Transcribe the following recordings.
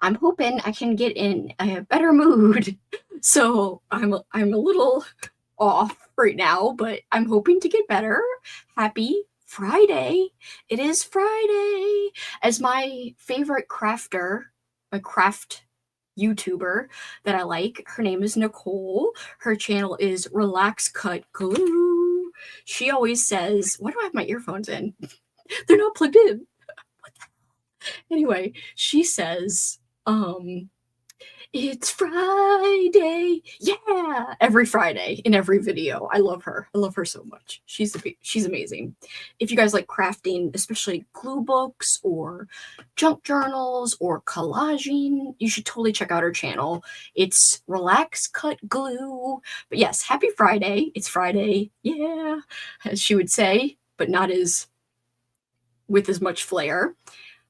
I'm hoping I can get in a better mood. So I'm a little off right now, but I'm hoping to get better. Happy Friday. It is Friday. As my favorite crafter, a craft YouTuber that I like, her name is Nicole. Her channel is Relax Cut Glue. She always says, why do I have my earphones in? They're not plugged in. Anyway, she says, it's Friday. Yeah, every Friday in every video. I love her. I love her so much. She's amazing. If you guys like crafting, especially glue books or junk journals or collaging, you should totally check out her channel. It's Relax Cut Glue. But yes, happy Friday. It's Friday. Yeah, as she would say, but not as with as much flair.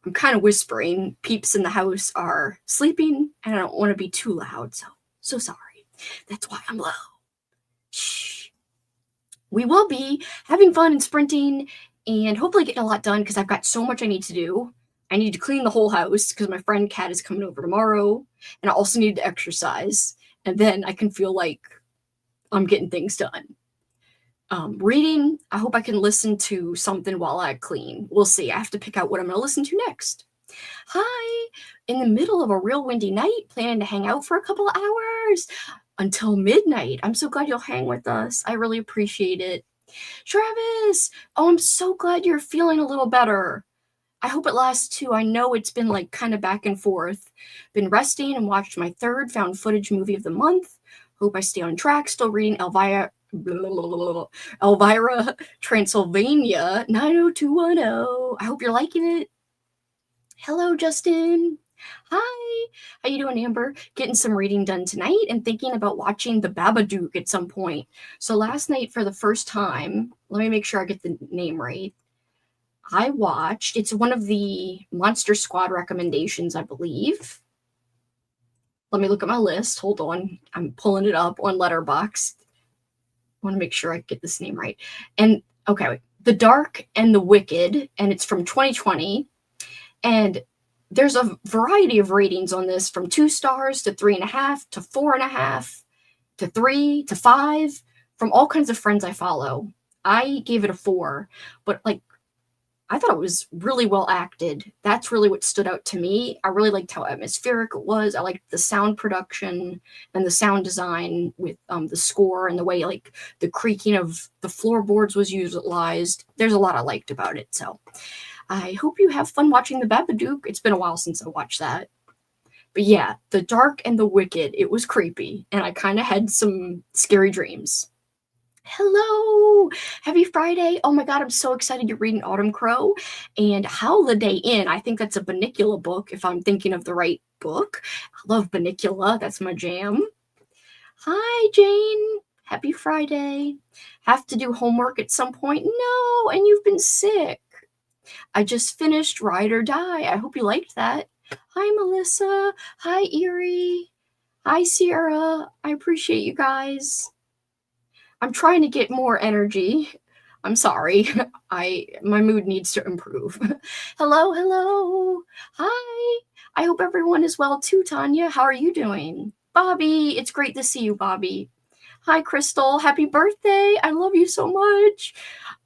I'm kind of whispering. Peeps in the house are sleeping, and I don't want to be too loud, so sorry. That's why I'm low. Shh. We will be having fun and sprinting and hopefully getting a lot done because I've got so much I need to do. I need to clean the whole house because my friend Kat is coming over tomorrow, and I also need to exercise, and then I can feel like I'm getting things done. Reading, I hope I can listen to something while I clean. We'll see. I have to pick out what I'm going to listen to next. Hi, in the middle of a real windy night, planning to hang out for a couple of hours until midnight. I'm so glad you'll hang with us. I really appreciate it. Travis, oh, I'm so glad you're feeling a little better. I hope it lasts too. I know it's been like kind of back and forth. Been resting and watched my third found footage movie of the month. Hope I stay on track. Still reading Elvira Transylvania 90210. I hope you're liking it. Hello, Justin. Hi. How you doing, Amber? Getting some reading done tonight and thinking about watching The Babadook at some point. So last night for the first time, let me make sure I get the name right. I watched, it's one of the Monster Squad recommendations, I believe. Let me look at my list. Hold on. I'm pulling it up on Letterboxd. I want to make sure I get this name right. And okay, The Dark and the Wicked, and it's from 2020. And there's a variety of ratings on this from 2 stars to 3.5 to 4.5 to 3 to 5 from all kinds of friends I follow. I gave it a 4, but like I thought it was really well acted. That's really what stood out to me. I really liked how atmospheric it was. I liked the sound production and the sound design with the score and the way like the creaking of the floorboards was utilized. There's a lot I liked about it. So I hope you have fun watching The Babadook. It's been a while since I watched that. But yeah, The Dark and the Wicked, it was creepy. And I kind of had some scary dreams. Hello, happy Friday. Oh my God, I'm so excited you're reading Autumn Crow and Holiday Inn. I think that's a Bunnicula book if I'm thinking of the right book. I love Bunnicula. That's my jam. Hi, Jane. Happy Friday. Have to do homework at some point? No, and you've been sick. I just finished Ride or Die. I hope you liked that. Hi, Melissa. Hi, Erie. Hi, Sierra. I appreciate you guys. I'm trying to get more energy. I'm sorry. My mood needs to improve. Hello. Hi. I hope everyone is well too, Tanya. How are you doing? Bobby, it's great to see you, Bobby. Hi, Crystal. Happy birthday. I love you so much.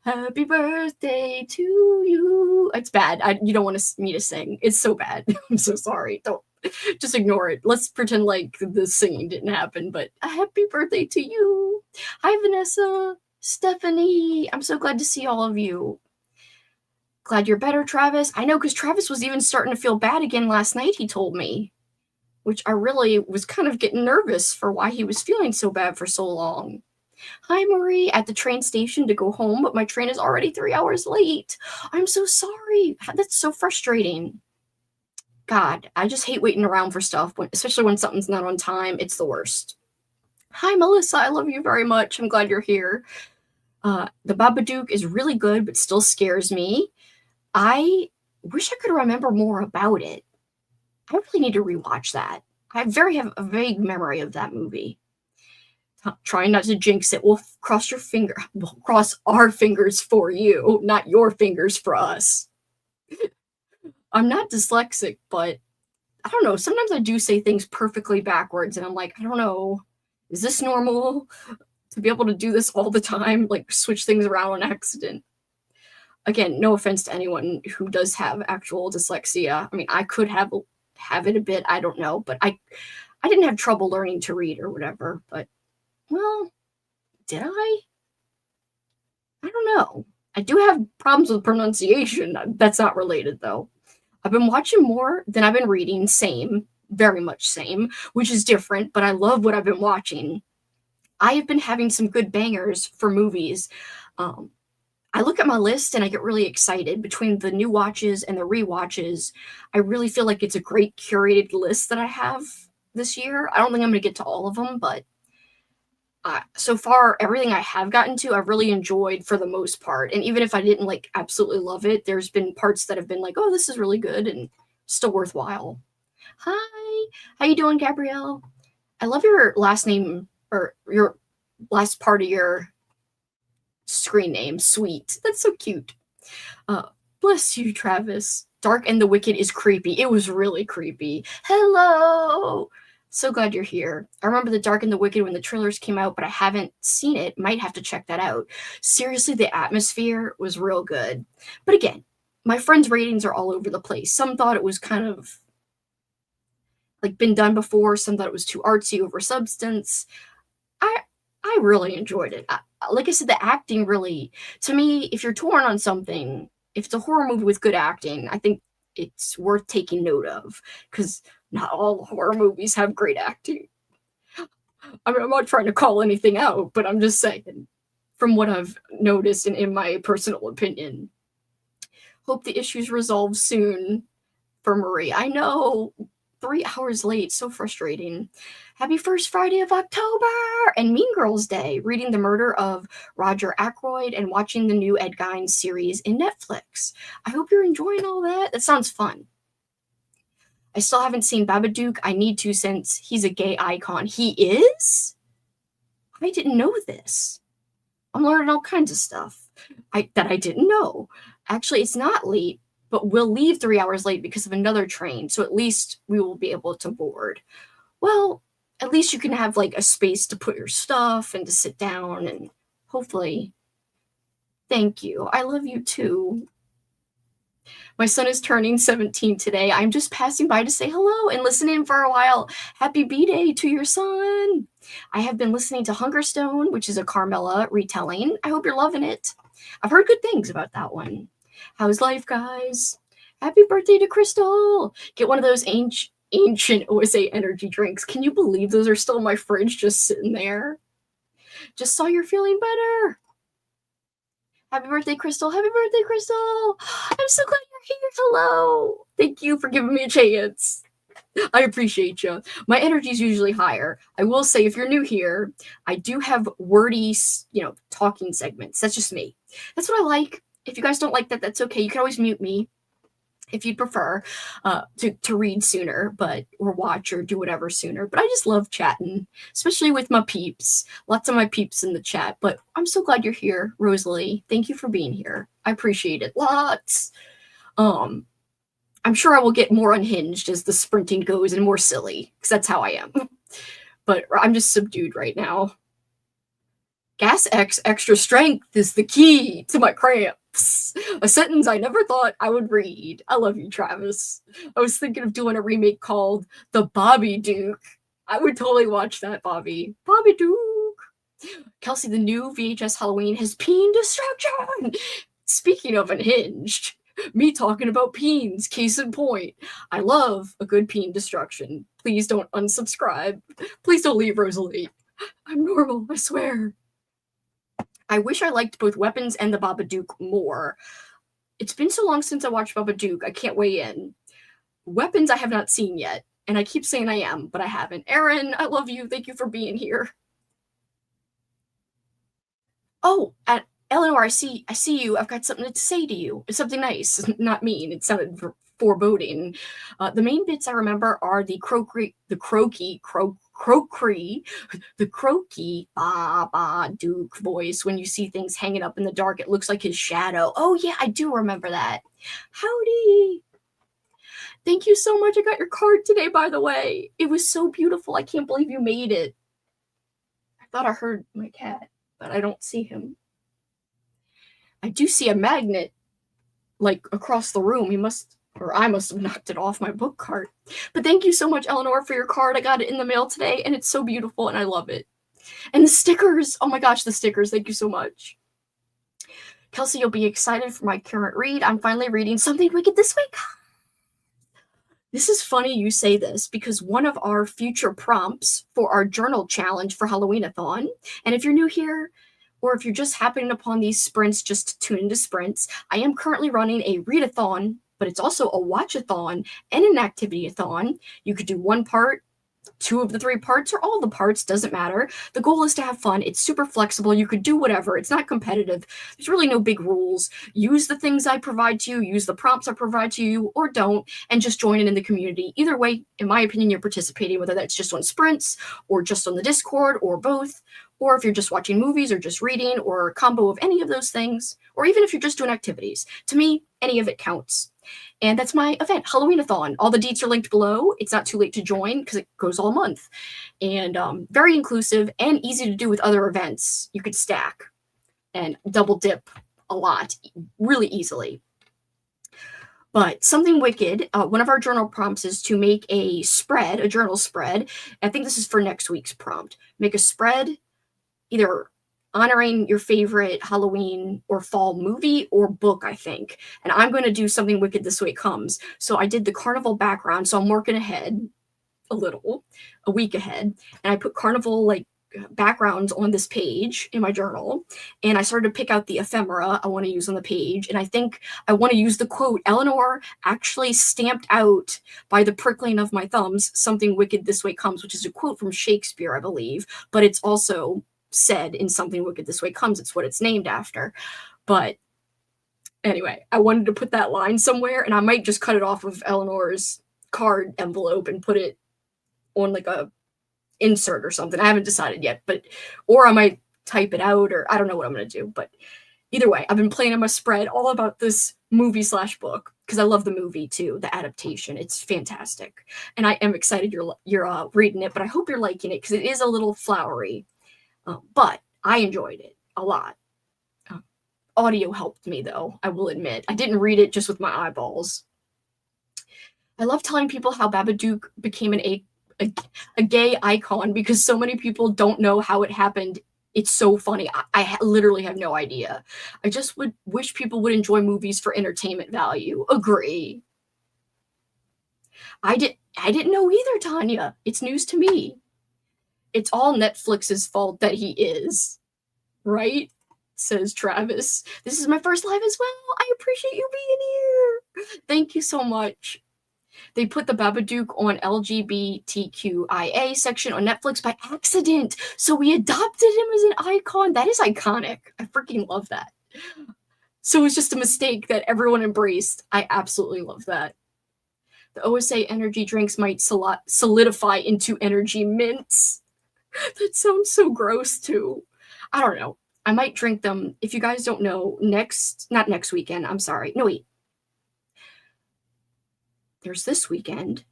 Happy birthday to you. It's bad. You don't want me to sing. It's so bad. I'm so sorry. Don't just ignore it. Let's pretend like the singing didn't happen, but a happy birthday to you. Hi, Vanessa, Stephanie. I'm so glad to see all of you. Glad you're better, Travis. I know, because Travis was even starting to feel bad again last night, he told me, which I really was kind of getting nervous for why he was feeling so bad for so long. Hi, Marie, at the train station to go home, but my train is already 3 hours late. I'm so sorry. That's so frustrating. God, I just hate waiting around for stuff, especially when something's not on time. It's the worst. Hi, Melissa. I love you very much. I'm glad you're here. The Babadook is really good, but still scares me. I wish I could remember more about it. I really need to rewatch that. I have a vague memory of that movie. Trying not to jinx it. We'll cross our fingers for you, not your fingers for us. I'm not dyslexic, but I don't know, sometimes I do say things perfectly backwards, and I'm like, I don't know, is this normal to be able to do this all the time? Like, switch things around on accident. Again, no offense to anyone who does have actual dyslexia. I mean, I could have it a bit, I don't know, but I didn't have trouble learning to read or whatever, but, well, did I? I don't know. I do have problems with pronunciation. That's not related, though. I've been watching more than I've been reading, same, very much same, which is different, but I love what I've been watching. I have been having some good bangers for movies. Um, I look at my list and I get really excited between the new watches and the rewatches. I really feel like it's a great curated list that I have this year. I don't think I'm going to get to all of them, but so far, everything I have gotten to, I've really enjoyed for the most part. And even if I didn't like absolutely love it, there's been parts that have been like, oh, this is really good and still worthwhile. Hi, how you doing, Gabrielle? I love your last name or your last part of your screen name. Sweet. That's so cute. Uh, bless you, Travis. Dark and the Wicked is creepy. It was really creepy. Hello. So glad you're here. I remember The Dark and the Wicked when the trailers came out, but I haven't seen it. Might have to check that out. Seriously, the atmosphere was real good. But again, my friends' ratings are all over the place. Some thought it was kind of like been done before. Some thought it was too artsy over substance. I really enjoyed it. Like I said, the acting really, to me, if you're torn on something, if it's a horror movie with good acting, I think it's worth taking note of because not all horror movies have great acting. I mean, I'm not trying to call anything out, but I'm just saying from what I've noticed and in my personal opinion. Hope the issues resolve soon for Marie. I know, 3 hours late, so frustrating. Happy first Friday of October and Mean Girls Day, reading The Murder of Roger Ackroyd and watching the new Ed Gein series in Netflix. I hope you're enjoying all that. That sounds fun. I still haven't seen Babadook. I need to since he's a gay icon. He is? I didn't know this. I'm learning all kinds of stuff that I didn't know. Actually, it's not late, but we'll leave 3 hours late because of another train, so at least we will be able to board. Well, at least you can have like a space to put your stuff and to sit down and hopefully. Thank you. I love you too. My son is turning 17 today. I'm just passing by to say hello and listen in for a while. Happy B-Day to your son. I have been listening to Hungerstone, which is a Carmela retelling. I hope you're loving it. I've heard good things about that one. How's life, guys? Happy birthday to Crystal. Get one of those ancient OSA energy drinks. Can you believe those are still in my fridge just sitting there? Just saw you're feeling better. Happy birthday, Crystal. Happy birthday, Crystal. I'm so glad you're here. Hello. Thank you for giving me a chance. I appreciate you. My energy is usually higher. I will say, if you're new here, I do have wordy, talking segments. That's just me. That's what I like. If you guys don't like that, that's okay. You can always mute me if you'd prefer to read sooner, or watch or do whatever sooner. But I just love chatting, especially with my peeps. Lots of my peeps in the chat. But I'm so glad you're here, Rosalie. Thank you for being here. I appreciate it. Lots. I'm sure I will get more unhinged as the sprinting goes and more silly, because that's how I am. But I'm just subdued right now. Gas X extra strength is the key to my cramps. A sentence I never thought I would read. I love you, Travis. I was thinking of doing a remake called The Bobby Duke. I would totally watch that, Bobby. Bobby Duke. Kelsi, the new VHS Halloween has peen destruction. Speaking of unhinged, me talking about peens, case in point. I love a good peen destruction. Please don't unsubscribe. Please don't leave, Rosalie. I'm normal, I swear. I wish I liked both Weapons and the Babadook more. It's been so long since I watched Babadook, I can't weigh in. Weapons I have not seen yet, and I keep saying I am, but I haven't. Erin, I love you. Thank you for being here. Oh, Eleanor, I see you. I've got something to say to you. It's something nice, not mean. It sounded foreboding. The main bits I remember are the croaky Duke voice. When you see things hanging up in the dark, it looks like his shadow. Oh yeah, I do remember that. Howdy. Thank you so much. I got your card today, by the way. It was so beautiful. I can't believe you made it. I thought I heard my cat, but I don't see him. I do see a magnet, like, across the room. I must have knocked it off my book cart. But thank you so much, Eleanor, for your card. I got it in the mail today, and it's so beautiful, and I love it. And the stickers. Oh my gosh, the stickers. Thank you so much. Kelsi, you'll be excited for my current read. I'm finally reading Something Wicked this week. This is funny you say this because one of our future prompts for our journal challenge for Halloween-a-thon, and if you're new here, or if you're just happening upon these sprints just to tune into sprints, I am currently running a readathon, but it's also a watch-a-thon and an activity-a-thon. You could do one part, 2 of the 3 parts, or all the parts, doesn't matter. The goal is to have fun. It's super flexible. You could do whatever. It's not competitive. There's really no big rules. Use the things I provide to you, use the prompts I provide to you, or don't, and just join in the community. Either way, in my opinion, you're participating, whether that's just on sprints, or just on the Discord, or both, or if you're just watching movies, or just reading, or a combo of any of those things, or even if you're just doing activities. To me, any of it counts. And that's my event, Halloween-a-thon. All the deets are linked below. It's not too late to join because it goes all month. And very inclusive and easy to do with other events. You could stack and double dip a lot really easily. But Something Wicked, one of our journal prompts is to make a spread, a journal spread. I think this is for next week's prompt. Make a spread, either honoring your favorite Halloween or fall movie or book, I think. And I'm going to do Something Wicked this way it comes. So I did the carnival background, so I'm working ahead a week ahead. And I put carnival like backgrounds on this page in my journal. And I started to pick out the ephemera I want to use on the page. And I think I want to use the quote Eleanor actually stamped out by the prickling of my thumbs, Something Wicked this way comes, which is a quote from Shakespeare, I believe. But it's also said in Something Wicked this way comes. It's what it's named after. But anyway, I wanted to put that line somewhere, and I might just cut it off of Eleanor's card envelope and put it on like a insert or something. I haven't decided yet, but or I might type it out, or I don't know what I'm gonna do. But either way, I've been playing on my spread all about this movie/book because I love the movie too, the adaptation. It's fantastic, and I am excited you're reading it. But I hope you're liking it because it is a little flowery. But I enjoyed it a lot. Audio helped me, though, I will admit. I didn't read it just with my eyeballs. I love telling people how Babadook became a gay icon because so many people don't know how it happened. It's so funny. I literally have no idea. I just would wish people would enjoy movies for entertainment value. Agree. I didn't know either, Tanya. It's news to me. It's all Netflix's fault that he is. Right? Says Travis. This is my first live as well. I appreciate you being here. Thank you so much. They put the Babadook on LGBTQIA section on Netflix by accident. So we adopted him as an icon. That is iconic. I freaking love that. So it was just a mistake that everyone embraced. I absolutely love that. The OSA energy drinks might solidify into energy mints. That sounds so gross, too. I don't know. I might drink them. If you guys don't know, not next weekend. I'm sorry. No, wait. There's this weekend.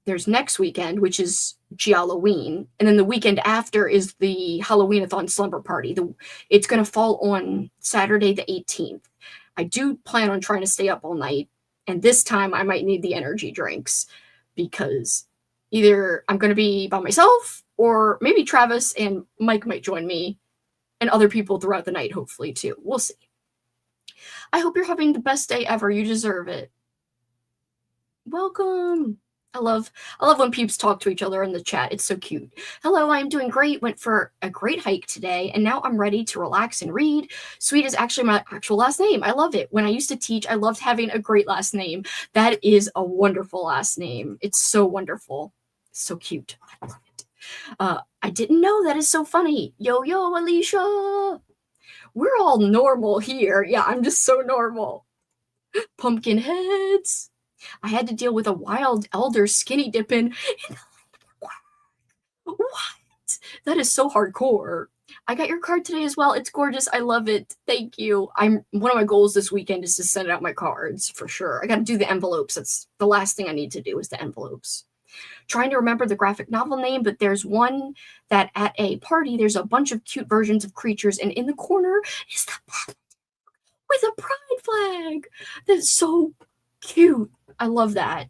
There's next weekend, which is GIALLO-ween. And then the weekend after is the Halloween-a-thon slumber party. It's going to fall on Saturday the 18th. I do plan on trying to stay up all night. And this time I might need the energy drinks because either I'm going to be by myself or maybe Travis and Mike might join me and other people throughout the night, hopefully, too. We'll see. I hope you're having the best day ever. You deserve it. Welcome. I love when peeps talk to each other in the chat. It's so cute. Hello, I'm doing great. Went for a great hike today, and now I'm ready to relax and read. Sweet is actually my actual last name. I love it. When I used to teach, I loved having a great last name. That is a wonderful last name. It's so wonderful. So cute. I love it. I didn't know. That is so funny. Yo, Alicia. We're all normal here. Yeah, I'm just so normal. Pumpkin heads. I had to deal with a wild elder skinny dipping. What? That is so hardcore. I got your card today as well. It's gorgeous. I love it. Thank you. One of my goals this weekend is to send out my cards for sure. I got to do the envelopes. That's the last thing I need to do is the envelopes. Trying to remember the graphic novel name, but there's one that at a party there's a bunch of cute versions of creatures, and in the corner is the puppet with a pride flag. That's so cute. I love that.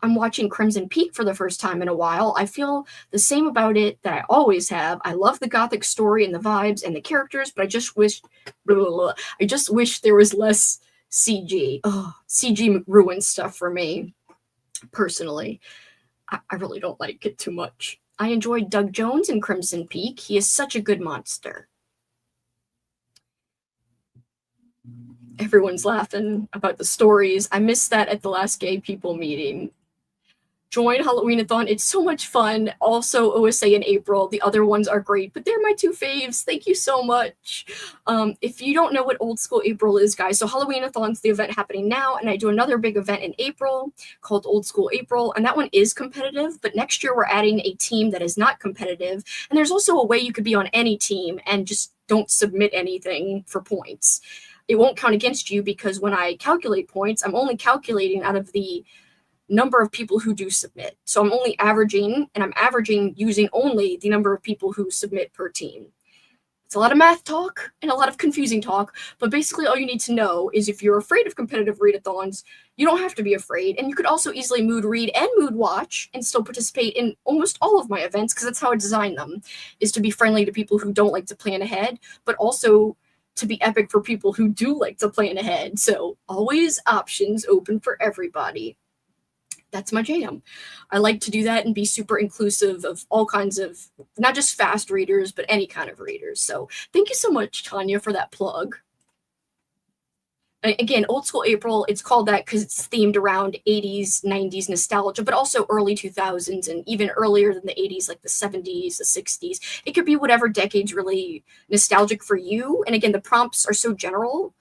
I'm watching Crimson Peak for the first time in a while. I feel the same about it that I always have. I love the gothic story and the vibes and the characters, but I just wish there was less CG. Oh, CG ruins stuff for me personally. I really don't like it too much. I enjoyed Doug Jones in Crimson Peak. He is such a good monster. Everyone's laughing about the stories. I missed that at the last gay people meeting. Join Halloween-a-thon. It's so much fun. Also, OSA in April. The other ones are great, but they're my two faves. Thank you so much. If you don't know what Old School April is, guys, so Halloween-a-thon's the event happening now, and I do another big event in April called Old School April, and that one is competitive, but next year we're adding a team that is not competitive, and there's also a way you could be on any team and just don't submit anything for points. It won't count against you because when I calculate points, I'm only calculating out of the number of people who do submit. So I'm only averaging, and I'm averaging using only the number of people who submit per team. It's a lot of math talk and a lot of confusing talk, but basically all you need to know is if you're afraid of competitive readathons, you don't have to be afraid, and you could also easily mood read and mood watch and still participate in almost all of my events, because that's how I design them, is to be friendly to people who don't like to plan ahead, but also to be epic for people who do like to plan ahead. So always options open for everybody. That's my jam. I like to do that and be super inclusive of all kinds of, not just fast readers, but any kind of readers. So thank you so much, Tanya, for that plug. Again, Old School April, it's called that because it's themed around 80s, 90s nostalgia, but also early 2000s and even earlier than the 80s, like the 70s, the 60s. It could be whatever decade's really nostalgic for you. And again, the prompts are so general,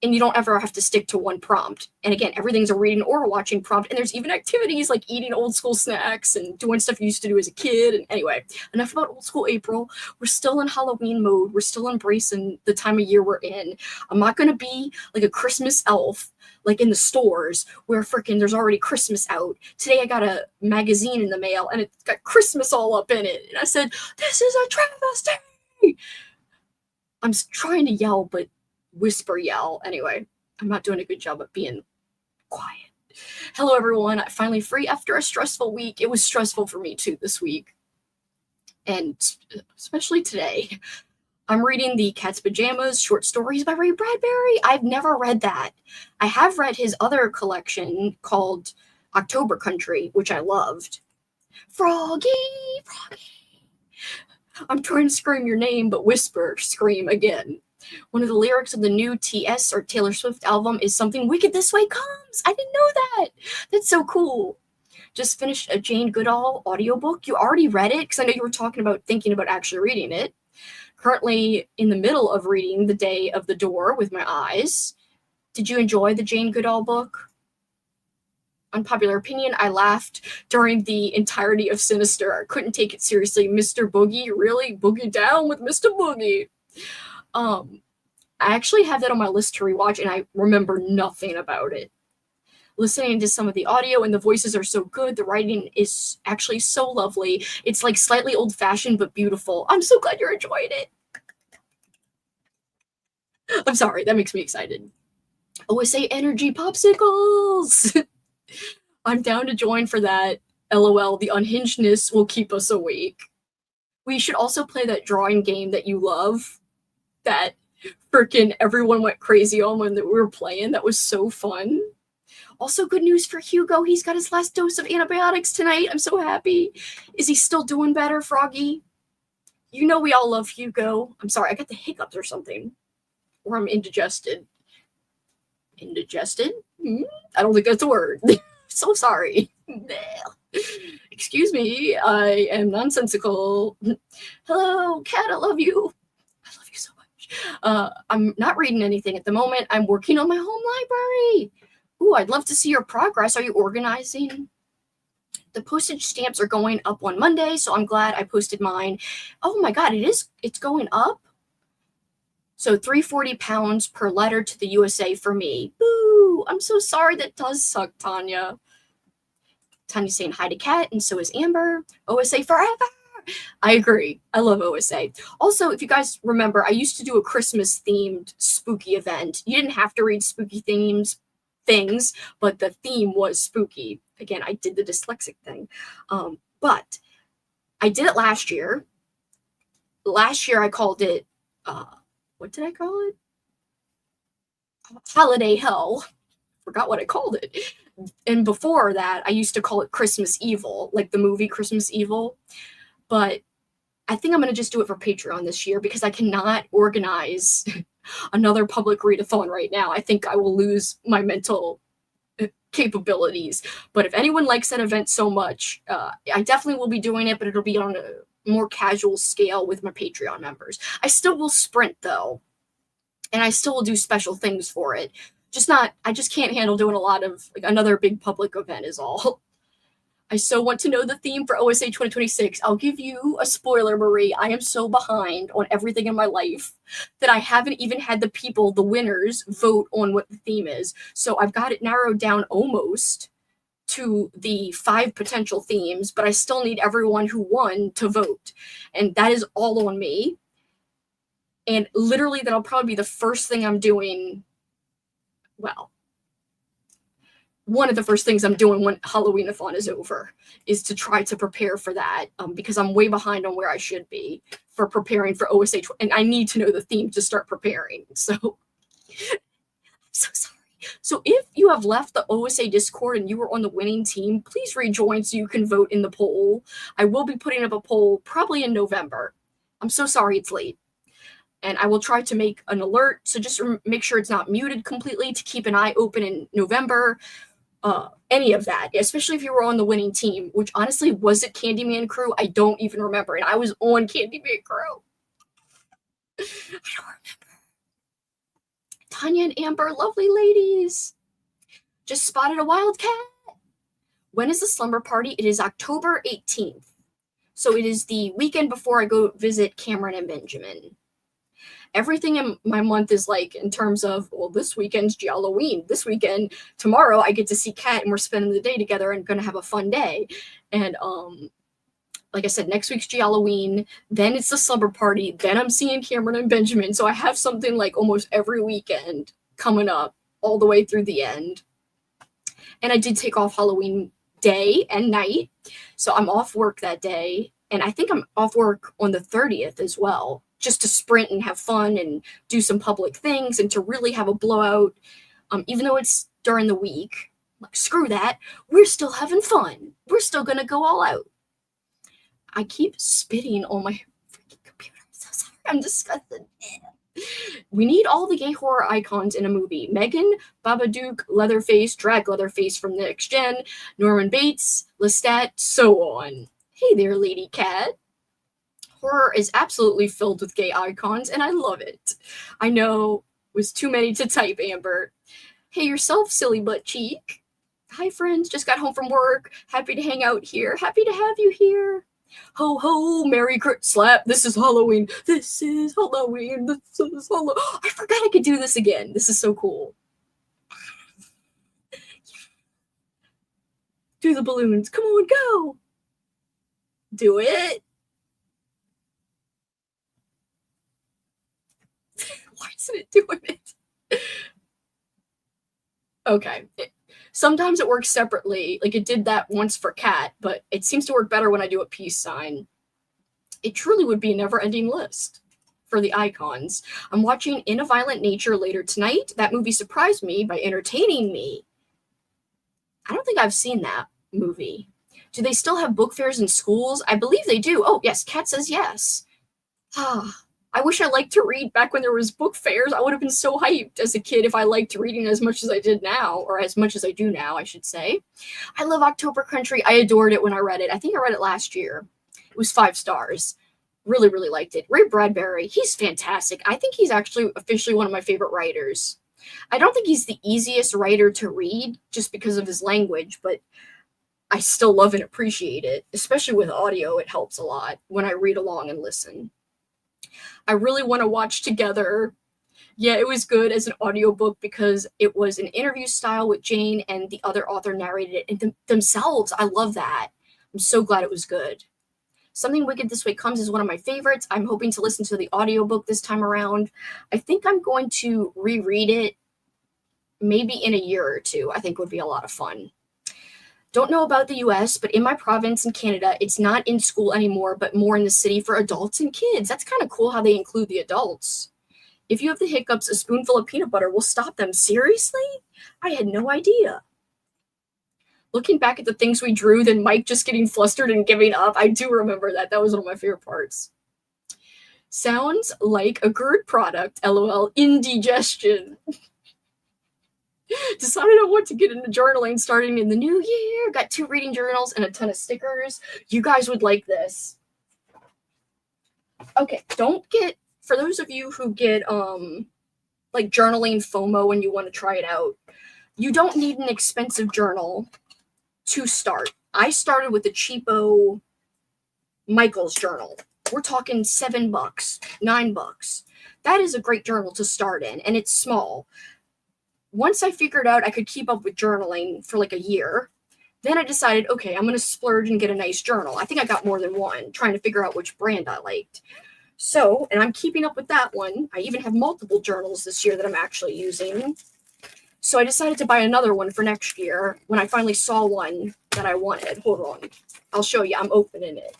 and you don't ever have to stick to one prompt. And again, everything's a reading or a watching prompt. And there's even activities like eating old school snacks and doing stuff you used to do as a kid. And anyway, enough about Old School April. We're still in Halloween mode. We're still embracing the time of year we're in. I'm not going to be like a Christmas elf, like in the stores where frickin' there's already Christmas out. Today I got a magazine in the mail and it's got Christmas all up in it. And I said, this is a travesty. I'm trying to yell, but whisper yell. Anyway, I'm not doing a good job of being quiet. Hello, everyone. I'm finally free after a stressful week. It was stressful for me, too, this week. And especially today. I'm reading the Cat's Pajamas short stories by Ray Bradbury. I've never read that. I have read his other collection called October Country, which I loved. Froggy, Froggy. I'm trying to scream your name, but whisper, scream again. One of the lyrics of the new TS or Taylor Swift album is something wicked this way comes. I didn't know that. That's so cool. Just finished a Jane Goodall audiobook. You already read it? Because I know you were talking about thinking about actually reading it. Currently in the middle of reading The Day of the Door with my eyes. Did you enjoy the Jane Goodall book? Unpopular opinion, I laughed during the entirety of Sinister. I couldn't take it seriously. Mr. Boogie, really? Boogie down with Mr. Boogie. I actually have that on my list to rewatch, and I remember nothing about it. Listening to some of the audio, and the voices are so good. The writing is actually so lovely. It's like slightly old-fashioned, but beautiful. I'm so glad you're enjoying it. I'm sorry, that makes me excited. OSA Energy Popsicles! I'm down to join for that. LOL, the unhingedness will keep us awake. We should also play that drawing game that you love. That freaking everyone went crazy on when we were playing. That was so fun. Also, good news for Hugo. He's got his last dose of antibiotics tonight. I'm so happy. Is he still doing better, Froggy? You know we all love Hugo. I'm sorry, I got the hiccups or something. Or I'm indigested. Indigested? I don't think that's a word. So sorry. Excuse me. I am nonsensical. Hello, cat. I love you. I love you so much. I'm not reading anything at the moment. I'm working on my home library. Ooh, I'd love to see your progress. Are you organizing? The postage stamps are going up on Monday, so I'm glad I posted mine. Oh my God, it's going up. So £340 per letter to the USA for me. Boo! I'm so sorry. That does suck, Tanya. Tanya's saying hi to Kat, and so is Amber. OSA forever! I agree. I love OSA. Also, if you guys remember, I used to do a Christmas-themed spooky event. You didn't have to read spooky things, but the theme was spooky. Again, I did the dyslexic thing. But I did it last year. Last year, I called it, what did I call it? Holiday Hell. Forgot what I called it. And before that, I used to call it Christmas Evil, like the movie Christmas Evil. But I think I'm going to just do it for Patreon this year because I cannot organize another public readathon right now. I think I will lose my mental capabilities. But if anyone likes that event so much, I definitely will be doing it, but it'll be on a more casual scale with my Patreon members. I still will sprint, though, and I still will do special things for it. I just can't handle doing a lot of, like, another big public event is all. I so want to know the theme for OSA 2026. I'll give you a spoiler, Marie. I am so behind on everything in my life that I haven't even had the winners, vote on what the theme is. So I've got it narrowed down almost to the 5 potential themes, but I still need everyone who won to vote. And that is all on me. And literally, that'll probably be the first thing I'm doing. Well, one of the first things I'm doing when Halloween-a-thon is over is to try to prepare for that, because I'm way behind on where I should be for preparing for OSA, and I need to know the theme to start preparing. So I'm so sorry. So if you have left the OSA Discord and you were on the winning team, please rejoin so you can vote in the poll. I will be putting up a poll probably in November. I'm so sorry it's late. And I will try to make an alert, so just make sure it's not muted completely to keep an eye open in November. Any of that, especially if you were on the winning team, which honestly, was it Candyman Crew? I don't even remember, and I was on Candyman Crew. I don't remember. Tanya and Amber, lovely ladies. Just spotted a wildcat. When is the slumber party? It is October 18th. So it is the weekend before I go visit Cameron and Benjamin. Everything in my month is like, in terms of, well, this weekend's GIALLO-ween. This weekend, tomorrow, I get to see Kat and we're spending the day together and going to have a fun day. And like I said, next week's GIALLO-ween, then it's the slumber party, then I'm seeing Cameron and Benjamin. So I have something like almost every weekend coming up all the way through the end. And I did take off Halloween day and night. So I'm off work that day. And I think I'm off work on the 30th as well, just to sprint and have fun and do some public things and to really have a blowout. Even though it's during the week, like, screw that. We're still having fun. We're still going to go all out. I keep spitting on my freaking computer. I'm so sorry. I'm disgusted. We need all the gay horror icons in a movie. Megan, Babadook, Leatherface, Drag Leatherface from Next Gen, Norman Bates, Lestat, so on. Hey there, Lady Cat. Horror is absolutely filled with gay icons, and I love it. I know it was too many to type, Amber. Hey yourself, silly butt cheek. Hi, friends. Just got home from work. Happy to hang out here. Happy to have you here. Ho, ho, Merry Crit Slap. This is Halloween. This is Halloween. This is Halloween. I forgot I could do this again. This is so cool. Do the balloons. Come on, go. Do it. Why isn't it doing it? Okay. Sometimes it works separately. Like, it did that once for Kat, but it seems to work better when I do a peace sign. It truly would be a never-ending list for the icons. I'm watching In a Violent Nature later tonight. That movie surprised me by entertaining me. I don't think I've seen that movie. Do they still have book fairs in schools? I believe they do. Oh, yes, Kat says yes. I wish I liked to read back when there was book fairs. I would have been so hyped as a kid if I liked reading as much as I did now, or as much as I do now, I should say. I love October Country. I adored it when I read it. I think I read it last year. It was 5 stars. Really, really liked it. Ray Bradbury, he's fantastic. I think he's actually officially one of my favorite writers. I don't think he's the easiest writer to read just because of his language, but I still love and appreciate it, especially with audio. It helps a lot when I read along and listen. I really want to watch Together. Yeah, it was good as an audiobook because it was an interview style with Jane and the other author narrated it and themselves. I love that. I'm so glad it was good. Something Wicked This Way Comes is one of my favorites. I'm hoping to listen to the audiobook this time around. I think I'm going to reread it maybe in a year or two. I think would be a lot of fun. Don't know about the US, but in my province in Canada, it's not in school anymore, but more in the city for adults and kids. That's kind of cool how they include the adults. If you have the hiccups, a spoonful of peanut butter will stop them. Seriously? I had no idea. Looking back at the things we drew, then Mike just getting flustered and giving up, I do remember that. That was one of my favorite parts. Sounds like a GERD product, LOL, indigestion. Decided on what to get into journaling starting in the new year. Got 2 reading journals and a ton of stickers. You guys would like this. Okay, don't get, for those of you who get like journaling FOMO and you want to try it out, you don't need an expensive journal to start. I started with the cheapo Michael's journal. We're talking $7, $9. That is a great journal to start in, and it's small. Once I figured out I could keep up with journaling for like a year, then I decided, okay, I'm going to splurge and get a nice journal. I think I got more than one, trying to figure out which brand I liked. So, and I'm keeping up with that one. I even have multiple journals this year that I'm actually using. So I decided to buy another one for next year when I finally saw one that I wanted. Hold on. I'll show you. I'm opening it.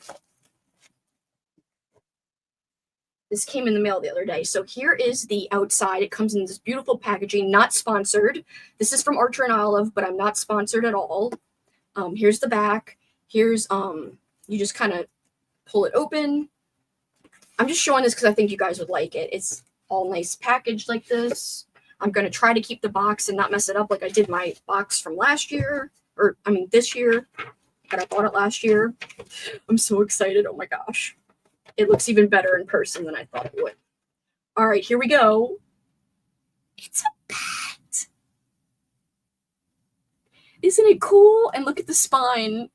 This came in the mail the other day. So here is the outside. It comes in this beautiful packaging, not sponsored. This is from Archer and Olive, but I'm not sponsored at all. Here's the back. Here's, you just kind of pull it open. I'm just showing this because I think you guys would like it. It's all nice packaged like this. I'm going to try to keep the box and not mess it up like I did my box from last year. Or, I mean, this year. But I bought it last year. I'm so excited. Oh my gosh. It looks even better in person than I thought it would. All right, here we go. It's a bat. Isn't it cool? And look at the spine.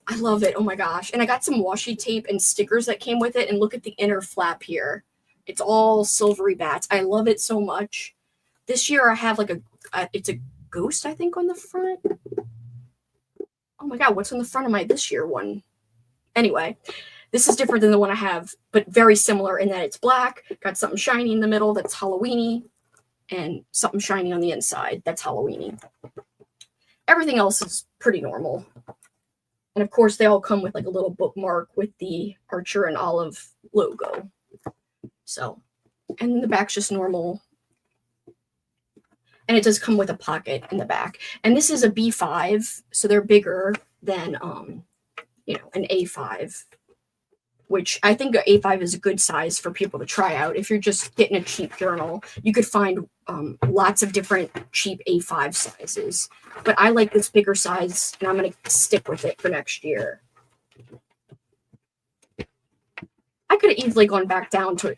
I love it. Oh my gosh. And I got some washi tape and stickers that came with it. And look at the inner flap here. It's all silvery bats. I love it so much. This year I have like it's a ghost, I think, on the front. Oh my God, what's on the front of my this year one? Anyway. This is different than the one I have, but very similar in that it's black, got something shiny in the middle that's Halloween-y, and something shiny on the inside that's Halloween-y. Everything else is pretty normal. And of course, they all come with like a little bookmark with the Archer and Olive logo. So, and the back's just normal. And it does come with a pocket in the back. And this is a B5, so they're bigger than, an A5. Which I think an A5 is a good size for people to try out. If you're just getting a cheap journal, you could find lots of different cheap A5 sizes. But I like this bigger size, and I'm going to stick with it for next year. I could have easily gone back down to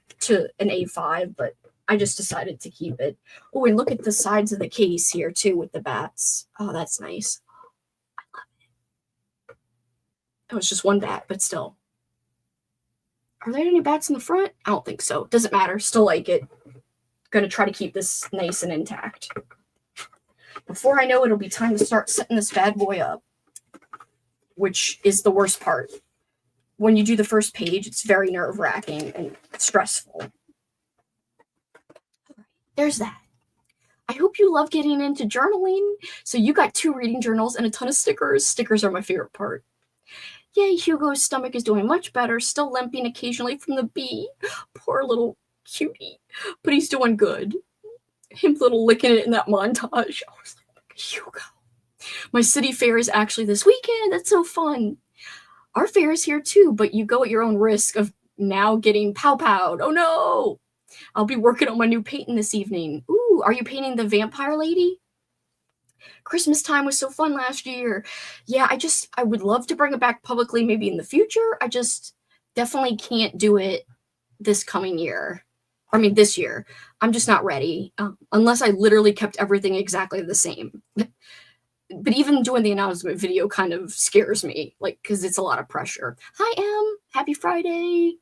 an A5, but I just decided to keep it. Oh, and look at the sides of the case here, too, with the bats. Oh, that's nice. I love it. It was just one bat, but still. Are there any bats in the front? I don't think so. Doesn't matter. Still like it. Gonna try to keep this nice and intact. Before I know it, it'll be time to start setting this bad boy up, which is the worst part. When you do the first page, it's very nerve-wracking and stressful. There's that. I hope you love getting into journaling. So you got 2 reading journals and a ton of stickers. Stickers are my favorite part. Yay, Hugo's stomach is doing much better, still limping occasionally from the bee. Poor little cutie. But he's doing good. Him little licking it in that montage. I was like, Hugo. My city fair is actually this weekend. That's so fun. Our fair is here too, but you go at your own risk of now getting pow-powed. Oh no. I'll be working on my new painting this evening. Ooh, are you painting the vampire lady? Christmas time was so fun last year. Yeah, I would love to bring it back publicly maybe in the future. I just definitely can't do it this coming year. I mean, this year. I'm just not ready. Unless I literally kept everything exactly the same. but even doing the announcement video kind of scares me, like, because it's a lot of pressure. Hi, Em. Happy Friday.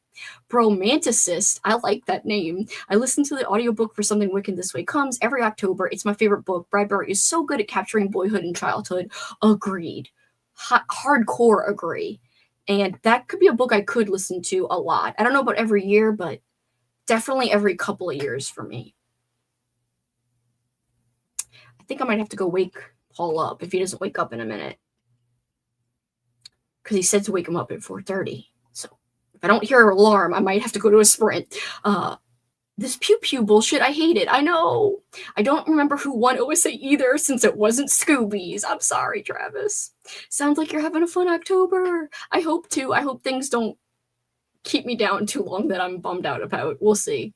Bromanticist. I like that name. I listened to the audiobook for Something Wicked This Way Comes every October. It's my favorite book. Bradbury is so good at capturing boyhood and childhood. Agreed. Hardcore agree. And that could be a book I could listen to a lot. I don't know about every year, but definitely every couple of years for me. I think I might have to go wake Paul up if he doesn't wake up in a minute. Because he said to wake him up at 4:30. So if I don't hear an alarm, I might have to go to a sprint. This pew pew bullshit, I hate it. I know. I don't remember who won OSA either since it wasn't Scooby's. I'm sorry, Travis. Sounds like you're having a fun October. I hope to. I hope things don't keep me down too long that I'm bummed out about. We'll see.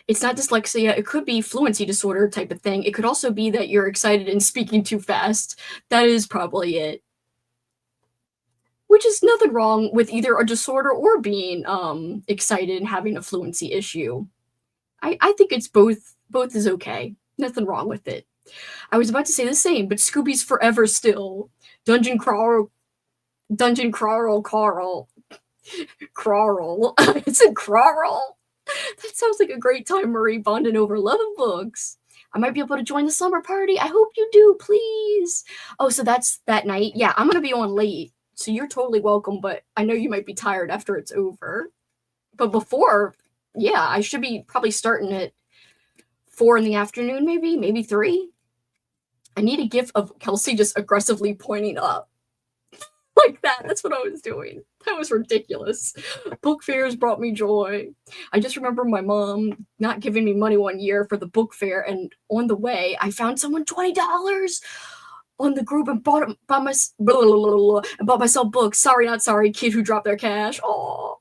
It's not dyslexia. It could be fluency disorder type of thing. It could also be that you're excited and speaking too fast. That is probably it. Which is nothing wrong with either a disorder or being excited and having a fluency issue. I think it's both is okay. Nothing wrong with it. I was about to say the same, but Scooby's forever still. Dungeon crawl. Carl. It's a Carl. That sounds like a great time, Marie, bonding over love of books. I might be able to join the slumber party. I hope you do, please. Oh, so that's that night. Yeah, I'm going to be on late. So you're totally welcome, but I know you might be tired after it's over. But before, yeah, I should be probably starting at 4 in the afternoon, maybe 3. I need a gif of Kelsi just aggressively pointing up. Like that. That's what I was doing. That was ridiculous. Book fairs brought me joy. I just remember my mom not giving me money one year for the book fair, and on the way, I found someone $20 on the group and bought myself books. Sorry, not sorry, kid who dropped their cash. Oh,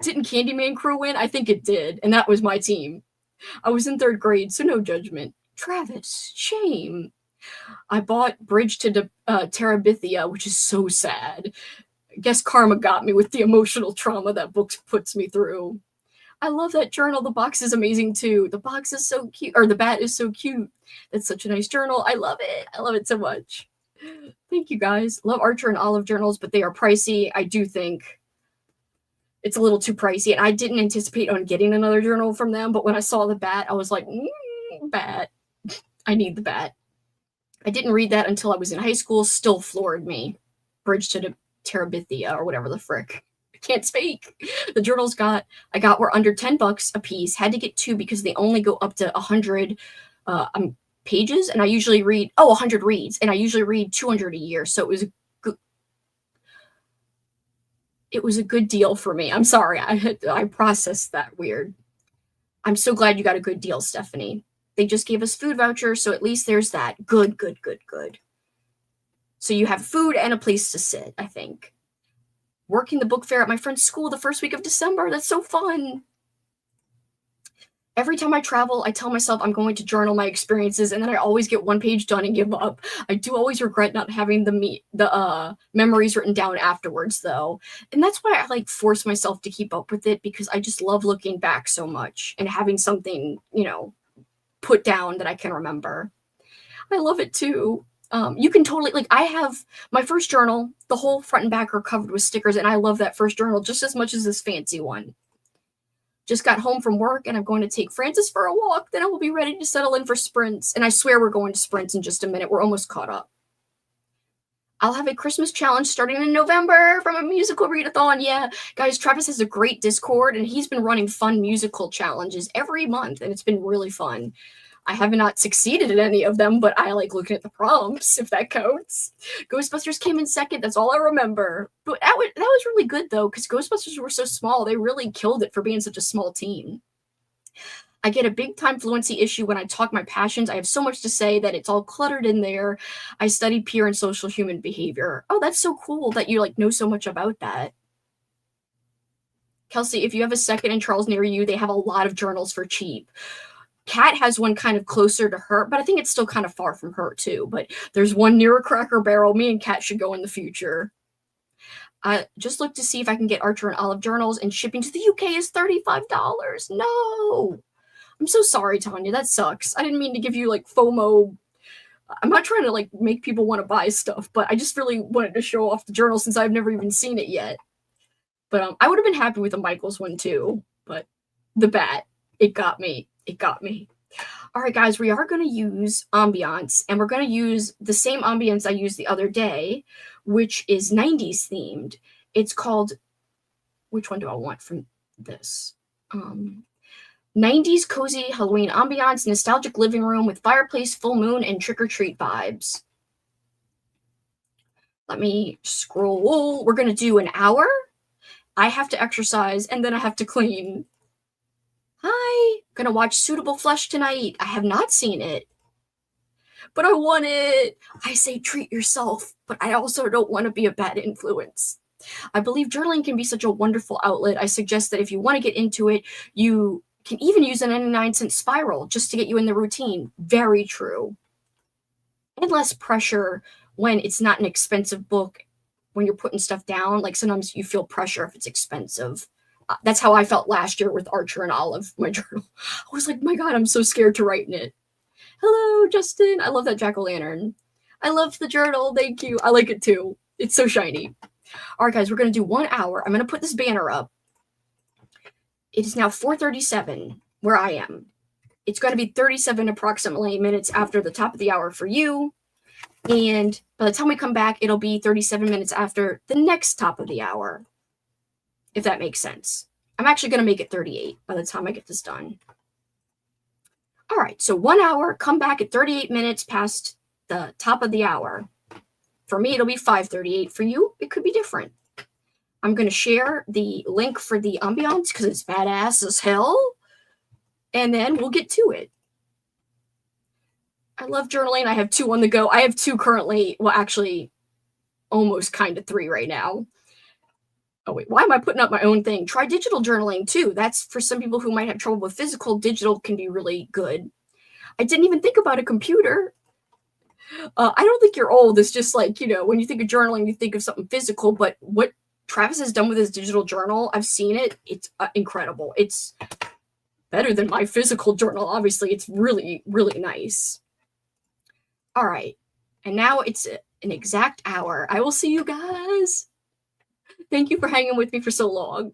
didn't Candyman crew win? I think it did, and that was my team. I was in 3rd grade, so no judgment. Travis, shame. I bought Bridge to Terabithia, which is so sad. I guess karma got me with the emotional trauma that book puts me through. I love that journal. The box is amazing too. The box is so cute, or the bat is so cute. That's such a nice journal. I love it. I love it so much. Thank you guys. Love Archer and Olive journals, but they are pricey. I do think it's a little too pricey, and I didn't anticipate on getting another journal from them, but when I saw the bat, I was like, bat. I need the bat. I didn't read that until I was in high school. Still floored me. Bridge to Terabithia, or whatever the frick. I can't speak. The journals I got were under $10 a piece. Had to get 2 because they only go up to 100 pages, and I usually read 100 reads, and I usually read 200 a year. So it was a good deal for me. I'm sorry. I processed that weird. I'm so glad you got a good deal, Stephanie. They just gave us food vouchers, so at least there's that. Good. So you have food and a place to sit, I think. Working the book fair at my friend's school the first week of December. That's so fun. Every time I travel, I tell myself I'm going to journal my experiences, and then I always get 1 page done and give up. I do always regret not having the memories written down afterwards, though. And that's why I force myself to keep up with it, because I just love looking back so much and having something, put down that I can remember. I love it too. You can totally, I have my first journal, the whole front and back are covered with stickers, and I love that first journal just as much as this fancy one. Just got home from work, and I'm going to take Francis for a walk, then I will be ready to settle in for sprints, and I swear we're going to sprints in just a minute. We're almost caught up. I'll have a Christmas challenge starting in November from a musical readathon. Yeah, guys, Travis has a great Discord, and he's been running fun musical challenges every month, and it's been really fun. I have not succeeded in any of them, but I like looking at the prompts, if that counts. Ghostbusters came in 2nd. That's all I remember. But that was really good, though, because Ghostbusters were so small. They really killed it for being such a small team. I get a big-time fluency issue when I talk my passions. I have so much to say that it's all cluttered in there. I study peer and social human behavior. Oh, that's so cool that you know so much about that. Kelsi, if you have a second in Charles near you, they have a lot of journals for cheap. Kat has one kind of closer to her, but I think it's still kind of far from her too. But there's one near a Cracker Barrel. Me and Kat should go in the future. I just looked to see if I can get Archer and Olive journals, and shipping to the UK is $35. No! I'm so sorry, Tanya. That sucks. I didn't mean to give you FOMO I'm not trying to like make people want to buy stuff, but I just really wanted to show off the journal since I've never even seen it yet. But I would have been happy with the Michaels one too, but the bat, it got me. It got me. All right, guys, we are going to use ambiance, and we're going to use the same ambiance I used the other day, which is 90s themed. It's called, which one do I want from this? 90s cozy Halloween ambiance, nostalgic living room with fireplace, full moon, and trick-or-treat vibes. Let me scroll. We're going to do an hour. I have to exercise, and then I have to clean. Hi, gonna watch Suitable Flesh tonight. I have not seen it, but I want it. I say treat yourself, but I also don't want to be a bad influence. I believe journaling can be such a wonderful outlet. I suggest that if you want to get into it, you can even use a 99-cent spiral just to get you in the routine. Very true. And less pressure when it's not an expensive book, when you're putting stuff down. Like sometimes you feel pressure if it's expensive. That's how I felt last year with Archer and Olive, my journal. I was like, my God, I'm so scared to write in it. Hello, Justin. I love that jack-o'-lantern. I love the journal. Thank you. I like it too. It's so shiny. All right, guys, we're going to do 1 hour. I'm going to put this banner up. It is now 4:37 where I am. It's going to be 37 approximately minutes after the top of the hour for you. And by the time we come back, it'll be 37 minutes after the next top of the hour, if that makes sense. I'm actually going to make it 38 by the time I get this done. All right, so 1 hour, come back at 38 minutes past the top of the hour. For me, it'll be 5:38. For you, it could be different. I'm going to share the link for the ambiance because it's badass as hell. And then we'll get to it. I love journaling. I have 2 on the go. I have 2 currently. Well, actually, almost kind of 3 right now. Oh, wait, why am I putting up my own thing? Try digital journaling, too. That's for some people who might have trouble with physical. Digital can be really good. I didn't even think about a computer. I don't think you're old. It's just like, you know, when you think of journaling, you think of something physical. But what Travis has done with his digital journal, I've seen it. It's incredible. It's better than my physical journal, obviously. It's really, really nice. All right. And now it's an exact hour. I will see you guys. Thank you for hanging with me for so long.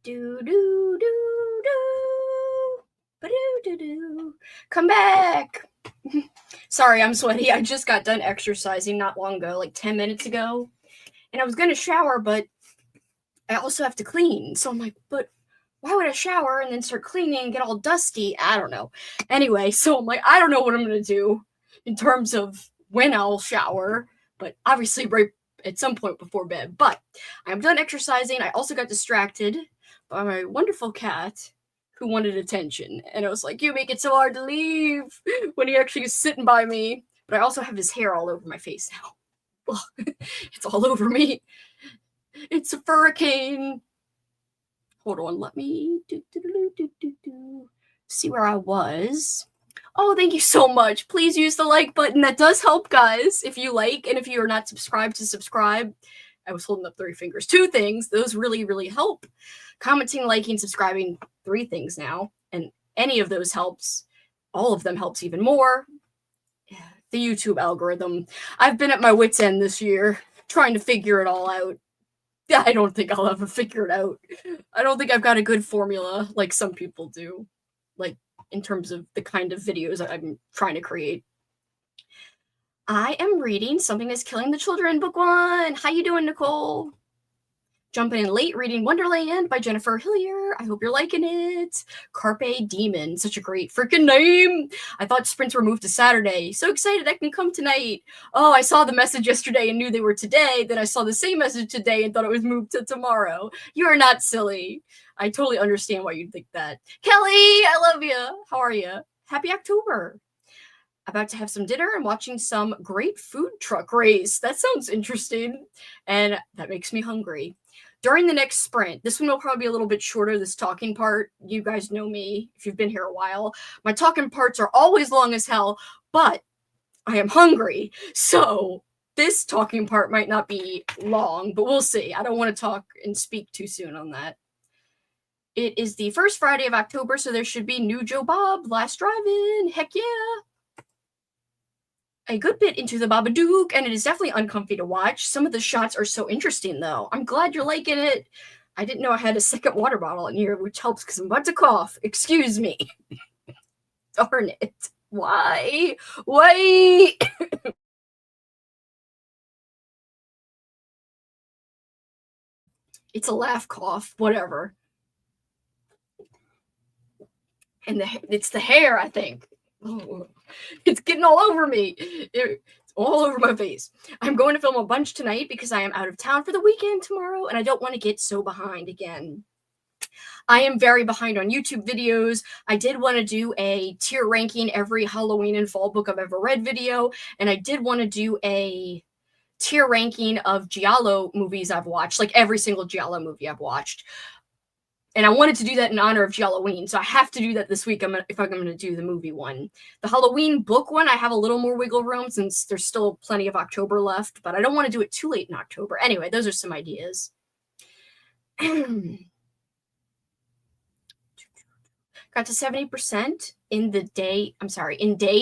Do do do do. Ba-do-do-do. Come back. Sorry, I'm sweaty. I just got done exercising not long ago, like 10 minutes ago. And I was going to shower, but I also have to clean. So I'm like, but why would I shower and then start cleaning and get all dusty? I don't know. Anyway, so I'm like, I don't know what I'm going to do in terms of when I'll shower, but obviously right at some point before bed. But I'm done exercising. I also got distracted by my wonderful cat who wanted attention. And I was like, you make it so hard to leave when he actually is sitting by me. But I also have his hair all over my face now. It's all over me. It's a hurricane. Hold on, let me see where I was. Oh, thank you so much. Please use the like button. That does help, guys. If you like, and if you are not subscribed, to subscribe. I was holding up 3 fingers. 2 things. Those really, really help. Commenting, liking, subscribing, 3 things now. And any of those helps. All of them helps even more. The YouTube algorithm. I've been at my wit's end this year, trying to figure it all out. I don't think I'll ever figure it out. I don't think I've got a good formula like some people do, like in terms of the kind of videos I'm trying to create. I am reading Something That's Killing the Children, book 1. How you doing, Nicole? Jumping in late, reading Wonderland by Jennifer Hillier. I hope you're liking it. Carpe Demon, such a great freaking name. I thought sprints were moved to Saturday. So excited I can come tonight. Oh, I saw the message yesterday and knew they were today. Then I saw the same message today and thought it was moved to tomorrow. You are not silly. I totally understand why you'd think that. Kelly, I love you. How are you? Happy October. About to have some dinner and watching some great food truck race. That sounds interesting. And that makes me hungry. During the next sprint, this one will probably be a little bit shorter, this talking part. You guys know me if you've been here a while. My talking parts are always long as hell, but I am hungry. So this talking part might not be long, but we'll see. I don't want to talk and speak too soon on that. It is the first Friday of October, so there should be new Joe Bob, last drive-in. Heck yeah. A good bit into the Babadook, and it is definitely uncomfy to watch. Some of the shots are so interesting, though. I'm glad you're liking it. I didn't know I had a second water bottle in here, which helps because I'm about to cough. Excuse me. Darn it. Why? Wait. It's a laugh cough. Whatever. And it's the hair, I think. Oh, it's getting all over me. It's all over my face. I'm going to film a bunch tonight because I am out of town for the weekend tomorrow, and I don't want to get so behind again. I am very behind on YouTube videos. I did want to do a tier ranking every Halloween and fall book I've ever read video, and I did want to do a tier ranking of Giallo movies I've watched, like every single Giallo movie I've watched. And I wanted to do that in honor of Halloween, so I have to do that this week if I'm going to do the movie one. The Halloween book one, I have a little more wiggle room since there's still plenty of October left, but I don't want to do it too late in October. Anyway, those are some ideas. Got to 70% in Day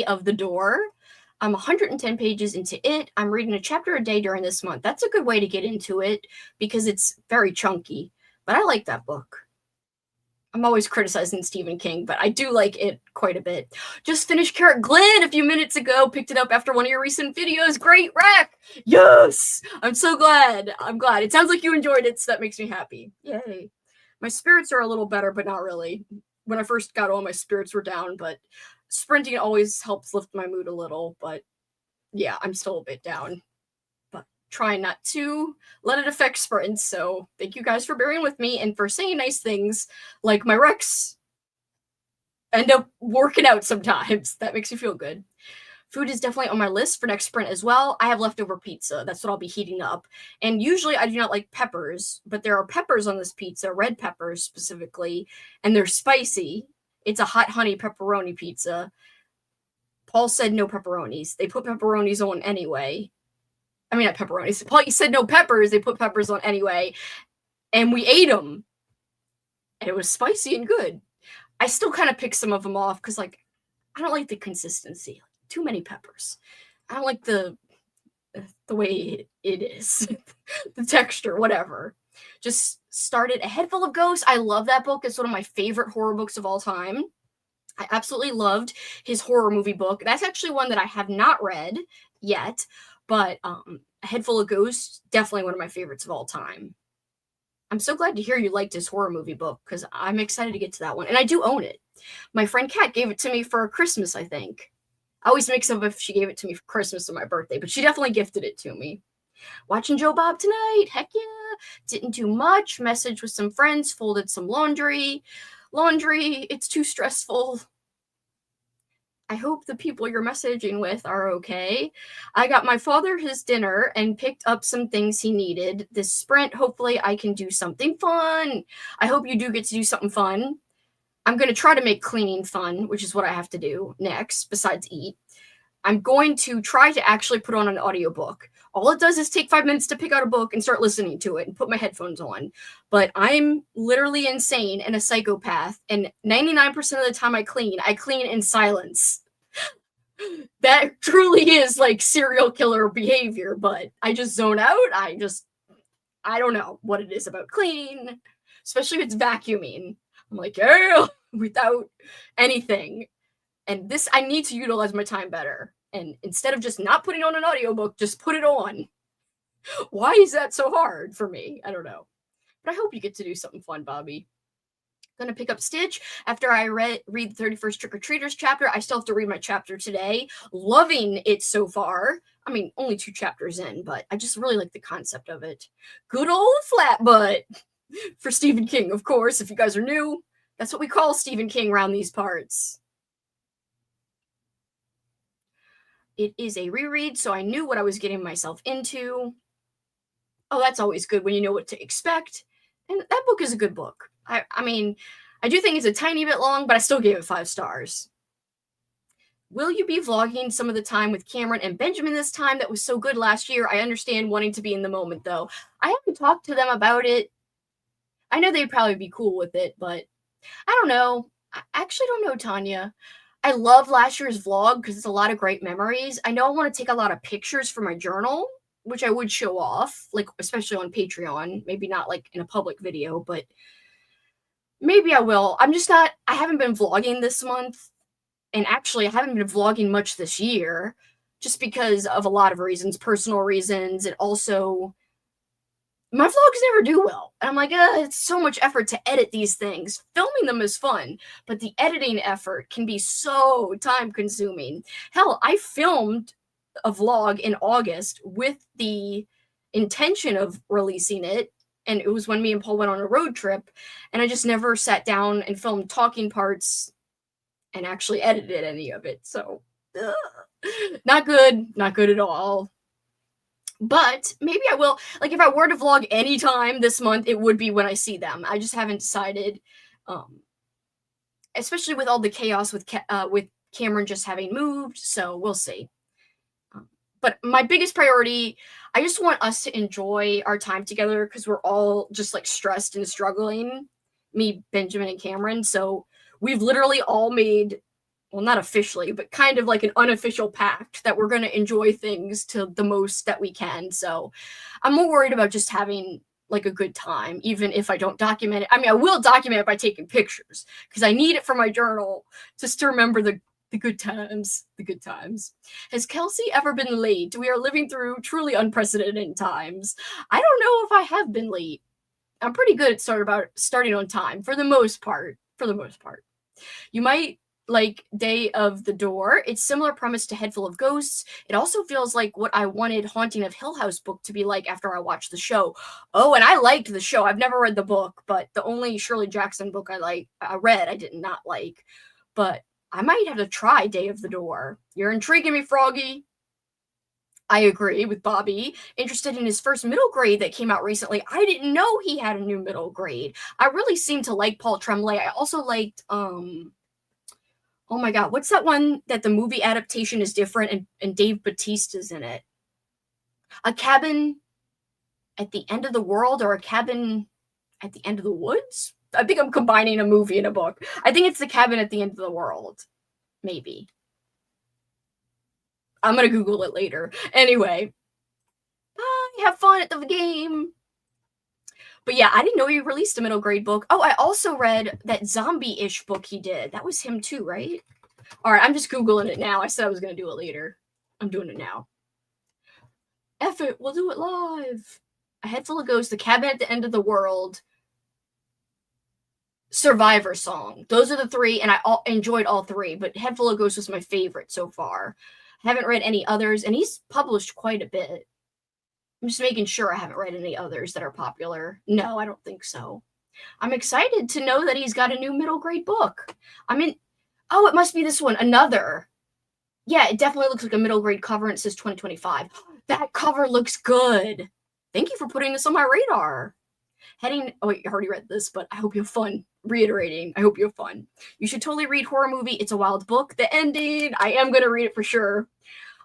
of the Door. I'm 110 pages into it. I'm reading a chapter a day during this month. That's a good way to get into it because it's very chunky, but I like that book. I'm always criticizing Stephen King, but I do like it quite a bit. Just finished Carrot Glen a few minutes ago. Picked it up after one of your recent videos. Great rec! Yes! I'm so glad. I'm glad. It sounds like you enjoyed it, so that makes me happy. Yay. My spirits are a little better, but not really. When I first got on, my spirits were down, but sprinting always helps lift my mood a little. But yeah, I'm still a bit down. Trying not to let it affect sprints. So thank you guys for bearing with me and for saying nice things like my recs end up working out sometimes. That makes me feel good. Food is definitely on my list for next sprint as well. I have leftover pizza. That's what I'll be heating up. And usually I do not like peppers, but there are peppers on this pizza, red peppers specifically, and they're spicy. It's a hot honey pepperoni pizza. Paul said no pepperonis. They put pepperonis on anyway. I mean, not pepperonis. Paul, you said no peppers. They put peppers on anyway. And we ate them. And it was spicy and good. I still kind of pick some of them off because, like, I don't like the consistency. Too many peppers. I don't like the way it is. The texture, whatever. Just started A Head Full of Ghosts. I love that book. It's one of my favorite horror books of all time. I absolutely loved his horror movie book. That's actually one that I have not read yet, but A Head Full of Ghosts, definitely one of my favorites of all time. I'm so glad to hear you liked his horror movie book, because I'm excited to get to that one. And I do own it. My friend Kat gave it to me for Christmas, I think. I always mix up if she gave it to me for Christmas or my birthday, but she definitely gifted it to me. Watching Joe Bob tonight. Heck yeah. Didn't do much. Messaged with some friends. Folded some laundry. It's too stressful. I hope the people you're messaging with are okay. I got my father his dinner and picked up some things he needed. This sprint, hopefully I can do something fun. I hope you do get to do something fun. I'm going to try to make cleaning fun, which is what I have to do next, besides eat. I'm going to try to actually put on an audiobook. All it does is take 5 minutes to pick out a book and start listening to it and put my headphones on. But I'm literally insane and a psychopath. And 99% of the time I clean in silence. That truly is like serial killer behavior, but I just zone out. I don't know what it is about cleaning, especially if it's vacuuming. I'm like, yeah, without anything. And this, I need to utilize my time better. And instead of just not putting on an audiobook, just put it on. Why is that so hard for me? I don't know. But I hope you get to do something fun, Bobby. Gonna pick up Stitch after I read the 31st Trick-or-Treaters chapter. I still have to read my chapter today. Loving it so far. I mean, only 2 chapters in, but I just really like the concept of it. Good old flat butt for Stephen King, of course. If you guys are new, that's what we call Stephen King around these parts. It is a reread, so I knew what I was getting myself into. Oh, that's always good when you know what to expect. And that book is a good book. I mean, I do think it's a tiny bit long, but I still gave it 5 stars. Will you be vlogging some of the time with Cameron and Benjamin this time? That was so good last year. I understand wanting to be in the moment, though. I haven't talked to them about it. I know they'd probably be cool with it, but I don't know. I actually don't know, Tanya. I love last year's vlog because it's a lot of great memories. I know I want to take a lot of pictures for my journal, which I would show off, like especially on Patreon. Maybe not like in a public video, but maybe I will. I haven't been vlogging this month. And actually, I haven't been vlogging much this year just because of a lot of reasons, personal reasons, and also my vlogs never do well. And I'm like, it's so much effort to edit these things. Filming them is fun, but the editing effort can be so time consuming. Hell, I filmed a vlog in August with the intention of releasing it. And it was when me and Paul went on a road trip, and I just never sat down and filmed talking parts and actually edited any of it. So, not good at all. But maybe I will. Like, if I were to vlog anytime this month, it would be when I see them. I just haven't decided, especially with all the chaos with Cameron just having moved. So we'll see. But my biggest priority, I just want us to enjoy our time together because we're all just like stressed and struggling. Me, Benjamin, and Cameron. So we've literally all made, well, not officially, but kind of like an unofficial pact that we're going to enjoy things to the most that we can. So I'm more worried about just having like a good time, even if I don't document it. I mean, I will document it by taking pictures because I need it for my journal just to remember the good times, the good times. Has Kelsi ever been late? We are living through truly unprecedented times. I don't know if I have been late. I'm pretty good at starting on time for the most part. You might like Day of the Door. It's similar premise to Head Full of Ghosts. It also feels like what I wanted Haunting of Hill House book to be like after I watched the show. Oh, and I liked the show. I've never read the book, but the only Shirley Jackson book I read, I did not like. But I might have to try Day of the Door. You're intriguing me, Froggy. I agree with Bobby. Interested in his first middle grade that came out recently. I didn't know he had a new middle grade. I really seem to like Paul Tremblay. I also liked, oh my God, what's that one that the movie adaptation is different and Dave Bautista's in it? A Cabin at the End of the World or A Cabin at the End of the Woods? I think I'm combining a movie and a book. I think it's The Cabin at the End of the World. Maybe. I'm going to Google it later. Anyway. Bye. Have fun at the game. But yeah, I didn't know he released a middle grade book. Oh, I also read that zombie-ish book he did. That was him too, right? All right, I'm just Googling it now. I said I was going to do it later. I'm doing it now. F it, we'll do it live. A Head Full of Ghosts, The Cabin at the End of the World, Survivor Song. Those are the three, and I enjoyed all three, but Head Full of Ghosts was my favorite so far. I haven't read any others, and he's published quite a bit. I'm just making sure I haven't read any others that are popular. No, I don't think so. I'm excited to know that he's got a new middle grade book. Oh, it must be this one. Another. Yeah, it definitely looks like a middle grade cover, and it says 2025. That cover looks good. Thank you for putting this on my radar. Oh wait, I already read this, but I hope you have fun. Reiterating, I hope you have fun. You should totally read Horror Movie, It's a Wild Book. The ending, I am going to read it for sure.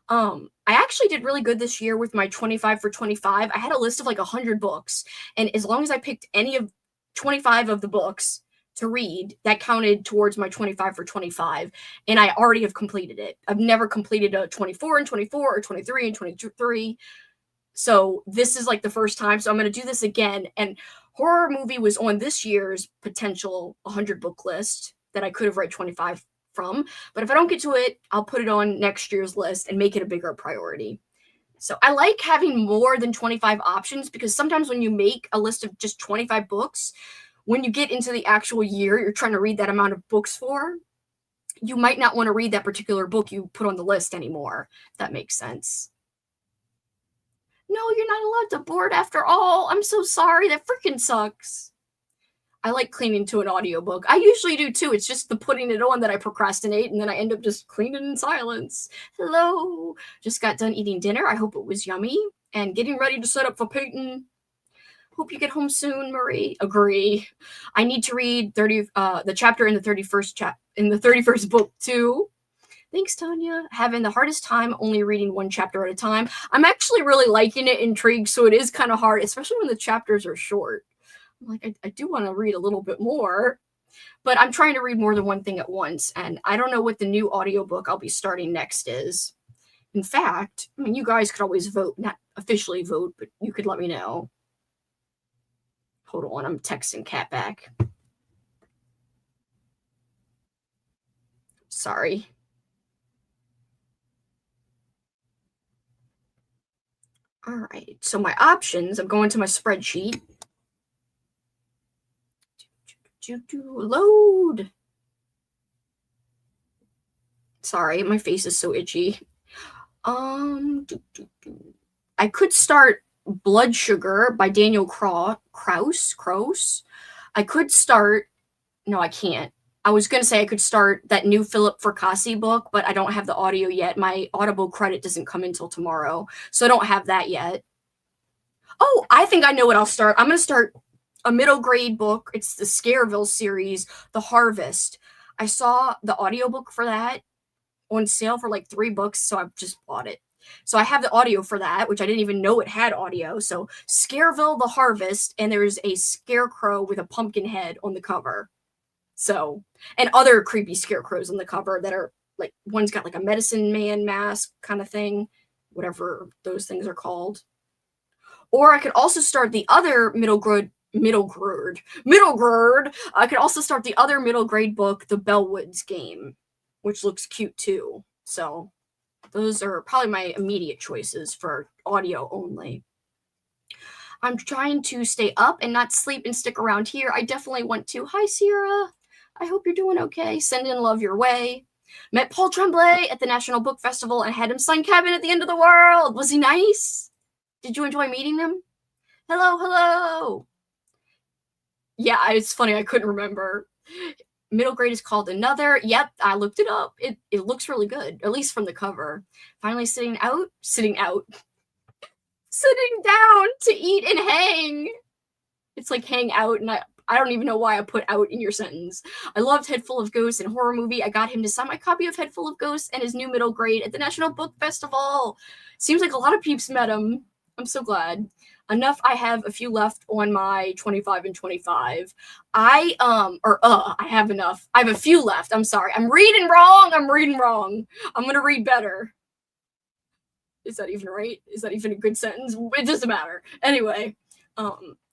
I actually did really good this year with my 25 for 25. I had a list of like 100 books, and as long as I picked any of 25 of the books to read, that counted towards my 25 for 25, and I already have completed it. I've never completed a 24 and 24 or 23 and 23. So this is like the first time. So I'm going to do this again. And Horror Movie was on this year's potential 100 book list that I could have read 25 from. But if I don't get to it, I'll put it on next year's list and make it a bigger priority. So I like having more than 25 options, because sometimes when you make a list of just 25 books, when you get into the actual year you're trying to read that amount of books for, you might not want to read that particular book you put on the list anymore. If that makes sense. No, you're not allowed to board after all. I'm so sorry. That freaking sucks. I like cleaning to an audiobook. I usually do too. It's just the putting it on that I procrastinate, and then I end up just cleaning in silence. Hello. Just got done eating dinner. I hope it was yummy. And getting ready to set up for Peyton. Hope you get home soon, Marie. Agree. I need to read the chapter in the 31st book too. Thanks, Tanya. Having the hardest time only reading one chapter at a time. I'm actually really liking it, intrigued, so it is kind of hard, especially when the chapters are short. I'm like, I do want to read a little bit more, but I'm trying to read more than one thing at once, and I don't know what the new audiobook I'll be starting next is. In fact, I mean, you guys could always vote, not officially vote, but you could let me know. Hold on, I'm texting Kat back. Sorry. All right, so my options, I'm going to my spreadsheet. Load. Sorry, my face is so itchy. I could start Blood Sugar by Daniel Kraus. I could start, no, I can't. I was going to say I could start that new Philip Fracassi book, but I don't have the audio yet. My Audible credit doesn't come until tomorrow, so I don't have that yet. Oh, I think I know what I'll start. I'm going to start a middle grade book. It's the Scareville series, The Harvest. I saw the audiobook for that on sale for like $3, so I just bought it. So I have the audio for that, which I didn't even know it had audio. So Scareville, The Harvest, and there's a scarecrow with a pumpkin head on the cover. So, and other creepy scarecrows on the cover that are like, one's got like a medicine man mask kind of thing, whatever those things are called. Or I could also start the other middle grade. I could also start the other middle grade book, The Bellwoods Game, which looks cute too. So those are probably my immediate choices for audio only. I'm trying to stay up and not sleep and stick around here. I definitely want to. Hi, Sierra. I hope you're doing okay. Send in love your way. Met Paul Tremblay at the National Book Festival and had him sign Cabin at the End of the World. Was he nice? Did you enjoy meeting him? Hello. Yeah, it's funny. I couldn't remember. Middle grade is called Another. Yep, I looked it up. It looks really good, at least from the cover. Finally sitting down to eat and hang. It's like hang out, and I don't even know why I put out in your sentence. I loved Head Full of Ghosts and Horror Movie. I got him to sign my copy of Head Full of Ghosts and his new middle grade at the National Book Festival. Seems like a lot of peeps met him. I'm so glad. Enough, I have a few left on my 25 and 25. I have enough. I have a few left. I'm sorry. I'm reading wrong. I'm going to read better. Is that even right? Is that even a good sentence? It doesn't matter. Anyway,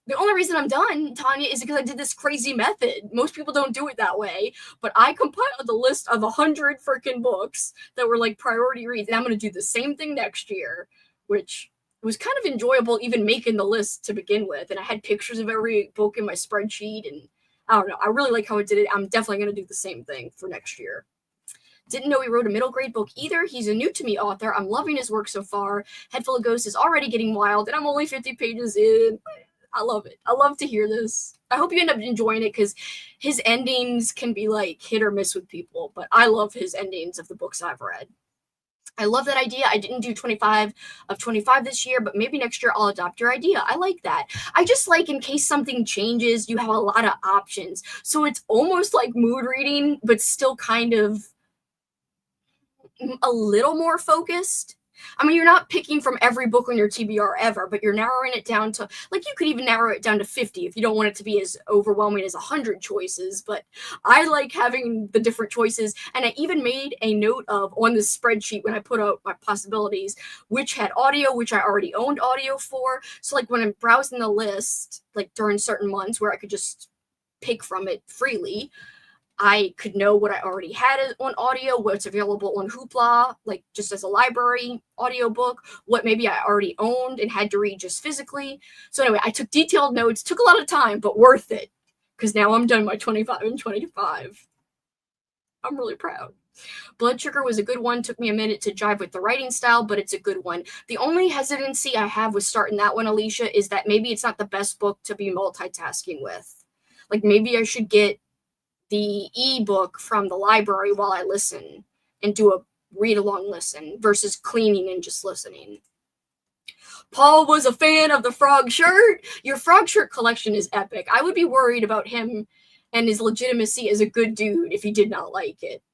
The only reason I'm done, Tanya, is because I did this crazy method. Most people don't do it that way, but I compiled a list of 100 freaking books that were like priority reads, and I'm going to do the same thing next year, which was kind of enjoyable even making the list to begin with. And I had pictures of every book in my spreadsheet, and I don't know. I really like how it did it. I'm definitely going to do the same thing for next year. Didn't know he wrote a middle grade book either. He's a new to me author. I'm loving his work so far. Head Full of Ghosts is already getting wild, and I'm only 50 pages in. I love it. I love to hear this. I hope you end up enjoying it because his endings can be like hit or miss with people, but I love his endings of the books I've read. I love that idea. I didn't do 25 of 25 this year, but maybe next year I'll adopt your idea. I like that. I just like in case something changes, you have a lot of options. So it's almost like mood reading, but still kind of a little more focused. I mean, you're not picking from every book on your TBR ever, but you're narrowing it down to, like, you could even narrow it down to 50 if you don't want it to be as overwhelming as 100 choices. But I like having the different choices. And I even made a note of on the spreadsheet when I put out my possibilities, which had audio, which I already owned audio for. So, like, when I'm browsing the list, like during certain months where I could just pick from it freely, I could know what I already had on audio, what's available on Hoopla, like just as a library audiobook, what maybe I already owned and had to read just physically. So anyway, I took detailed notes, took a lot of time, but worth it, because now I'm done my 25 and 25. I'm really proud. Blood Sugar was a good one. Took me a minute to jive with the writing style, but it's a good one. The only hesitancy I have with starting that one, Alicia, is that maybe it's not the best book to be multitasking with. Like maybe I should get the ebook from the library while I listen and do a read along listen versus cleaning and just listening. Paul was a fan of the frog shirt. Your frog shirt collection is epic. I would be worried about him and his legitimacy as a good dude if he did not like it.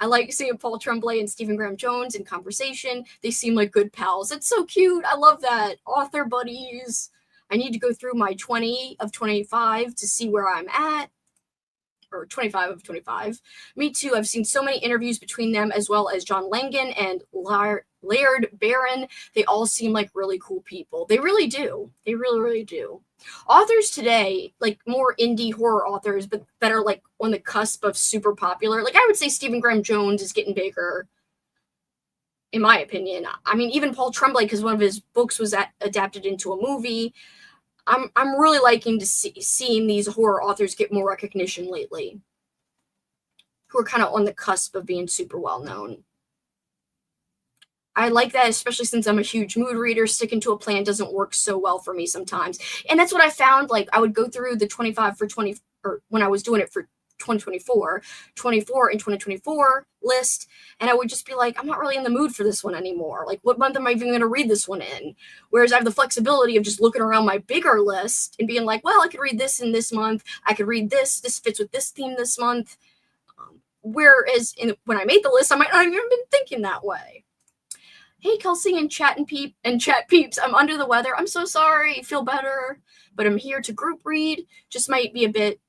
I like seeing Paul Tremblay and Stephen Graham Jones in conversation. They seem like good pals. It's so cute. I love that. Author buddies. I need to go through my 20 of 25 to see where I'm at. Or 25 of 25. Me too. I've seen so many interviews between them, as well as John Langan and Laird Barron. They all seem like really cool people. They really do. They really, really do. Authors today, like more indie horror authors, but that are like on the cusp of super popular. Like I would say Stephen Graham Jones is getting bigger, in my opinion. I mean, even Paul Tremblay, because one of his books was adapted into a movie. I'm really liking to seeing these horror authors get more recognition lately, who are kind of on the cusp of being super well known. I like that, especially since I'm a huge mood reader. Sticking to a plan doesn't work so well for me sometimes, and that's what I found. Like I would go through the 25 for 20, or when I was doing it for 2024, 24 and 2024 list, and I would just be like, I'm not really in the mood for this one anymore. Like, what month am I even going to read this one in? Whereas I have the flexibility of just looking around my bigger list and being like, well, I could read this in this month. I could read this. This fits with this theme this month. Whereas when I made the list, I might not have even been thinking that way. Hey, Kelsi and chat peeps. I'm under the weather. I'm so sorry. Feel better. But I'm here to group read. Just might be a bit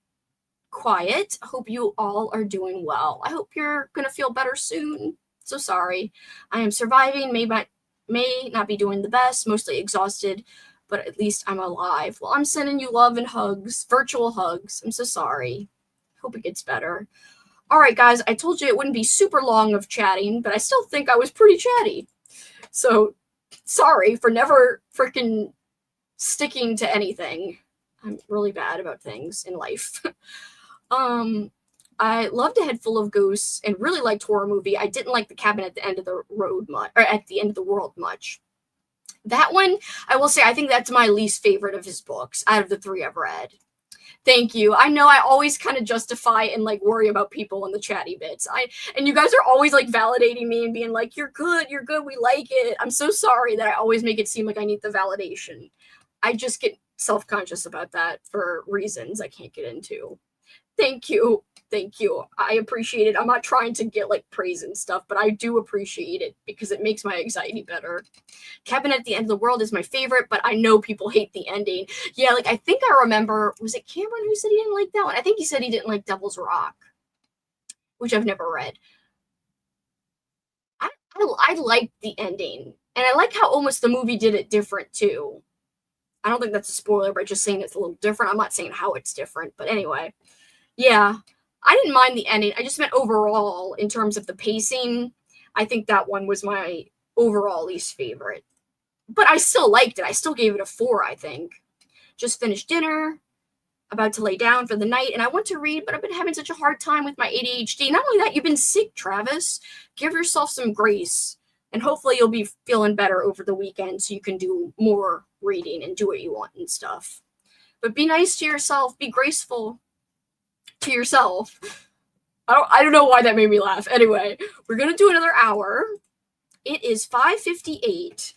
quiet. Hope you all are doing well. I hope you're gonna feel better soon. So sorry. I am surviving. May not be doing the best, mostly exhausted, but at least I'm alive. Well, I'm sending you love and hugs, virtual hugs. I'm so sorry. Hope it gets better. All right, guys, I told you it wouldn't be super long of chatting, but I still think I was pretty chatty. So sorry for never freaking sticking to anything. I'm really bad about things in life. I loved A Head Full of Ghosts and really liked horror movie. I didn't like The Cabin at the End of the Road much, or at the End of the World much. That one, I will say, I think that's my least favorite of his books out of the 3 I've read. Thank you. I know I always kind of justify and like worry about people in the chatty bits. And you guys are always like validating me and being like, you're good, we like it. I'm so sorry that I always make it seem like I need the validation. I just get self-conscious about that for reasons I can't get into. Thank you. Thank you. I appreciate it. I'm not trying to get like praise and stuff, but I do appreciate it because it makes my anxiety better. Cabin at the End of the World is my favorite, but I know people hate the ending. Yeah, like I think I remember, was it Cameron who said he didn't like that one? I think he said he didn't like Devil's Rock, which I've never read. I liked the ending, and I like how almost the movie did it different too. I don't think that's a spoiler, but just saying it's a little different. I'm not saying how it's different, but anyway. Yeah, I didn't mind the ending. I just meant overall, in terms of the pacing, I think that one was my overall least favorite. But I still liked it. I still gave it a 4, I think. Just finished dinner, about to lay down for the night, and I want to read, but I've been having such a hard time with my ADHD. Not only that, you've been sick, Travis. Give yourself some grace, and hopefully you'll be feeling better over the weekend so you can do more reading and do what you want and stuff. But be nice to yourself. Be graceful to yourself. I don't know why that made me laugh. Anyway, we're going to do another hour. It is 5:58.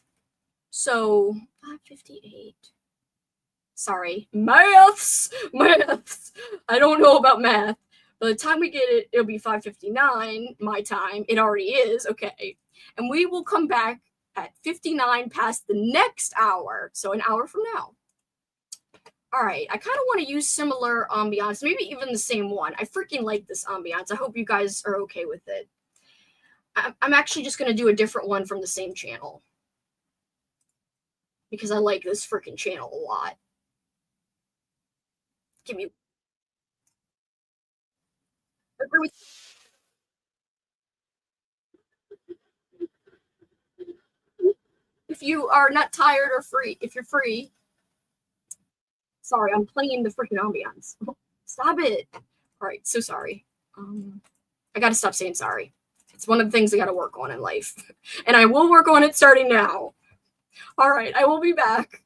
So, 5:58. Sorry. Maths! Maths! I don't know about math. By the time we get it, it'll be 5:59 my time. It already is. Okay. And we will come back at 59 past the next hour. So, an hour from now. All right, I kind of want to use similar ambiance, maybe even the same one. I freaking like this ambiance. I hope you guys are okay with it. I'm actually just going to do a different one from the same channel because I like this freaking channel a lot. Give me. Agree with. If you are not tired or free, if you're free. Sorry, I'm playing the freaking ambiance. Stop it. All right, so sorry. I got to stop saying sorry. It's one of the things I got to work on in life. And I will work on it starting now. All right, I will be back.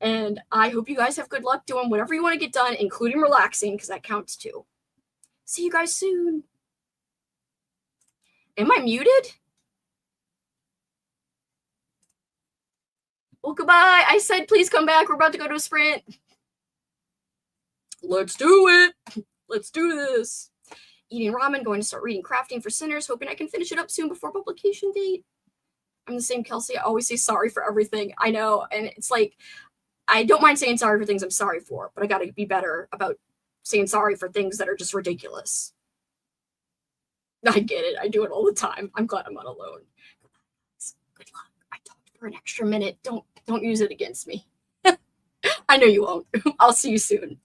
And I hope you guys have good luck doing whatever you want to get done, including relaxing, because that counts too. See you guys soon. Am I muted? Well, goodbye. I said please come back. We're about to go to a sprint. Let's do it. Let's do this. Eating ramen, going to start reading Crafting for Sinners, hoping I can finish it up soon before publication date. I'm the same Kelsi. I always say sorry for everything. I know. And it's like, I don't mind saying sorry for things I'm sorry for, but I got to be better about saying sorry for things that are just ridiculous. I get it. I do it all the time. I'm glad I'm not alone. Good luck. I talked for an extra minute. Don't use it against me. I know you won't. I'll see you soon.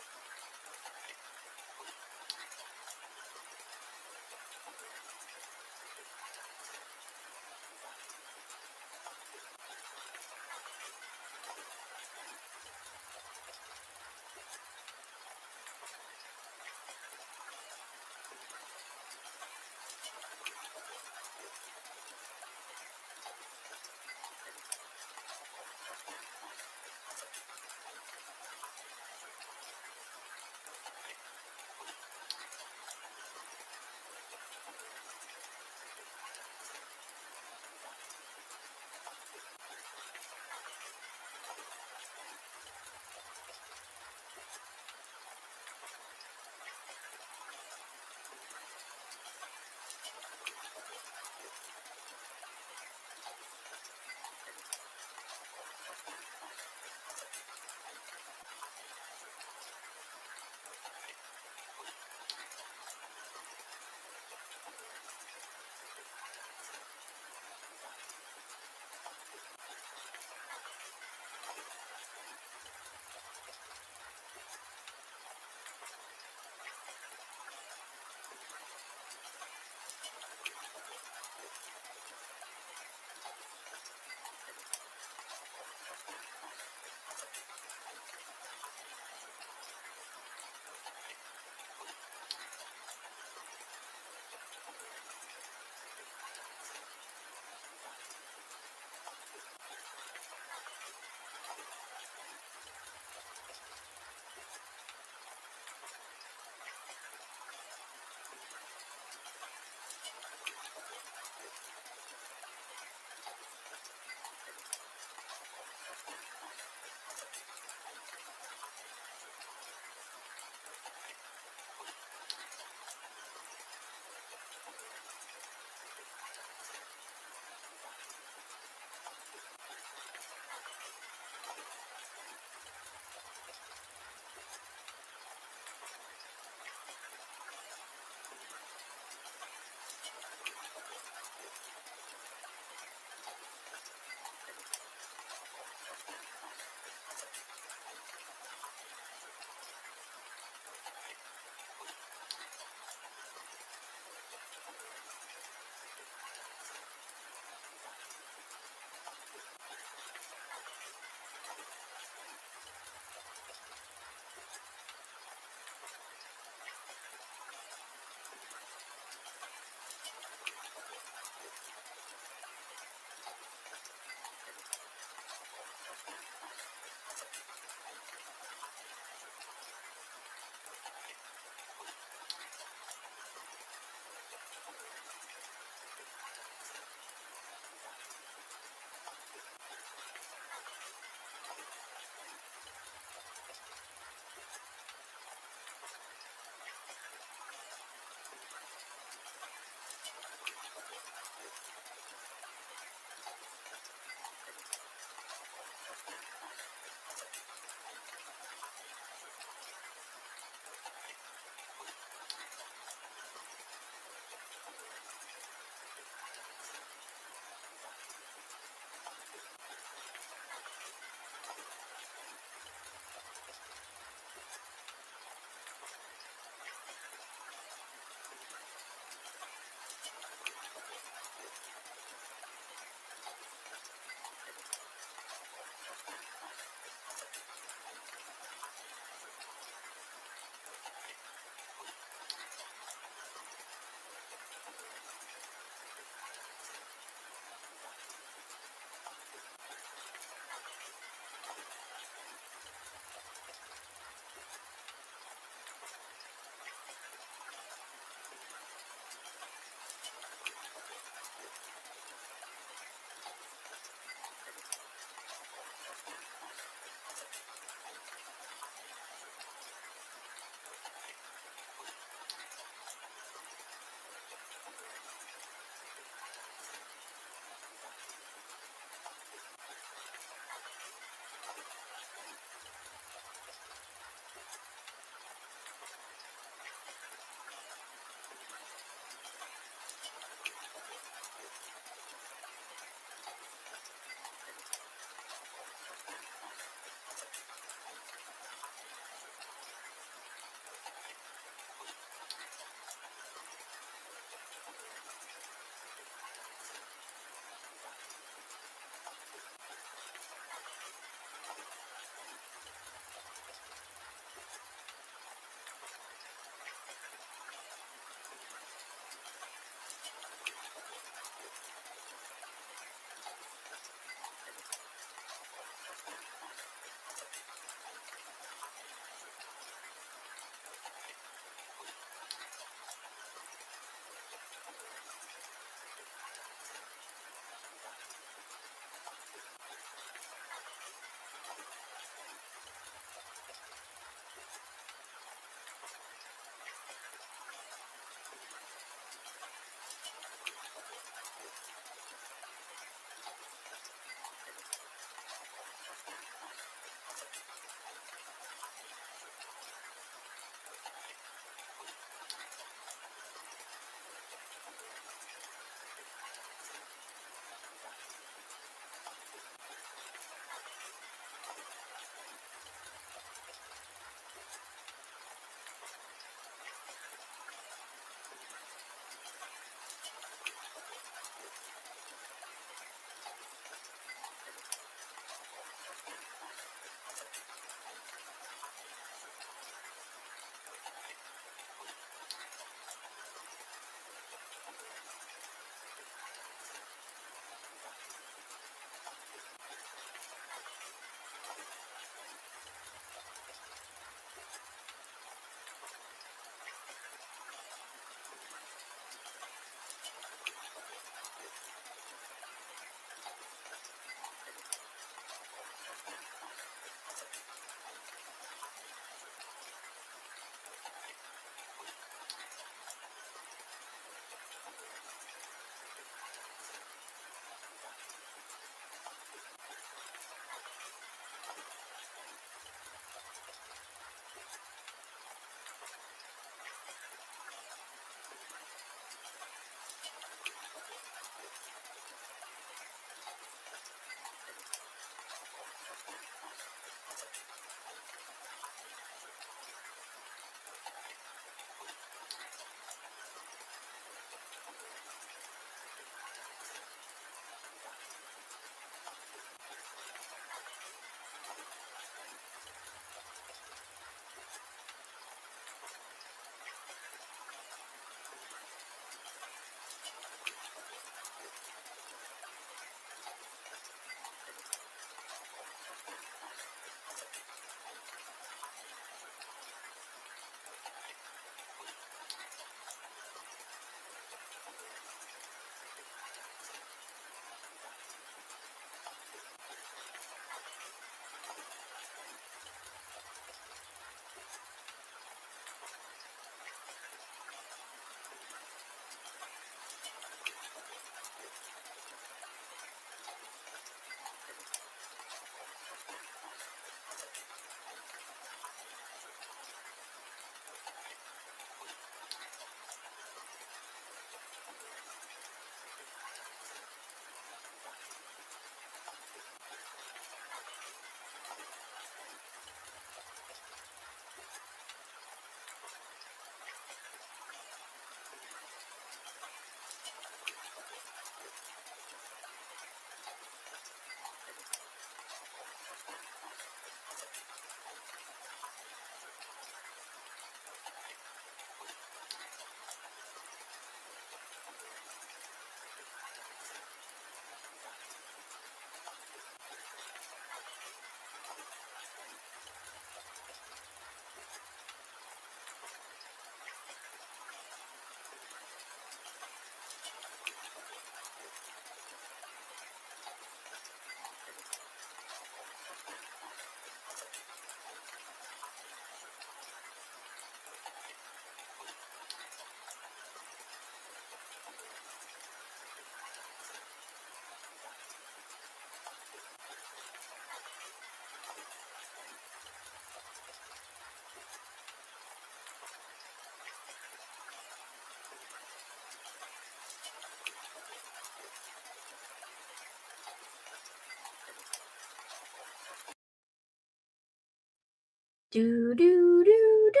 Do, do, do, do.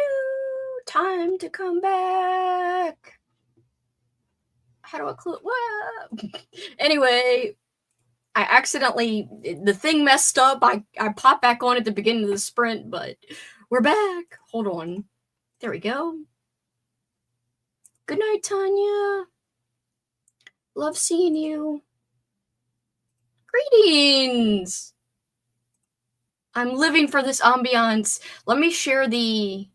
Time to come back. How do I close? Anyway, I accidentally, the thing messed up. I popped back on at the beginning of the sprint, but we're back. Hold on. There we go. Good night, Tanya. Love seeing you. Greetings. I'm living for this ambiance. Let me share the...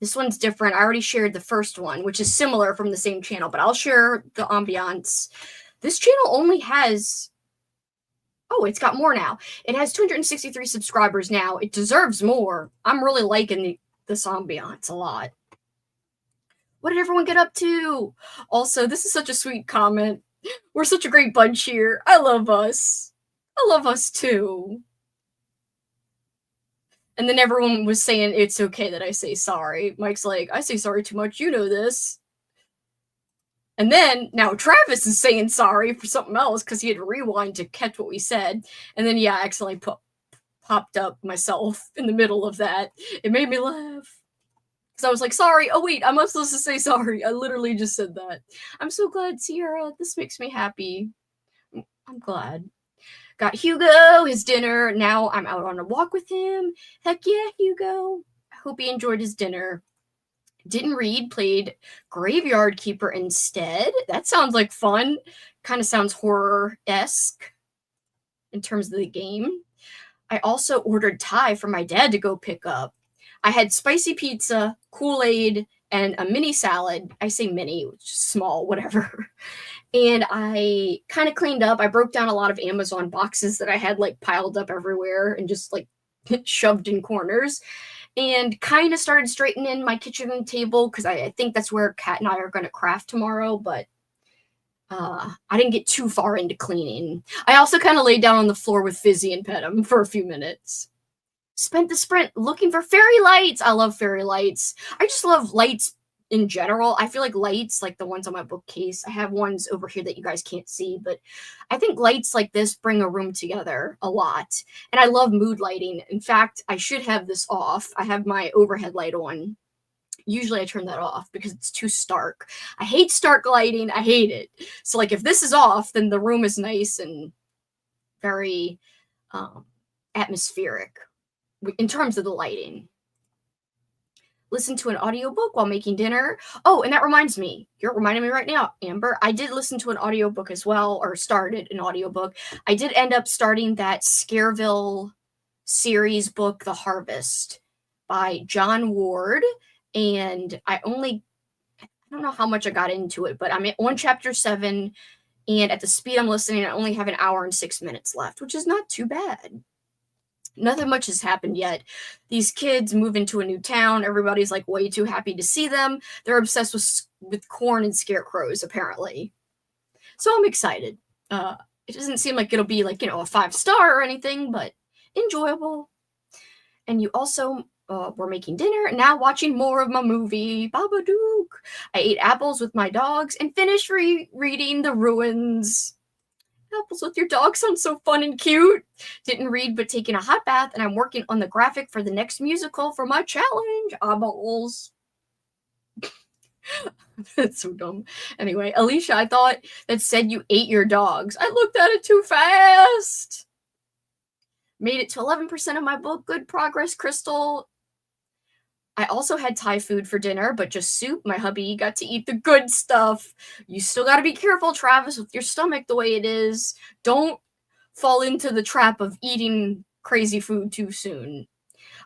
This one's different. I already shared the first one, which is similar from the same channel, but I'll share the ambiance. This channel only has... Oh, it's got more now. It has 263 subscribers now. It deserves more. I'm really liking this ambiance a lot. What did everyone get up to? Also, this is such a sweet comment. We're such a great bunch here. I love us. I love us too. And then everyone was saying it's okay that I say sorry. Mike's like, I say sorry too much. You know this. And then now Travis is saying sorry for something else because he had to rewind to catch what we said. And then, yeah, I accidentally popped up myself in the middle of that. It made me laugh. Because I was like, sorry. Oh, wait, I'm not supposed to say sorry. I literally just said that. I'm so glad, Sierra. This makes me happy. I'm glad. Got Hugo his dinner. Now I'm out on a walk with him. Heck yeah, Hugo. I hope he enjoyed his dinner. Didn't read, played Graveyard Keeper instead. That sounds like fun. Kind of sounds horror-esque in terms of the game. I also ordered Thai for my dad to go pick up. I had spicy pizza, Kool-Aid, and a mini salad. I say mini, which is small, whatever. And I kind of cleaned up. I broke down a lot of Amazon boxes that I had like piled up everywhere and just like shoved in corners. And kind of started straightening my kitchen table because I think that's where Kat and I are going to craft tomorrow. But I didn't get too far into cleaning. I also kind of laid down on the floor with Fizzy and pet him for a few minutes. Spent the sprint looking for fairy lights. I love fairy lights. I just love lights in general. I feel like lights, like the ones on my bookcase, I have ones over here that you guys can't see, but I think lights like this bring a room together a lot. And I love mood lighting. In fact, I should have this off. I have my overhead light on. Usually I turn that off because it's too stark. I hate stark lighting. I hate it. So like if this is off, then the room is nice and very atmospheric in terms of the lighting. Listen to an audiobook while making dinner. Oh, and that reminds me. You're reminding me right now, Amber. I did listen to an audiobook as well, or started an audiobook. I did end up starting that Scareville series book, The Harvest, by John Ward. And I don't know how much I got into it, but I'm on chapter 7. And at the speed I'm listening, I only have an hour and 6 minutes left, which is not too bad. Nothing much has happened yet. These kids move into a new town. Everybody's like way too happy to see them. They're obsessed with corn and scarecrows, apparently. So I'm excited. It doesn't seem like it'll be like, a 5-star or anything, but enjoyable. And you also were making dinner, now watching more of my movie, Babadook. I ate apples with my dogs and finished reading The Ruins. Apples with your dog sounds so fun and cute. Didn't read, but taking a hot bath, and I'm working on the graphic for the next musical for my challenge. Eyeballs. That's so dumb. Anyway, Alicia, I thought that said you ate your dogs. I looked at it too fast. Made it to 11% of my book. Good progress, Crystal. I also had Thai food for dinner, but just soup. My hubby got to eat the good stuff. You still got to be careful, Travis, with your stomach the way it is. Don't fall into the trap of eating crazy food too soon.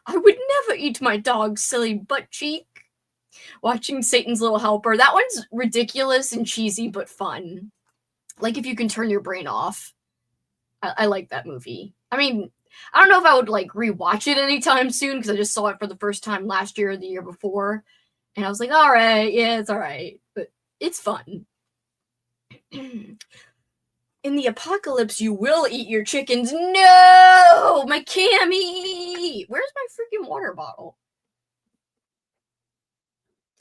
I would never eat my dog's silly butt cheek. Watching Satan's Little Helper. That one's ridiculous and cheesy, but fun. Like if you can turn your brain off. I like that movie. I mean, I don't know if I would like rewatch it anytime soon because I just saw it for the first time last year or the year before. And I was like, all right, yeah, it's all right. But it's fun. In the apocalypse, you will eat your chickens. No! My Cammy! Where's my freaking water bottle?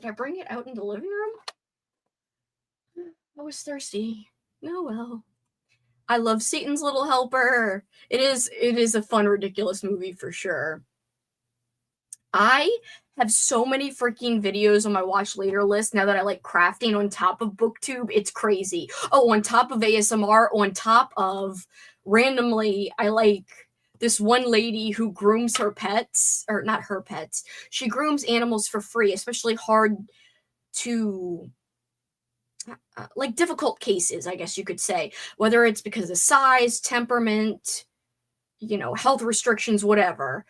Did I bring it out in the living room? I was thirsty. Oh well. I love Satan's Little Helper. It is a fun, ridiculous movie for sure. I have so many freaking videos on my watch later list now that I like crafting on top of booktube. It's crazy. Oh, on top of ASMR, on top of randomly, I like this one lady who grooms her pets, or not her pets. She grooms animals for free, especially hard to like difficult cases, I guess you could say, whether it's because of size, temperament, health restrictions, whatever.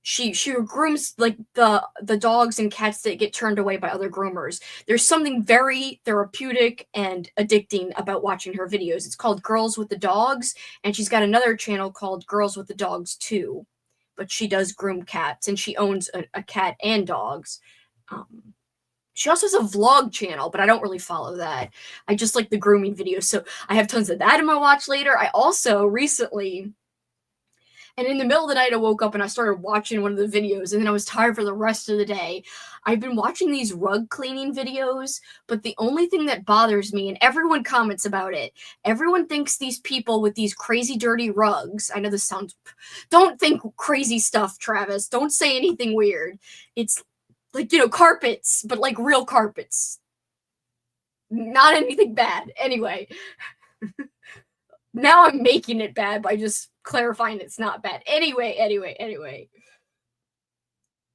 She grooms like the dogs and cats that get turned away by other groomers. There's something very therapeutic and addicting about watching her videos. It's called Girls with the Dogs, and she's got another channel called Girls with the Dogs too. But she does groom cats, and she owns a cat and dogs. She also has a vlog channel, but I don't really follow that. I just like the grooming videos, so I have tons of that in my watch later. I also recently, and in the middle of the night, I woke up and I started watching one of the videos, and then I was tired for the rest of the day. I've been watching these rug cleaning videos, but the only thing that bothers me, and everyone comments about it, everyone thinks these people with these crazy dirty rugs, I know this sounds, don't think crazy stuff, Travis. Don't say anything weird. It's like, carpets, but like real carpets. Not anything bad. Anyway, now I'm making it bad by just clarifying it's not bad. Anyway.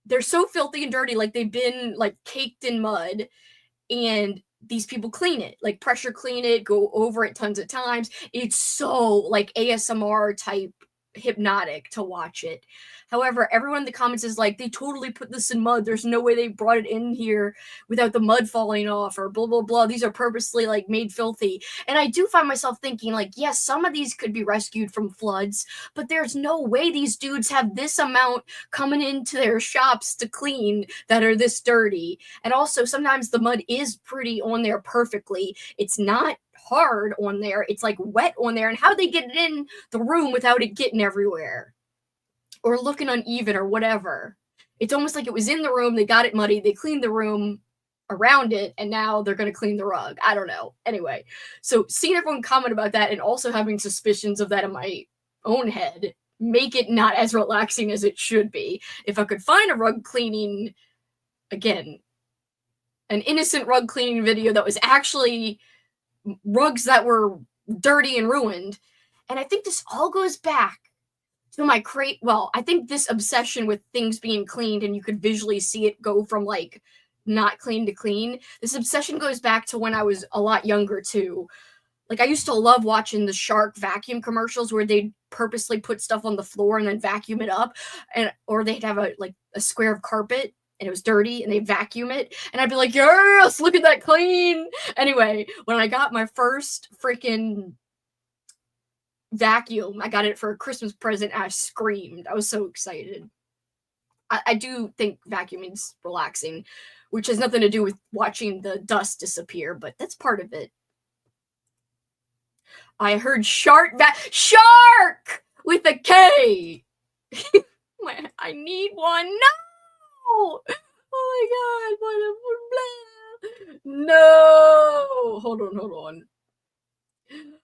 They're so filthy and dirty, like they've been like caked in mud, and these people clean it, like pressure clean it, go over it tons of times. It's so like ASMR type hypnotic to watch it. However, everyone in the comments is like, they totally put this in mud. There's no way they brought it in here without the mud falling off, or blah, blah, blah. These are purposely like made filthy. And I do find myself thinking like, yes, some of these could be rescued from floods, but there's no way these dudes have this amount coming into their shops to clean that are this dirty. And also sometimes the mud is pretty on there perfectly. It's not hard on there. It's like wet on there. And how they get it in the room without it getting everywhere or looking uneven or whatever? It's almost like it was in the room, they got it muddy, they cleaned the room around it, and now they're going to clean the rug. I don't know. Anyway, so seeing everyone comment about that and also having suspicions of that in my own head make it not as relaxing as it should be. If I could find a rug cleaning, again, an innocent rug cleaning video that was actually rugs that were dirty and ruined. And I think this all goes back to my I think this obsession with things being cleaned and you could visually see it go from like not clean to clean. This obsession goes back to when I was a lot younger too. Like I used to love watching the Shark vacuum commercials where they'd purposely put stuff on the floor and then vacuum it up, or they'd have a square of carpet and it was dirty and they vacuum it, and I'd be like, yes, look at that clean. Anyway, when I got my first freaking vacuum, I got it for a Christmas present, and I screamed. I was so excited. I do think vacuuming's relaxing, which has nothing to do with watching the dust disappear, but that's part of it. I heard shark with a K. I need one. No! Oh my god, no! Hold on.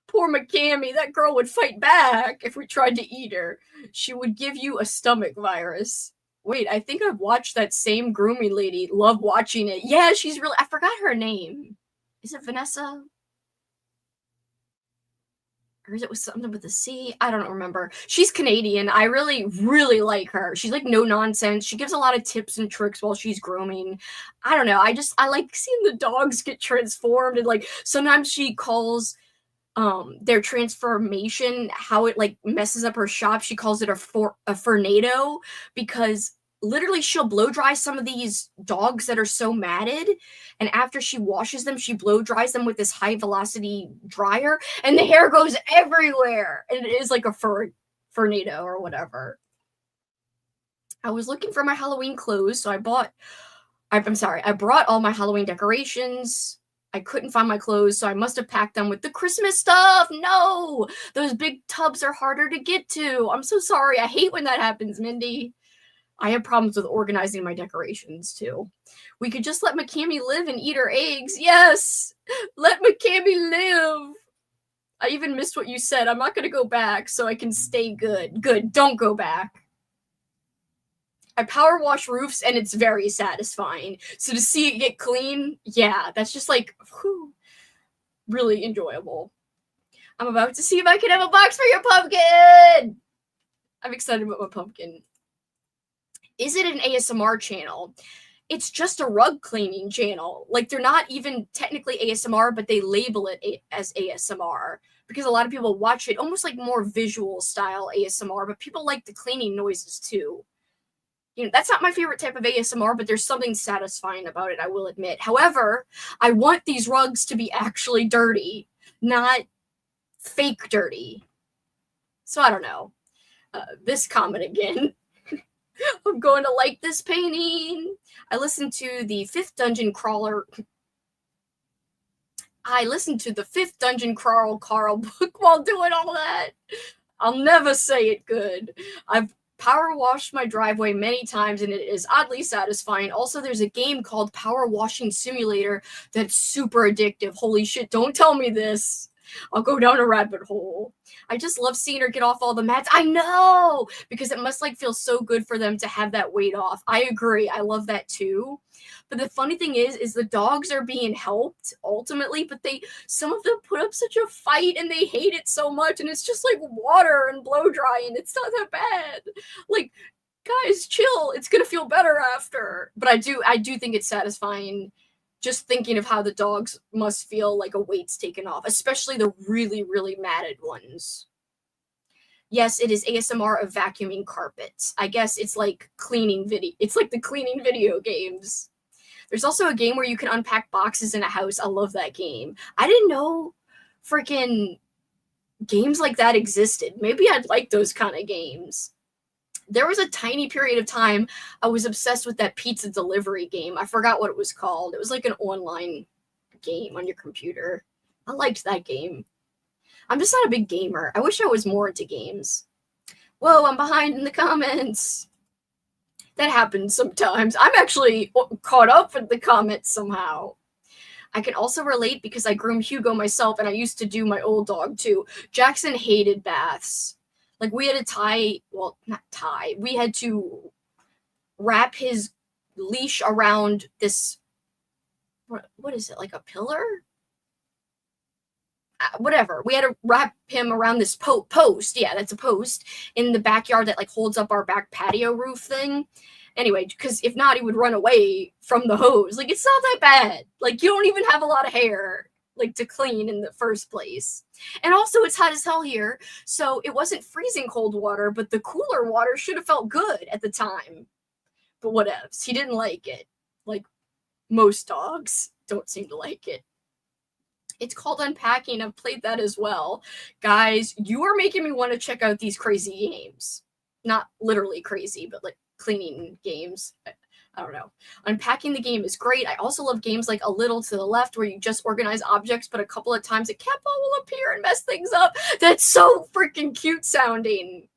Poor McCammy, that girl would fight back if we tried to eat her. She would give you a stomach virus. Wait, I think I've watched that same grooming lady. Love watching it. Yeah, she's really, I forgot her name. Is it Vanessa? Or is it with something with a C? I don't remember. She's Canadian. I really, really like her. She's like no nonsense. She gives a lot of tips and tricks while she's grooming. I don't know. I like seeing the dogs get transformed, and like sometimes she calls their transformation, how it like messes up her shop. She calls it a fernado, because literally she'll blow dry some of these dogs that are so matted, and after she washes them, she blow dries them with this high velocity dryer, and the hair goes everywhere, and it is like a fernado or whatever. I was looking for my Halloween clothes, so I brought all my Halloween decorations. I couldn't find my clothes, so I must have packed them with the Christmas stuff. No! Those big tubs are harder to get to. I'm so sorry. I hate when that happens, Mindy. I have problems with organizing my decorations, too. We could just let McCammy live and eat her eggs. Yes! Let McCammy live! I even missed what you said. I'm not going to go back so I can stay good. Good. Don't go back. I power wash roofs, and it's very satisfying. So to see it get clean, yeah, that's just like, whew, really enjoyable. I'm about to see if I can have a box for your pumpkin! I'm excited about my pumpkin. Is it an ASMR channel? It's just a rug cleaning channel. Like, they're not even technically ASMR, but they label it as ASMR because a lot of people watch it almost like more visual style ASMR, but people like the cleaning noises too. You know, that's not my favorite type of ASMR, but there's something satisfying about it, I will admit. However, I want these rugs to be actually dirty, not fake dirty. So I don't know. This comment again. I'm going to like this painting. I listened to the fifth dungeon crawler Carl book while doing all that. I'll never say it good. I've power washed my driveway many times and it is oddly satisfying. Also, there's a game called Power Washing Simulator that's super addictive. Holy shit, don't tell me this. I'll go down a rabbit hole. I just love seeing her get off all the mats. I know! Because it must like feel so good for them to have that weight off. I agree. I love that too. But the funny thing is the dogs are being helped ultimately, but some of them put up such a fight and they hate it so much, and it's just like water and blow drying. It's not that bad. Like, guys, chill. It's gonna feel better after. But I do think it's satisfying just thinking of how the dogs must feel like a weight's taken off, especially the really, really matted ones. Yes, it is ASMR of vacuuming carpets. I guess it's like cleaning video. It's like the cleaning video games. There's also a game where you can unpack boxes in a house. I love that game. I didn't know freaking games like that existed. Maybe I'd like those kind of games. There was a tiny period of time I was obsessed with that pizza delivery game. I forgot what it was called. It was like an online game on your computer. I liked that game. I'm just not a big gamer. I wish I was more into games. Whoa, I'm behind in the comments. That happens sometimes. I'm actually caught up in the comments somehow. I can also relate because I groom Hugo myself and I used to do my old dog too. Jackson hated baths. Like, we had to we had to wrap his leash around this, what is it, like a pillar? Whatever. We had to wrap him around this post. Yeah, that's a post in the backyard that like holds up our back patio roof thing. Anyway, because if not, he would run away from the hose. Like, it's not that bad. Like, you don't even have a lot of hair like to clean in the first place. And also, it's hot as hell here, so it wasn't freezing cold water, but the cooler water should have felt good at the time. But whatevs. He didn't like it. Like, most dogs don't seem to like it. It's called Unpacking. I've played that as well. Guys, you are making me want to check out these crazy games. Not literally crazy, but like cleaning games. I don't know. Unpacking the game is great. I also love games like A Little to the Left where you just organize objects, but a couple of times a cat ball will appear and mess things up. That's so freaking cute sounding.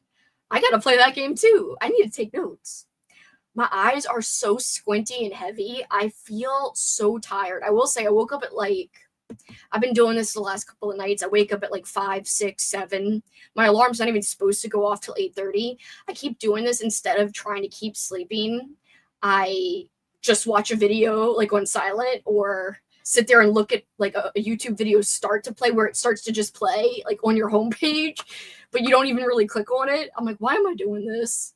I gotta play that game too. I need to take notes. My eyes are so squinty and heavy. I feel so tired. I will say I woke up at like, I've been doing this the last couple of nights. I wake up at like 5, 6, 7. My alarm's not even supposed to go off till 8:30. I keep doing this instead of trying to keep sleeping. I just watch a video like on silent or sit there and look at like a YouTube video start to play where it starts to just play like on your homepage, but you don't even really click on it. I'm like, why am I doing this?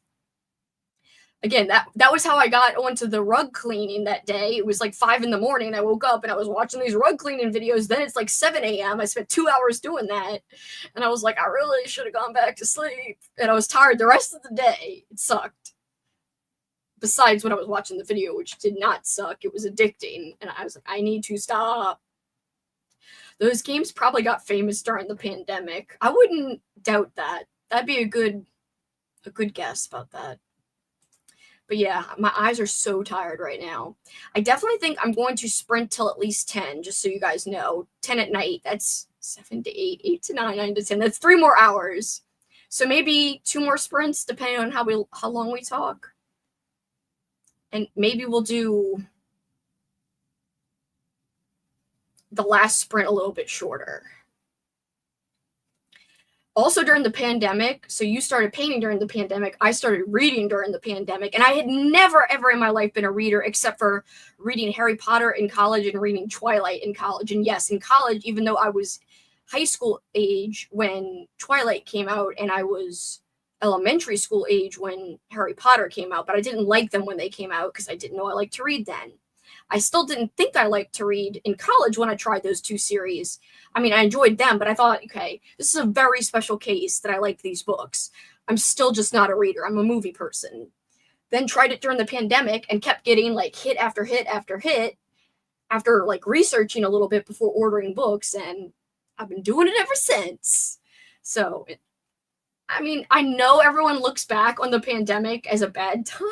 Again, that was how I got onto the rug cleaning that day. It was like 5 a.m. I woke up and I was watching these rug cleaning videos. Then it's like 7 a.m. I spent 2 hours doing that. And I was like, I really should have gone back to sleep. And I was tired the rest of the day. It sucked. Besides when I was watching the video, which did not suck. It was addicting. And I was like, I need to stop. Those games probably got famous during the pandemic. I wouldn't doubt that. That'd be a good guess about that. But yeah, my eyes are so tired right now. I definitely think I'm going to sprint till at least 10, just so you guys know. 10 at night, that's 7 to 8, 8 to 9, 9 to 10. That's 3 more hours. So maybe 2 more sprints, depending on how long we talk. And maybe we'll do the last sprint a little bit shorter. Also during the pandemic, so you started painting during the pandemic, I started reading during the pandemic, and I had never ever in my life been a reader except for reading Harry Potter in college and reading Twilight in college. And yes, in college, even though I was high school age when Twilight came out and I was elementary school age when Harry Potter came out, but I didn't like them when they came out because I didn't know I liked to read then. I still didn't think I liked to read in college when I tried those two series. I mean, I enjoyed them, but I thought, okay, this is a very special case that I like these books. I'm still just not a reader. I'm a movie person. Then tried it during the pandemic and kept getting like hit after hit after hit after like researching a little bit before ordering books, and I've been doing it ever since. So, I mean, I know everyone looks back on the pandemic as a bad time,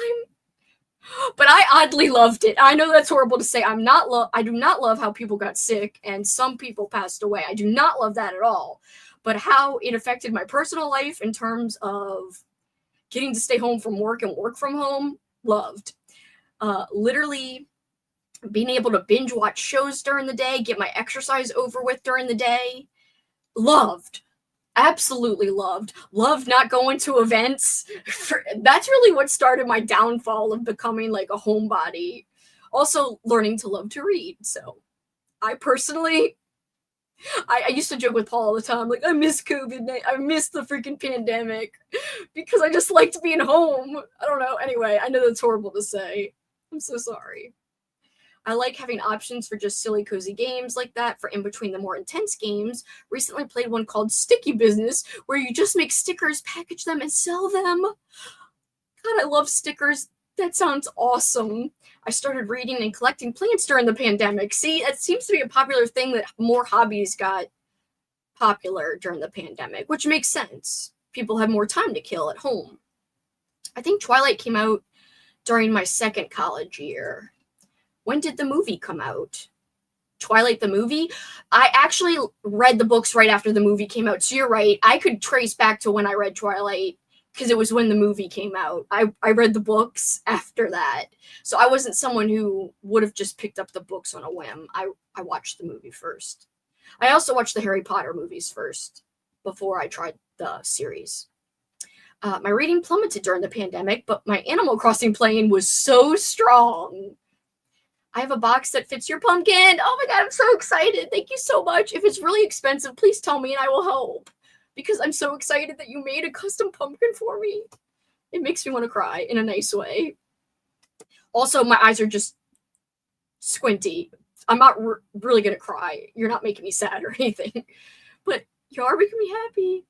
but I oddly loved it. I know that's horrible to say. I do not love how people got sick and some people passed away. I do not love that at all. But how it affected my personal life in terms of getting to stay home from work and work from home, loved. Literally being able to binge watch shows during the day, get my exercise over with during the day, loved. Absolutely loved not going to events. That's really what started my downfall of becoming like a homebody. Also learning to love to read. So I personally, I used to joke with Paul all the time, like, I miss COVID, I miss the freaking pandemic because I just liked being home. I don't know. Anyway, I know that's horrible to say. I'm so sorry. I like having options for just silly, cozy games like that for in between the more intense games. Recently played one called Sticky Business, where you just make stickers, package them, and sell them. God, I love stickers. That sounds awesome. I started reading and collecting plants during the pandemic. See, it seems to be a popular thing that more hobbies got popular during the pandemic, which makes sense. People have more time to kill at home. I think Twilight came out during my second college year. When did the movie come out? Twilight the movie? I actually read the books right after the movie came out, so you're right. I could trace back to when I read Twilight because it was when the movie came out. I read the books after that. So I wasn't someone who would have just picked up the books on a whim. I watched the movie first. I also watched the Harry Potter movies first before I tried the series. My reading plummeted during the pandemic, but my Animal Crossing playing was so strong. I have a box that fits your pumpkin. Oh my god, I'm so excited. Thank you so much. If it's really expensive, please tell me and I will help. Because I'm so excited that you made a custom pumpkin for me. It makes me want to cry in a nice way. Also, my eyes are just squinty. I'm not really going to cry. You're not making me sad or anything. But you are making me happy.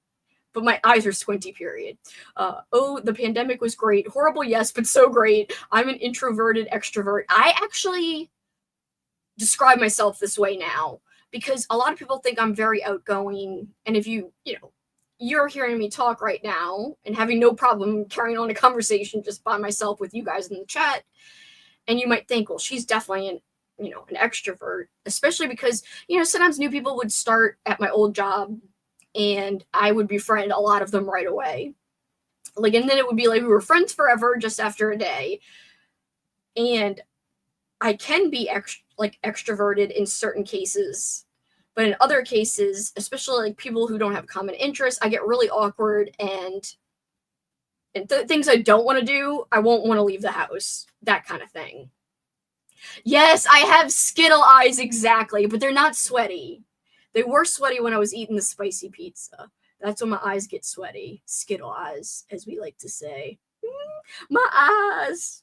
But my eyes are squinty, period. The pandemic was great. Horrible, yes, but so great. I'm an introverted extrovert. I actually describe myself this way now because a lot of people think I'm very outgoing. And if you're hearing me talk right now and having no problem carrying on a conversation just by myself with you guys in the chat, and you might think, well, she's definitely an extrovert, especially because, sometimes new people would start at my old job and I would befriend a lot of them right away. Like, and then it would be like we were friends forever just after a day. And I can be extroverted in certain cases, but in other cases, especially like people who don't have common interests, I get really awkward and things I don't want to do, I won't want to leave the house, that kind of thing. Yes, I have Skittle eyes, exactly, but they're not sweaty. They were sweaty when I was eating the spicy pizza. That's when my eyes get sweaty. Skittle eyes, as we like to say. My eyes.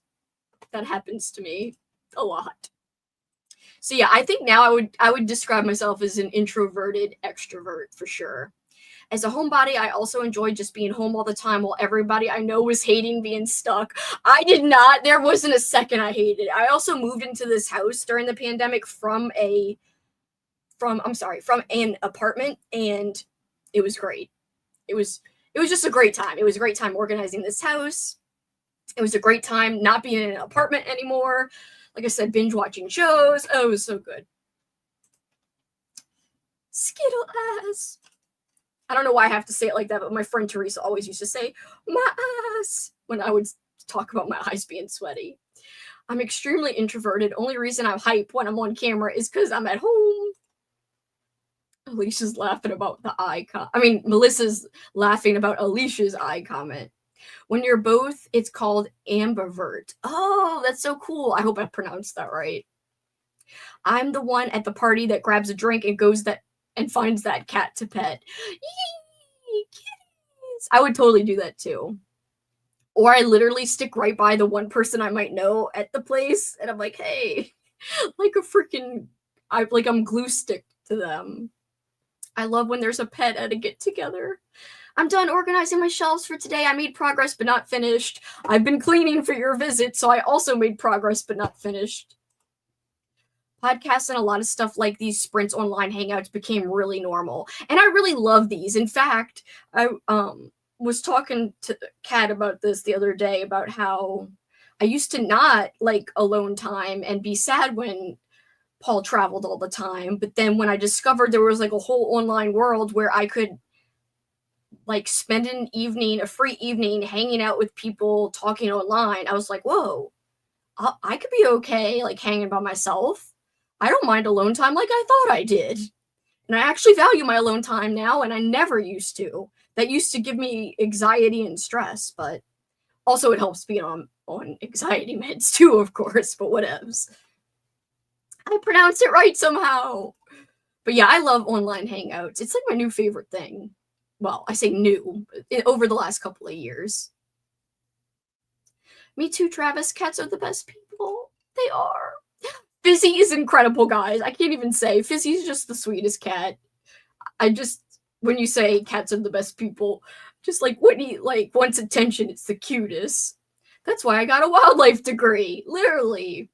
That happens to me a lot. So yeah, I think now I would describe myself as an introverted extrovert for sure. As a homebody, I also enjoyed just being home all the time while everybody I know was hating being stuck. I did not. There wasn't a second I hated it. I also moved into this house during the pandemic from an apartment, and it was great. It was just a great time. It was a great time organizing this house. It was a great time not being in an apartment anymore. Like I said, binge watching shows. Oh, it was so good. Skittle ass. I don't know why I have to say it like that, but my friend Teresa always used to say, my ass, when I would talk about my eyes being sweaty. I'm extremely introverted. Only reason I'm hype when I'm on camera is because I'm at home. Alicia's laughing about the eye Melissa's laughing about Alicia's eye comment. When you're both, it's called ambivert. Oh, that's so cool. I hope I pronounced that right. I'm the one at the party that grabs a drink and goes and finds that cat to pet. Yee, kitties. I would totally do that too. Or I literally stick right by the one person I might know at the place, and I'm like, hey, like I'm glue stick to them. I love when there's a pet at a get together. I'm done organizing my shelves for today. I made progress but not finished. I've been cleaning for your visit, so I also made progress but not finished. Podcasts and a lot of stuff like these sprints online hangouts became really normal. And I really love these. In fact, I was talking to Kat about this the other day, about how I used to not like alone time and be sad when Paul traveled all the time. But then when I discovered there was like a whole online world where I could like spend an evening, a free evening, hanging out with people, talking online, I was like, whoa, I could be okay like hanging by myself. I don't mind alone time like I thought I did. And I actually value my alone time now, and I never used to. That used to give me anxiety and stress, but also it helps being on anxiety meds too, of course, but whatevs. I pronounced it right somehow. But yeah, I love online hangouts. It's like my new favorite thing. Well, I say new, over the last couple of years. Me too, Travis. Cats are the best people. They are. Fizzy is incredible, guys. I can't even say. Fizzy's just the sweetest cat. When you say cats are the best people, just like Whitney, like, wants attention, it's the cutest. That's why I got a wildlife degree, literally.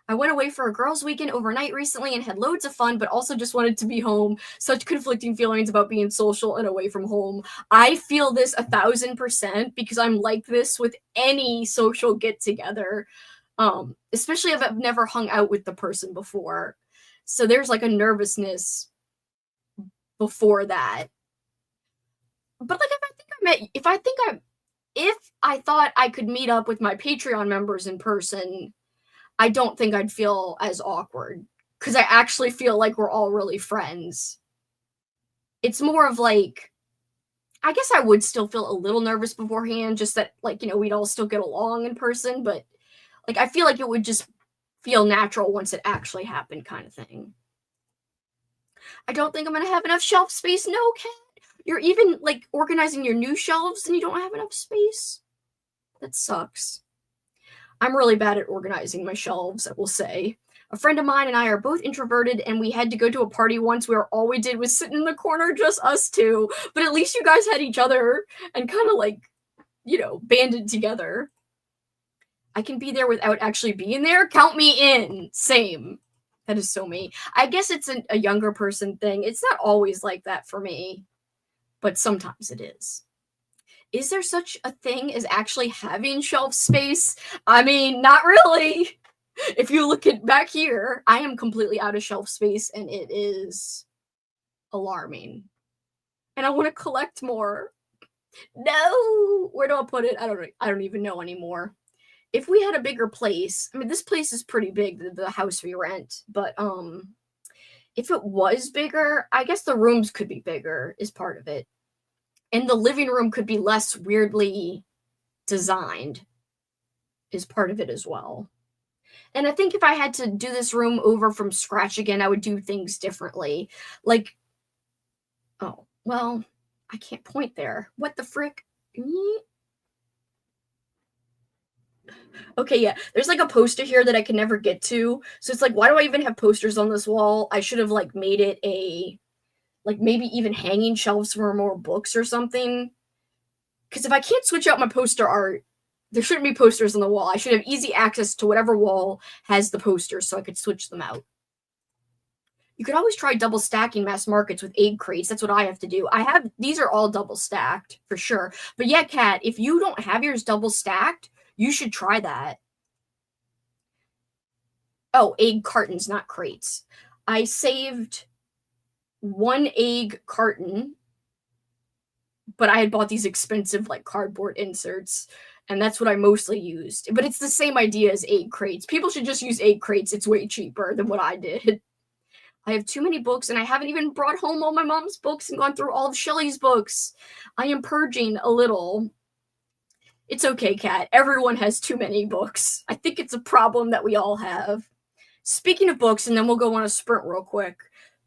I went away for a girls' weekend overnight recently and had loads of fun, but also just wanted to be home. Such conflicting feelings about being social and away from home. I feel this 1,000% because I'm like this with any social get-together. Especially if I've never hung out with the person before. So there's like a nervousness before that. But like if I thought I could meet up with my Patreon members in person, I don't think I'd feel as awkward because I actually feel like we're all really friends. It's more of like, I guess I would still feel a little nervous beforehand, just that like, we'd all still get along in person, but like, I feel like it would just feel natural once it actually happened, kind of thing. I don't think I'm going to have enough shelf space. No, Kat. You're even, like, organizing your new shelves and you don't have enough space? That sucks. I'm really bad at organizing my shelves, I will say. A friend of mine and I are both introverted, and we had to go to a party once where all we did was sit in the corner, just us two. But at least you guys had each other and kind of, like, banded together. I can be there without actually being there. Count me in. Same. That is so me. I guess it's a younger person thing. It's not always like that for me, but sometimes it is. Is there such a thing as actually having shelf space? I mean, not really. If you look at back here, I am completely out of shelf space, and it is alarming. And I want to collect more. No! Where do I put it? I don't even know anymore. If we had a bigger place, I mean, this place is pretty big, the house we rent, but if it was bigger, I guess the rooms could be bigger is part of it. And the living room could be less weirdly designed is part of it as well. And I think if I had to do this room over from scratch again, I would do things differently. Like, oh, well, I can't point there. What the frick? Okay, yeah. There's like a poster here that I can never get to. So it's like, why do I even have posters on this wall? I should have like made it maybe even hanging shelves for more books or something. Because if I can't switch out my poster art, there shouldn't be posters on the wall. I should have easy access to whatever wall has the posters so I could switch them out. You could always try double stacking mass markets with egg crates. That's what I have to do. These are all double stacked for sure. But yeah, Kat, if you don't have yours double stacked, you should try that. Oh, egg cartons, not crates. I saved one egg carton, but I had bought these expensive like cardboard inserts, and that's what I mostly used. But it's the same idea as egg crates. People should just use egg crates. It's way cheaper than what I did. I have too many books, and I haven't even brought home all my mom's books and gone through all of Shelly's books. I am purging a little. It's okay, Kat. Everyone has too many books. I think it's a problem that we all have. Speaking of books, and then we'll go on a sprint real quick.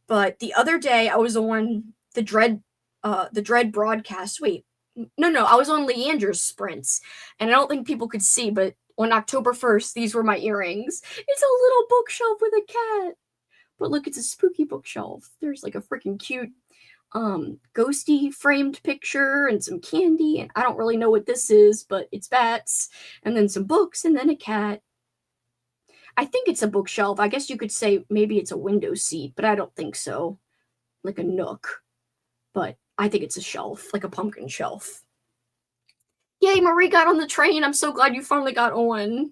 But the other day, I was on the Dread broadcast. Wait, no, I was on Leander's sprints, and I don't think people could see, but on October 1st, these were my earrings. It's a little bookshelf with a cat. But look, it's a spooky bookshelf. There's like a freaking cute ghosty framed picture and some candy, and I don't really know what this is, but it's bats, and then some books, and then a cat. I think it's a bookshelf. I guess you could say maybe it's a window seat, but I don't think so. Like a nook. But I think it's a shelf, like a pumpkin shelf. Yay, Marie got on the train. I'm so glad you finally got on.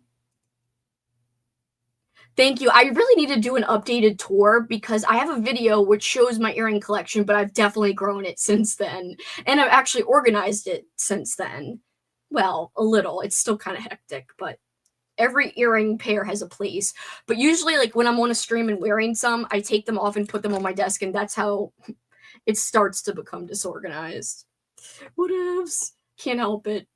Thank you. I really need to do an updated tour because I have a video which shows my earring collection, but I've definitely grown it since then. And I've actually organized it since then. Well, a little. It's still kind of hectic, but every earring pair has a place. But usually, like, when I'm on a stream and wearing some, I take them off and put them on my desk, and that's how it starts to become disorganized. Whatevs. Can't help it.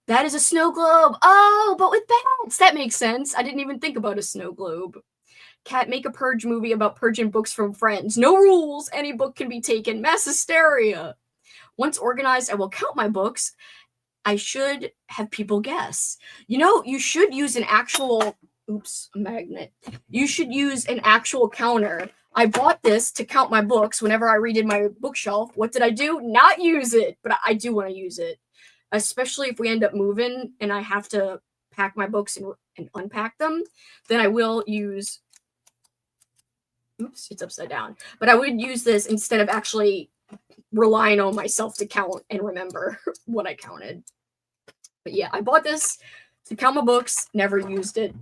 That is a snow globe. Oh, but with bats. That makes sense. I didn't even think about a snow globe. Cat, make a purge movie about purging books from friends. No rules. Any book can be taken. Mass hysteria. Once organized, I will count my books. I should have people guess. You know, you should use an actual... Oops, a magnet. You should use an actual counter. I bought this to count my books whenever I redid my bookshelf. What did I do? Not use it. But I do want to use it. Especially if we end up moving and I have to pack my books and unpack them, then I will use... Oops, it's upside down. But I would use this instead of actually relying on myself to count and remember what I counted. But yeah, I bought this to count my books, never used it.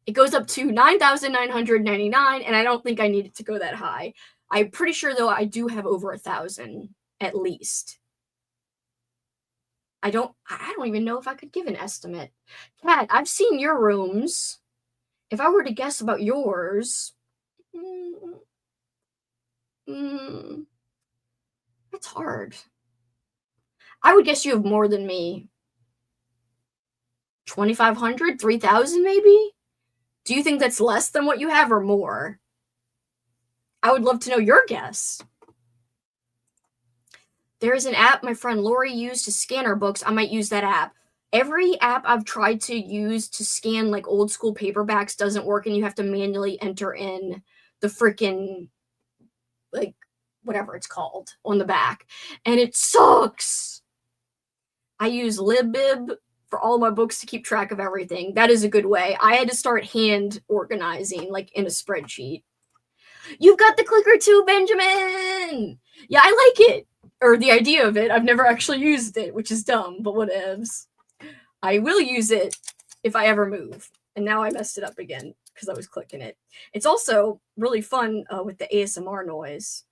It goes up to 9,999, and I don't think I need it to go that high. I'm pretty sure, though, I do have over 1,000 at least. I don't even know if I could give an estimate. Kat, I've seen your rooms. If I were to guess about yours, that's hard. I would guess you have more than me. 2,500, 3,000 maybe? Do you think that's less than what you have or more? I would love to know your guess. There is an app my friend Lori used to scan her books. I might use that app. Every app I've tried to use to scan like old school paperbacks doesn't work, and you have to manually enter in the freaking, like, whatever it's called on the back. And it sucks. I use LibBib for all of my books to keep track of everything. That is a good way. I had to start hand organizing, like in a spreadsheet. You've got the clicker too, Benjamin! Yeah, I like it. Or the idea of it. I've never actually used it, which is dumb, but whatevs. I will use it if I ever move. And now I messed it up again because I was clicking it. It's also really fun with the ASMR noise.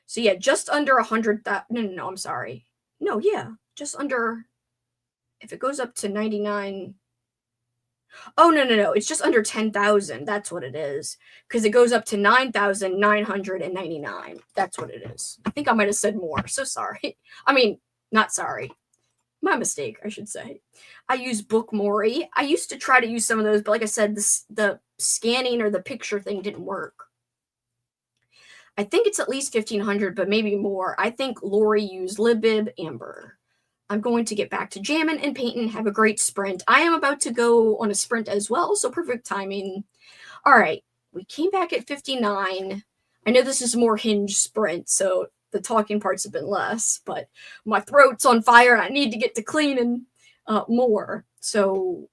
So yeah, just under 100,000. No, I'm sorry. No, yeah, just under. If it goes up to 99. Oh, no. It's just under 10,000. That's what it is. Because it goes up to 9,999. That's what it is. I think I might have said more. So sorry. I mean, not sorry. My mistake, I should say. I use Bookmori. I used to try to use some of those, but like I said, the scanning or the picture thing didn't work. I think it's at least 1,500, but maybe more. I think Lori used LibBib Amber. I'm going to get back to jamming and painting. Have a great sprint. I am about to go on a sprint as well, so perfect timing. All right, we came back at 59. I know this is a more hinged sprint, so the talking parts have been less, but my throat's on fire and I need to get to cleaning more. So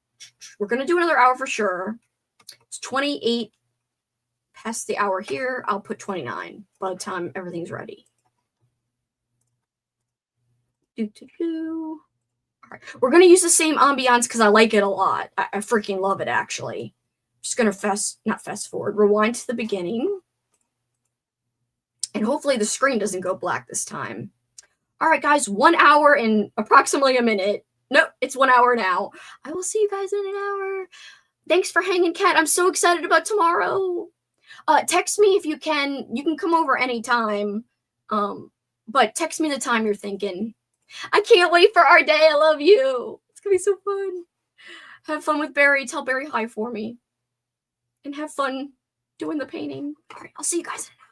we're going to do another hour for sure. It's 28 past the hour here. I'll put 29 by the time everything's ready. All right. We're going to use the same ambiance because I like it a lot. I freaking love it, actually. I'm just going to not fast forward, rewind to the beginning. And hopefully the screen doesn't go black this time. All right, guys, 1 hour and approximately a minute. Nope, it's 1 hour now. I will see you guys in an hour. Thanks for hanging, Kat. I'm so excited about tomorrow. Text me if you can. You can come over anytime. But text me the time you're thinking. I can't wait for our day. I love you. It's gonna be so fun. Have fun with Barry. Tell Barry hi for me. And have fun doing the painting. All right, I'll see you guys in an hour.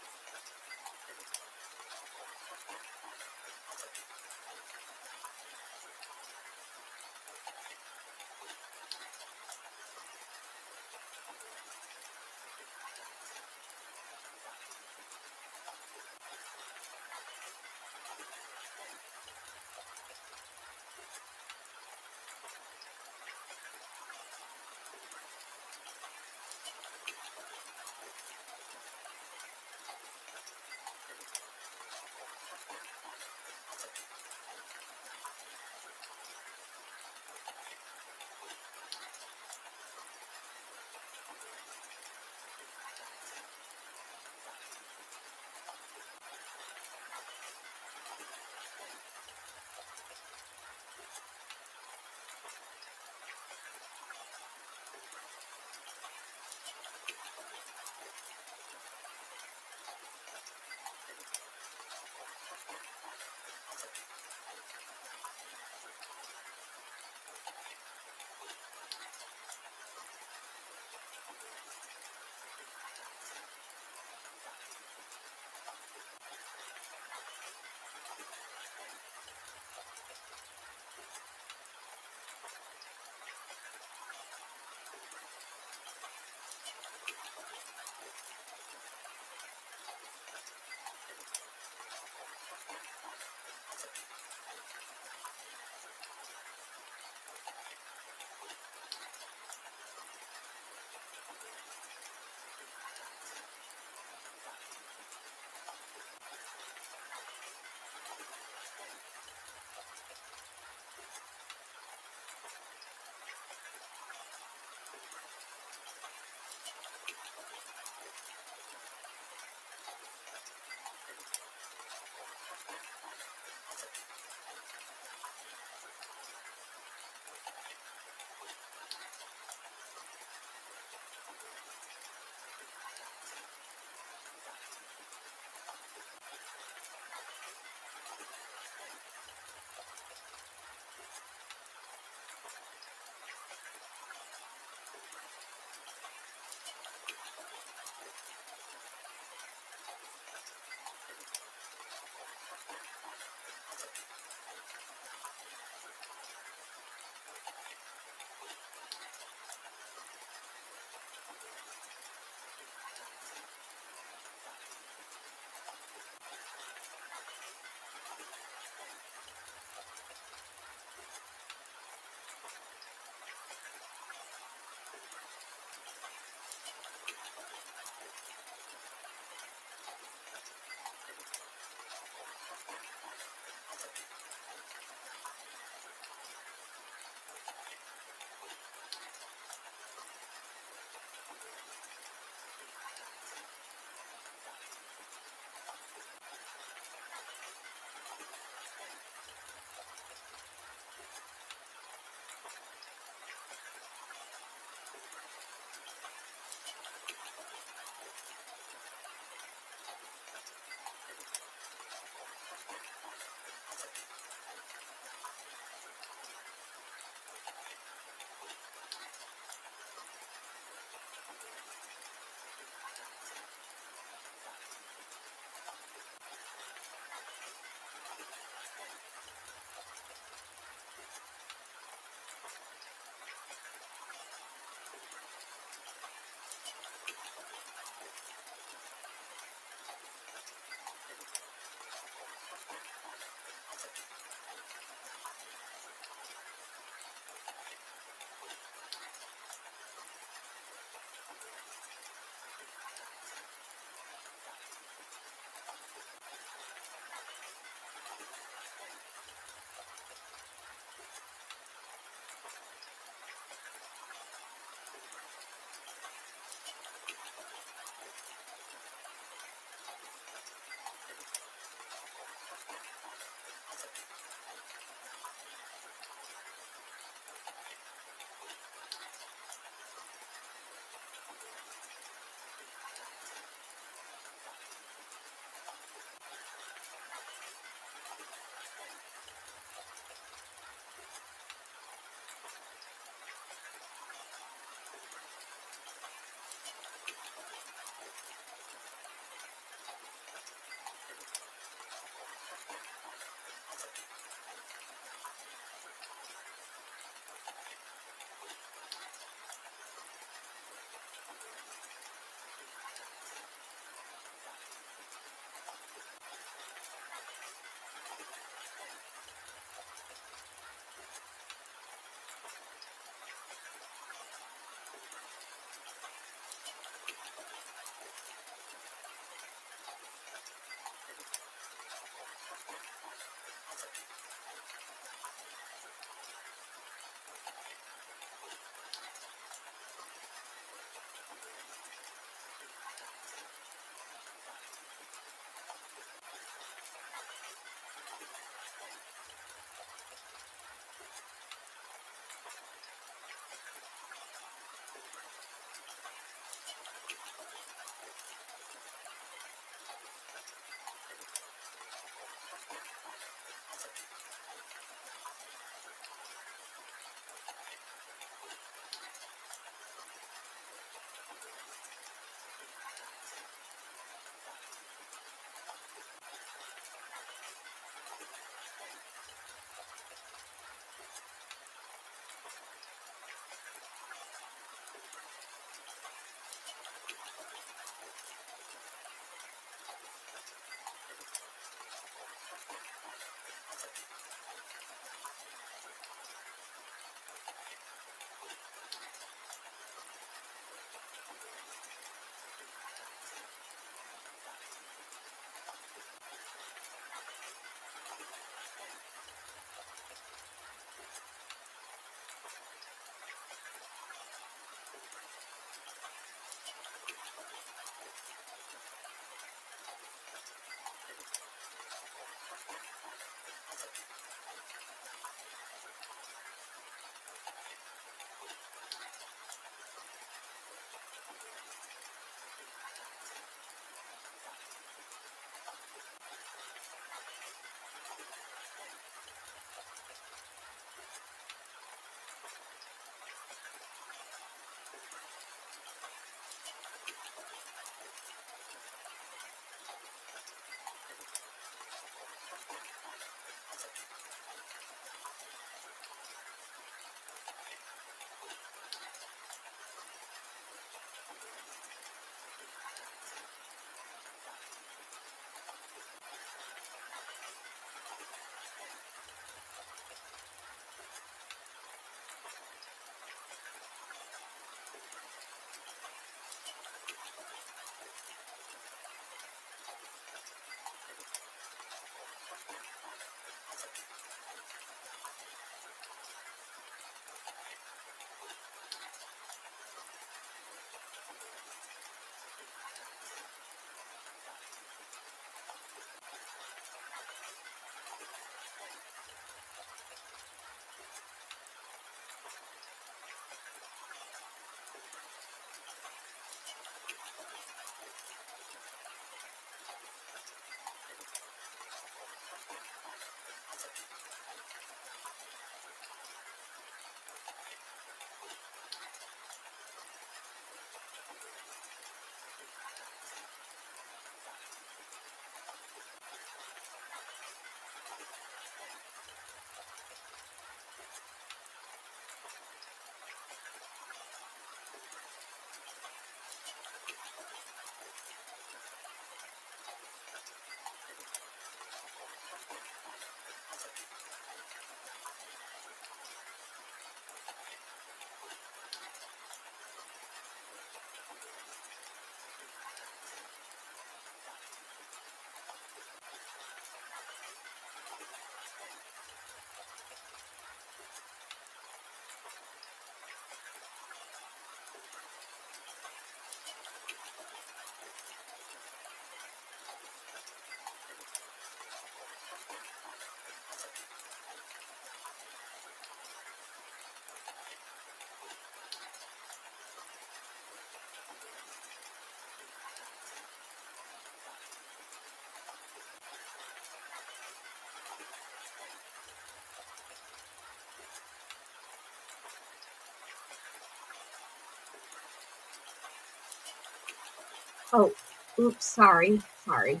Oh, oops, sorry. Sorry.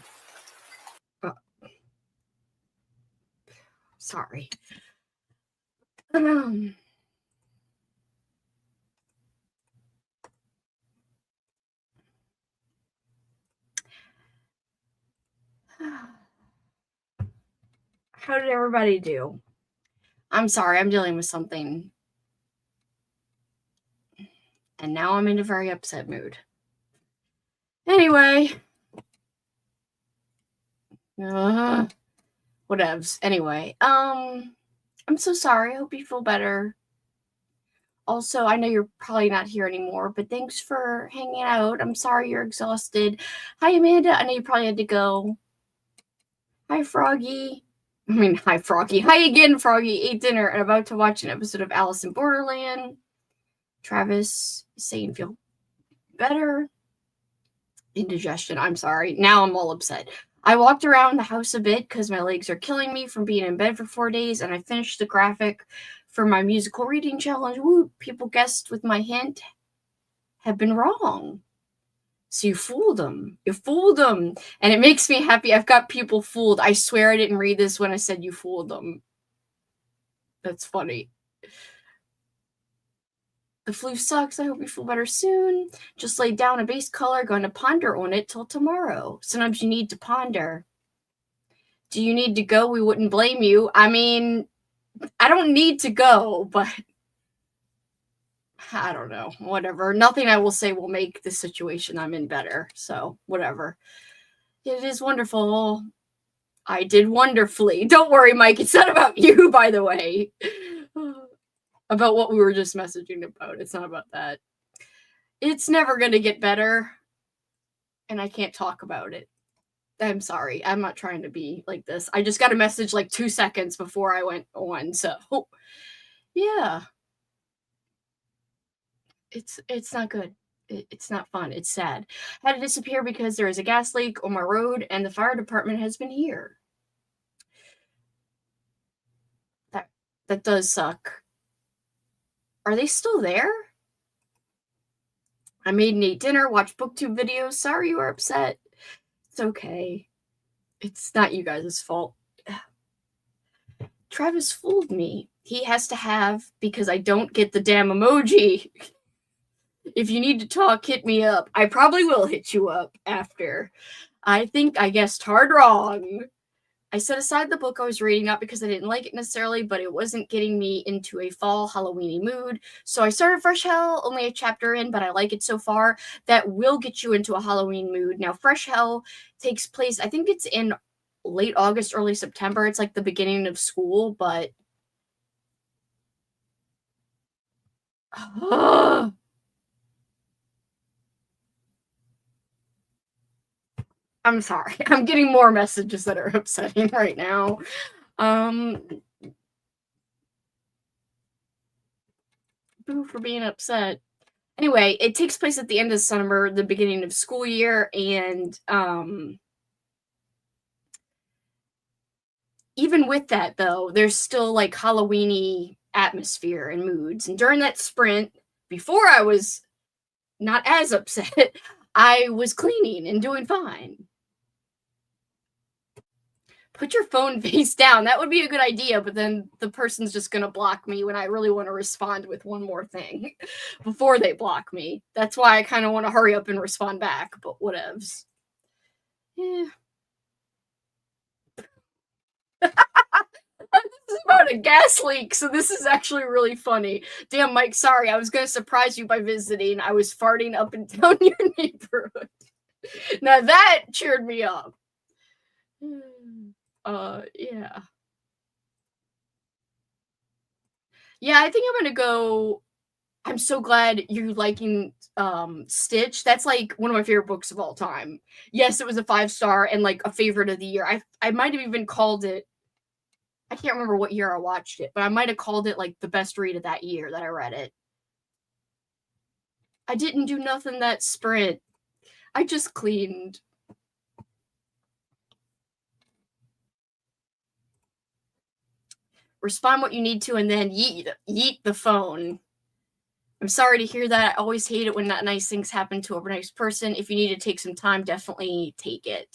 Sorry. How did everybody do? I'm sorry, I'm dealing with something. And now I'm in a very upset mood. Anyway. Whatevs. Anyway, I'm so sorry. I hope you feel better. Also, I know you're probably not here anymore, but thanks for hanging out. I'm sorry you're exhausted. Hi, Amanda. I know you probably had to go. Hi, Froggy. Hi, Froggy. Hi again, Froggy. Ate dinner and about to watch an episode of Alice in Borderland. Travis is saying feel better. Indigestion. I'm sorry. Now I'm all upset. I walked around the house a bit because my legs are killing me from being in bed for 4 days, and I finished the graphic for my musical reading challenge. Woo! People guessed with my hint have been wrong. So you fooled them. You fooled them. And it makes me happy. I've got people fooled. I swear I didn't read this when I said you fooled them. That's funny. The flu sucks. I hope you feel better soon. Just laid down a base color. Going to ponder on it till tomorrow. Sometimes you need to ponder. Do you need to go? We wouldn't blame you. I mean, I don't need to go, but I don't know. Whatever. Nothing I will say will make the situation I'm in better. So, whatever. It is wonderful. I did wonderfully. Don't worry, Mike. It's not about you, by the way. About what we were just messaging about. It's not about that. It's never going to get better. And I can't talk about it. I'm sorry. I'm not trying to be like this. I just got a message like 2 seconds before I went on. So, yeah. It's not good. It's not fun. It's sad. Had to disappear because there is a gas leak on my road and the fire department has been here. That does suck. Are they still there? I made and ate dinner, watched booktube videos. Sorry you were upset. It's okay. It's not you guys' fault. Travis fooled me. He has to have, because I don't get the damn emoji. If you need to talk, hit me up. I probably will hit you up after. I think I guessed hard wrong. I set aside the book I was reading, not because I didn't like it necessarily, but it wasn't getting me into a fall Halloween-y mood. So I started Fresh Hell, only a chapter in, but I like it so far. That will get you into a Halloween mood. Now, Fresh Hell takes place, I think it's in late August, early September. It's like the beginning of school, but I'm sorry. I'm getting more messages that are upsetting right now. Boo for being upset. Anyway, it takes place at the end of summer, the beginning of school year, and even with that, though, there's still like Halloween-y atmosphere and moods. And during that sprint, before I was not as upset, I was cleaning and doing fine. Put your phone face down. That would be a good idea, but then the person's just going to block me when I really want to respond with one more thing before they block me. That's why I kind of want to hurry up and respond back, but whatevs. Yeah. This is about a gas leak, so this is actually really funny. Damn, Mike, sorry. I was going to surprise you by visiting. I was farting up and down your neighborhood. Now that cheered me up. Yeah. Yeah, I think I'm gonna go. I'm so glad you're liking Stitch. That's like one of my favorite books of all time. Yes, it was a 5-star and like a favorite of the year. I might have even called it. I can't remember what year I watched it, but I might have called it like the best read of that year that I read it. I didn't do nothing that sprint. I just cleaned. Respond what you need to and then yeet the phone. I'm sorry to hear that. I always hate it when not nice things happen to a nice person. If you need to take some time, definitely take it.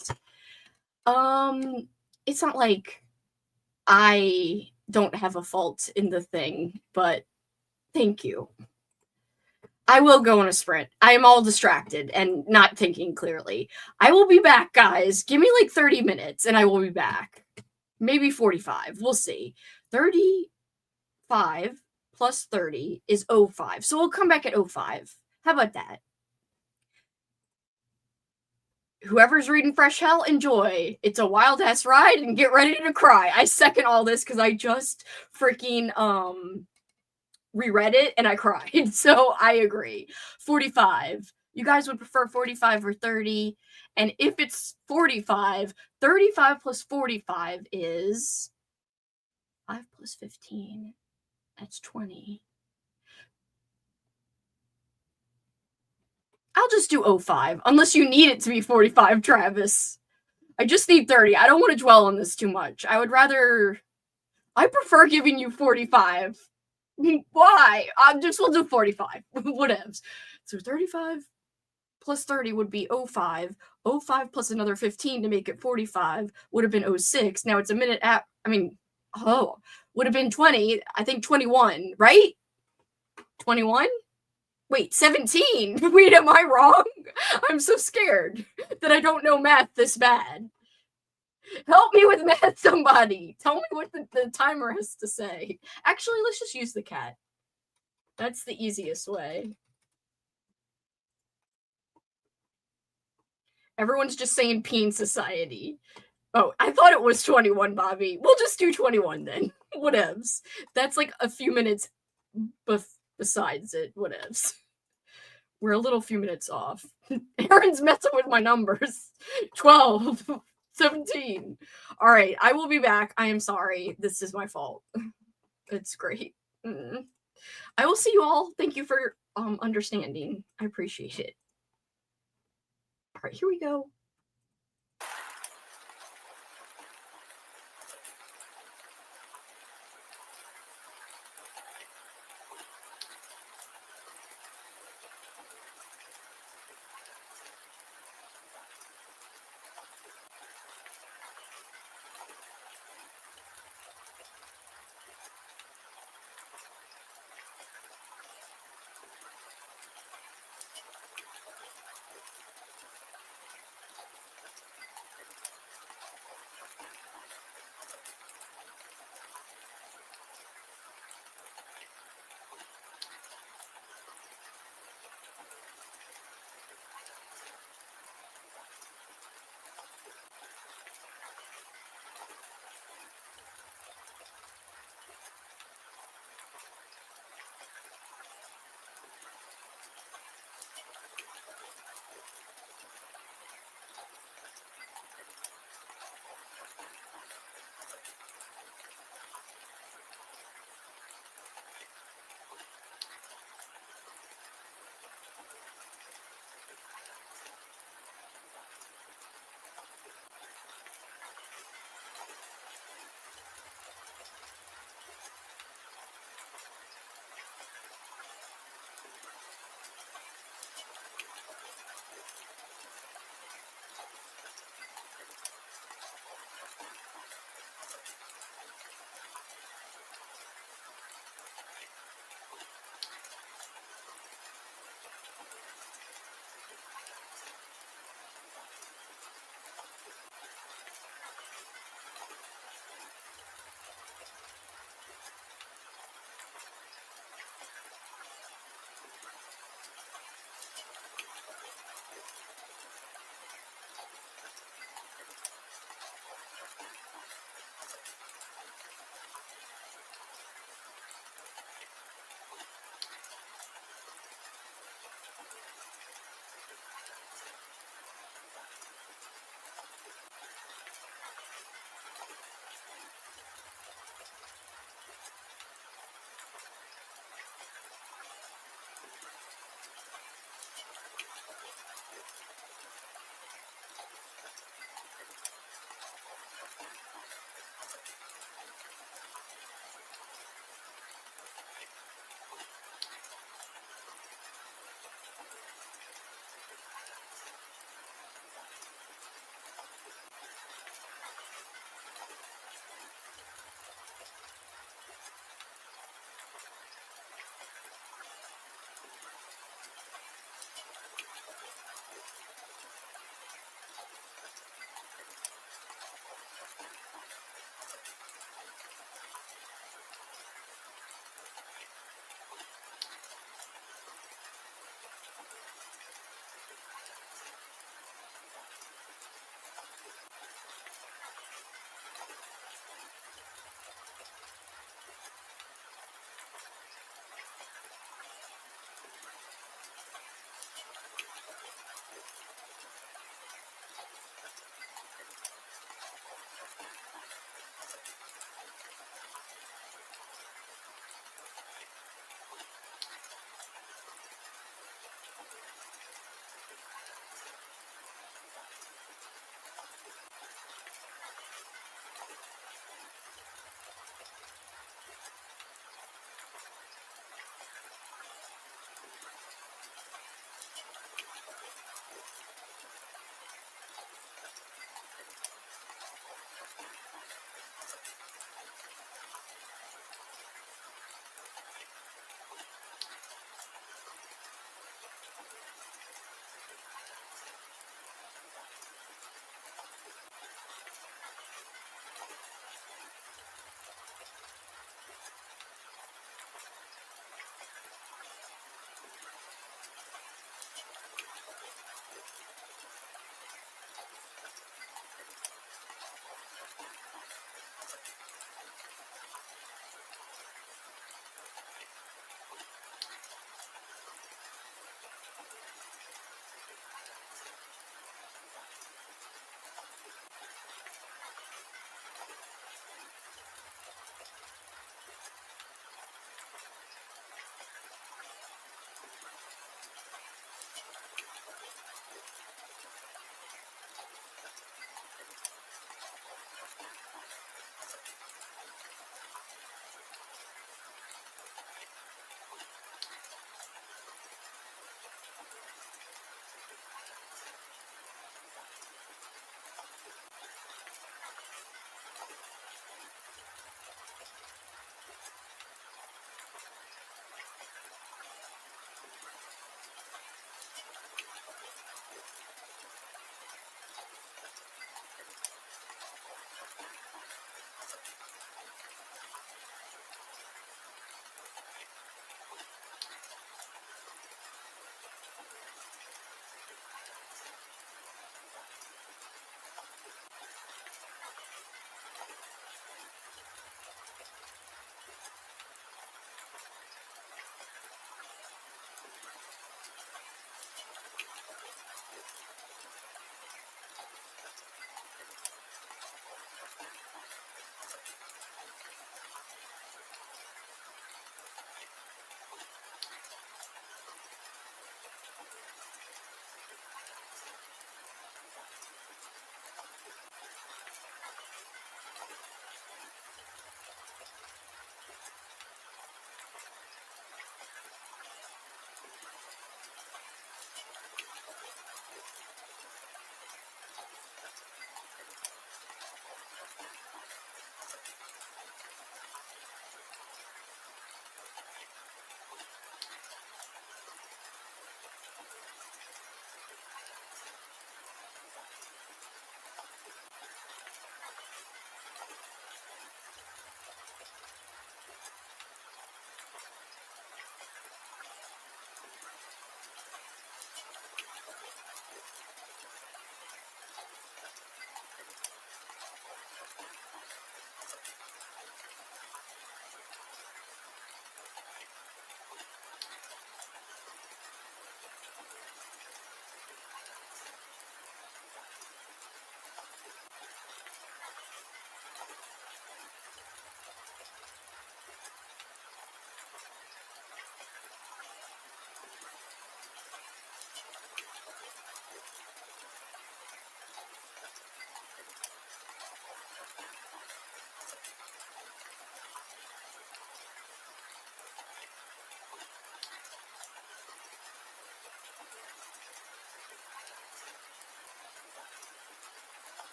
It's not like I don't have a fault in the thing, but thank you. I will go on a sprint. I am all distracted and not thinking clearly. I will be back, guys. Give me like 30 minutes and I will be back. Maybe 45. We'll see. 35 plus 30 is 05. So we'll come back at 05. How about that? Whoever's reading Fresh Hell, enjoy. It's a wild-ass ride, and get ready to cry. I second all this, because I just freaking, reread it, and I cried. So, I agree. 45. You guys would prefer 45 or 30, and if it's 45, 35 plus 45 is 5 plus 15. That's 20. I'll just do 05, unless you need it to be 45, Travis. I just need 30. I don't want to dwell on this too much. I prefer giving you 45. Why? We'll do 45. Whatevs. So 35 plus 30 would be 05. 05 plus another 15 to make it 45 would have been 06. Now it's a minute would have been 20. I think 21, right? 21? Wait, 17? Wait, am I wrong? I'm so scared that I don't know math this bad. Help me with math, somebody. Tell me what the timer has to say. Actually, let's just use the cat. That's the easiest way. Everyone's just saying Peen Society. Oh, I thought it was 21, Bobby. We'll just do 21 then. Whatevs. That's like a few minutes besides it. Whatevs. We're a little few minutes off. Aaron's messing with my numbers. 12. 17. All right, I will be back. I am sorry. This is my fault. It's great. I will see you all. Thank you for understanding. I appreciate it. All right, here we go.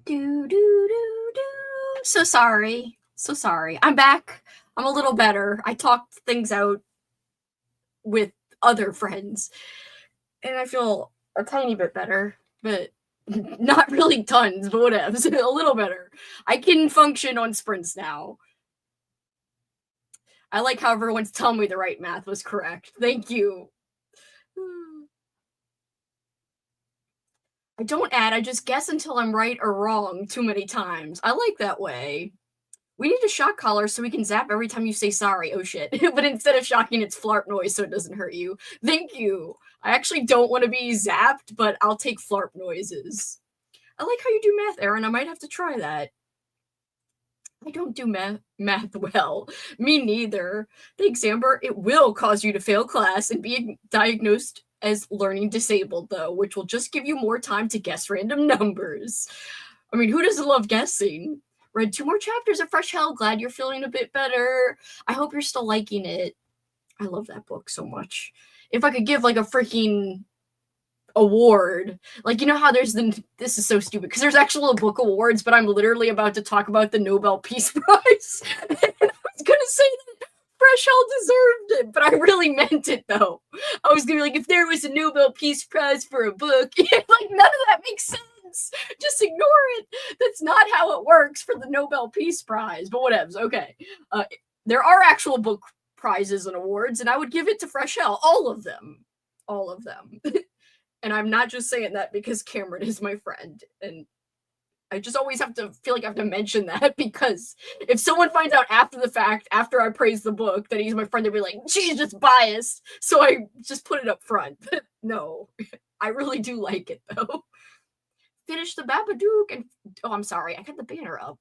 Do, do, do, do. So sorry. So sorry. I'm back. I'm a little better. I talked things out with other friends, and I feel a tiny bit better, but not really tons, but whatever. A little better. I can function on sprints now. I like how everyone's telling me the right math was correct. Thank you. I don't add, I just guess until I'm right or wrong too many times. I like that way. We need a shock collar so we can zap every time you say sorry. Oh shit. But instead of shocking, it's flarp noise so it doesn't hurt you. Thank you. I actually don't want to be zapped, but I'll take flarp noises. I like how you do math, Aaron. I might have to try that. I don't do math well. Me neither. Thanks, Amber. It will cause you to fail class and be diagnosed as learning disabled, though, which will just give you more time to guess random numbers. I mean, who doesn't love guessing? Read 2 more chapters of Fresh Hell. Glad you're feeling a bit better. I hope you're still liking it. I love that book so much. If I could give like a freaking award, like, you know how there's this is so stupid because there's actual book awards, but I'm literally about to talk about the Nobel Peace Prize. And I was gonna say that Fresh Hell deserved it, but I really meant it though. I was gonna be like, if there was a Nobel Peace Prize for a book, like none of that makes sense. Just ignore it. That's not how it works for the Nobel Peace Prize. But whatevs. Okay, there are actual book prizes and awards, and I would give it to Fresh Hell, all of them. And I'm not just saying that because Cameron is my friend. And I just always have to feel like I have to mention that, because if someone finds out after the fact, after I praise the book, that he's my friend, they'll be like, she's just biased. So I just put it up front. But no, I really do like it though. Finish the Babadook and I'm sorry, I got the banner up.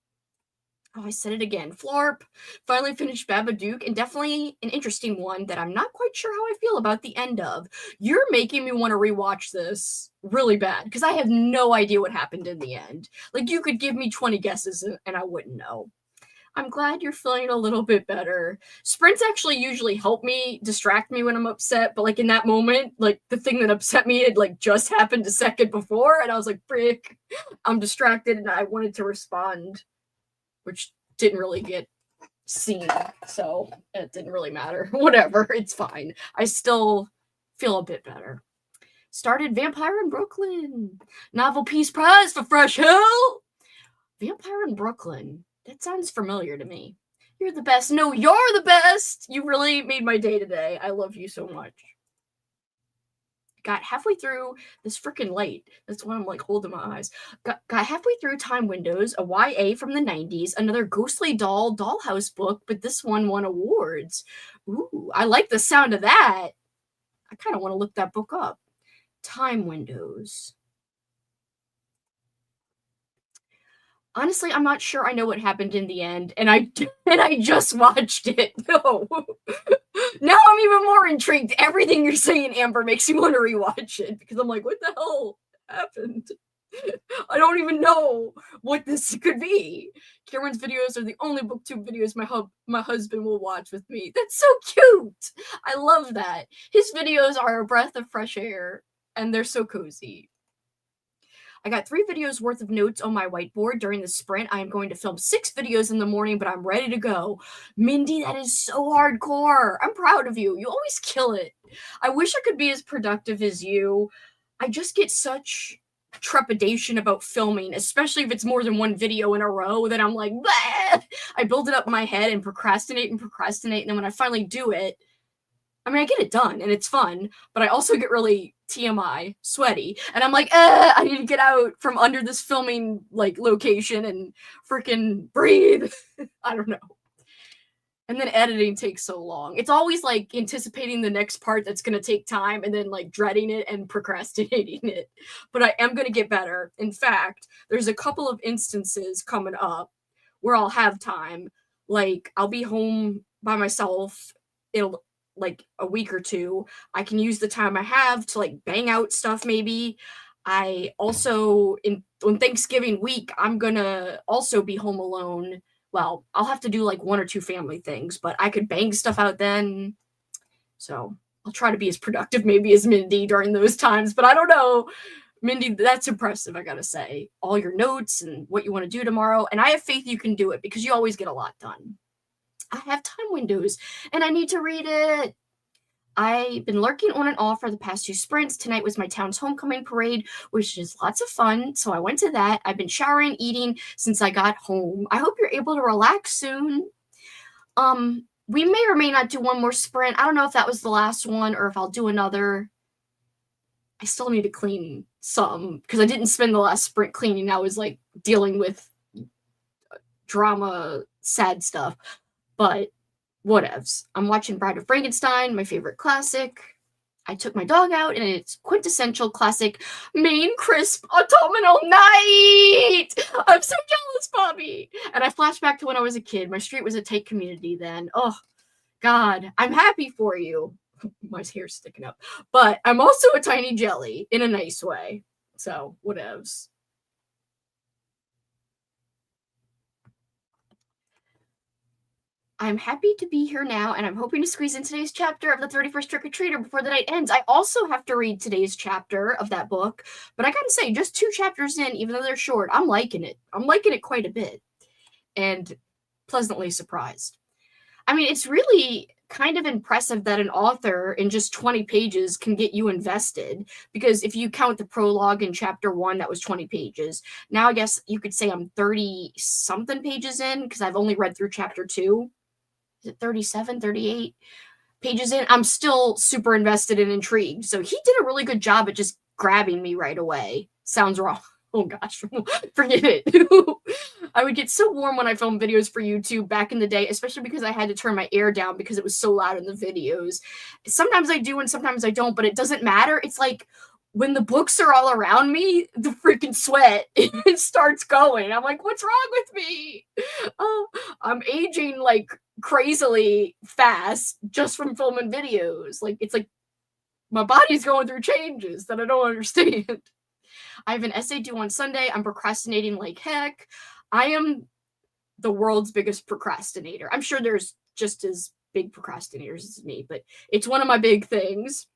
Oh, I said it again. Florp. Finally finished Babadook, and definitely an interesting one that I'm not quite sure how I feel about the end of. You're making me want to rewatch this really bad, because I have no idea what happened in the end. Like, you could give me 20 guesses and I wouldn't know. I'm glad you're feeling a little bit better. Sprints actually usually help me, distract me when I'm upset, but like in that moment, like the thing that upset me had like just happened a second before, and I was like, frick, I'm distracted and I wanted to respond, which didn't really get seen, so it didn't really matter. Whatever, it's fine. I still feel a bit better. Started Vampire in Brooklyn. Novel Peace Prize for Fresh Hell. Vampire in Brooklyn. That sounds familiar to me. You're the best. No, you're the best. You really made my day today. I love you so much. Got halfway through this freaking light. That's why I'm like holding my eyes. Got halfway through Time Windows, a YA from the 90s, another ghostly dollhouse book, but this one won awards. Ooh, I like the sound of that. I kind of want to look that book up. Time Windows. Honestly, I'm not sure I know what happened in the end, and I just watched it. No. Now I'm even more intrigued. Everything you're saying, Amber, makes me want to rewatch it, because I'm like, what the hell happened? I don't even know what this could be. Cameron's videos are the only booktube videos my husband will watch with me. That's so cute. I love that. His videos are a breath of fresh air, and they're so cozy. I got 3 videos worth of notes on my whiteboard during the sprint. I am going to film 6 videos in the morning, but I'm ready to go. Mindy, that is so hardcore. I'm proud of you. You always kill it. I wish I could be as productive as you. I just get such trepidation about filming, especially if it's more than 1 video in a row, that I'm like, bleh! I build it up in my head and procrastinate, and then when I finally do it, I mean, I get it done and it's fun, but I also get really TMI, sweaty, and I'm like, I need to get out from under this filming like location and freaking breathe. I don't know. And then editing takes so long. It's always like anticipating the next part that's going to take time and then like dreading it and procrastinating it. But I am going to get better. In fact, there's a couple of instances coming up where I'll have time. Like, I'll be home by myself. It'll like a week or 2. I can use the time I have to like bang out stuff maybe. I also, on Thanksgiving week, I'm gonna also be home alone. Well, I'll have to do like 1 or 2 family things, but I could bang stuff out then. So I'll try to be as productive maybe as Mindy during those times, but I don't know. Mindy, that's impressive, I gotta say. All your notes and what you want to do tomorrow. And I have faith you can do it because you always get a lot done. I have time windows and I need to read it. I've been lurking on and off for the past 2 sprints. Tonight was my town's homecoming parade, which is lots of fun. So I went to that. I've been showering, eating since I got home. I hope you're able to relax soon. We may or may not do one more sprint. I don't know if that was the last one or if I'll do another. I still need to clean some because I didn't spend the last sprint cleaning. I was like dealing with drama, sad stuff. But whatevs. I'm watching Bride of Frankenstein, my favorite classic. I took my dog out, and it's quintessential classic Maine crisp autumnal night. I'm so jealous, Bobby. And I flashed back to when I was a kid. My street was a tight community then. Oh, God. I'm happy for you. My hair's sticking up. But I'm also a tiny jelly in a nice way. So, whatevs. I'm happy to be here now, and I'm hoping to squeeze in today's chapter of the 31st Trick-or-Treater before the night ends. I also have to read today's chapter of that book, but I gotta say, just 2 chapters in, even though they're short, I'm liking it. I'm liking it quite a bit, and pleasantly surprised. I mean, it's really kind of impressive that an author in just 20 pages can get you invested, because if you count the prologue in chapter 1, that was 20 pages. Now I guess you could say I'm 30-something pages in, because I've only read through chapter 2. Is it 37, 38 pages in? I'm still super invested and intrigued. So he did a really good job at just grabbing me right away. Sounds wrong. Oh gosh, forget it. I would get so warm when I filmed videos for YouTube back in the day, especially because I had to turn my air down because it was so loud in the videos. Sometimes I do and sometimes I don't, but it doesn't matter. It's like when the books are all around me, the freaking sweat it starts going. I'm like, what's wrong with me? I'm aging like crazily fast just from filming videos. Like, it's like my body's going through changes that I don't understand. I have an essay due on Sunday. I'm procrastinating like heck. I am the world's biggest procrastinator. I'm sure there's just as big procrastinators as me, but it's one of my big things.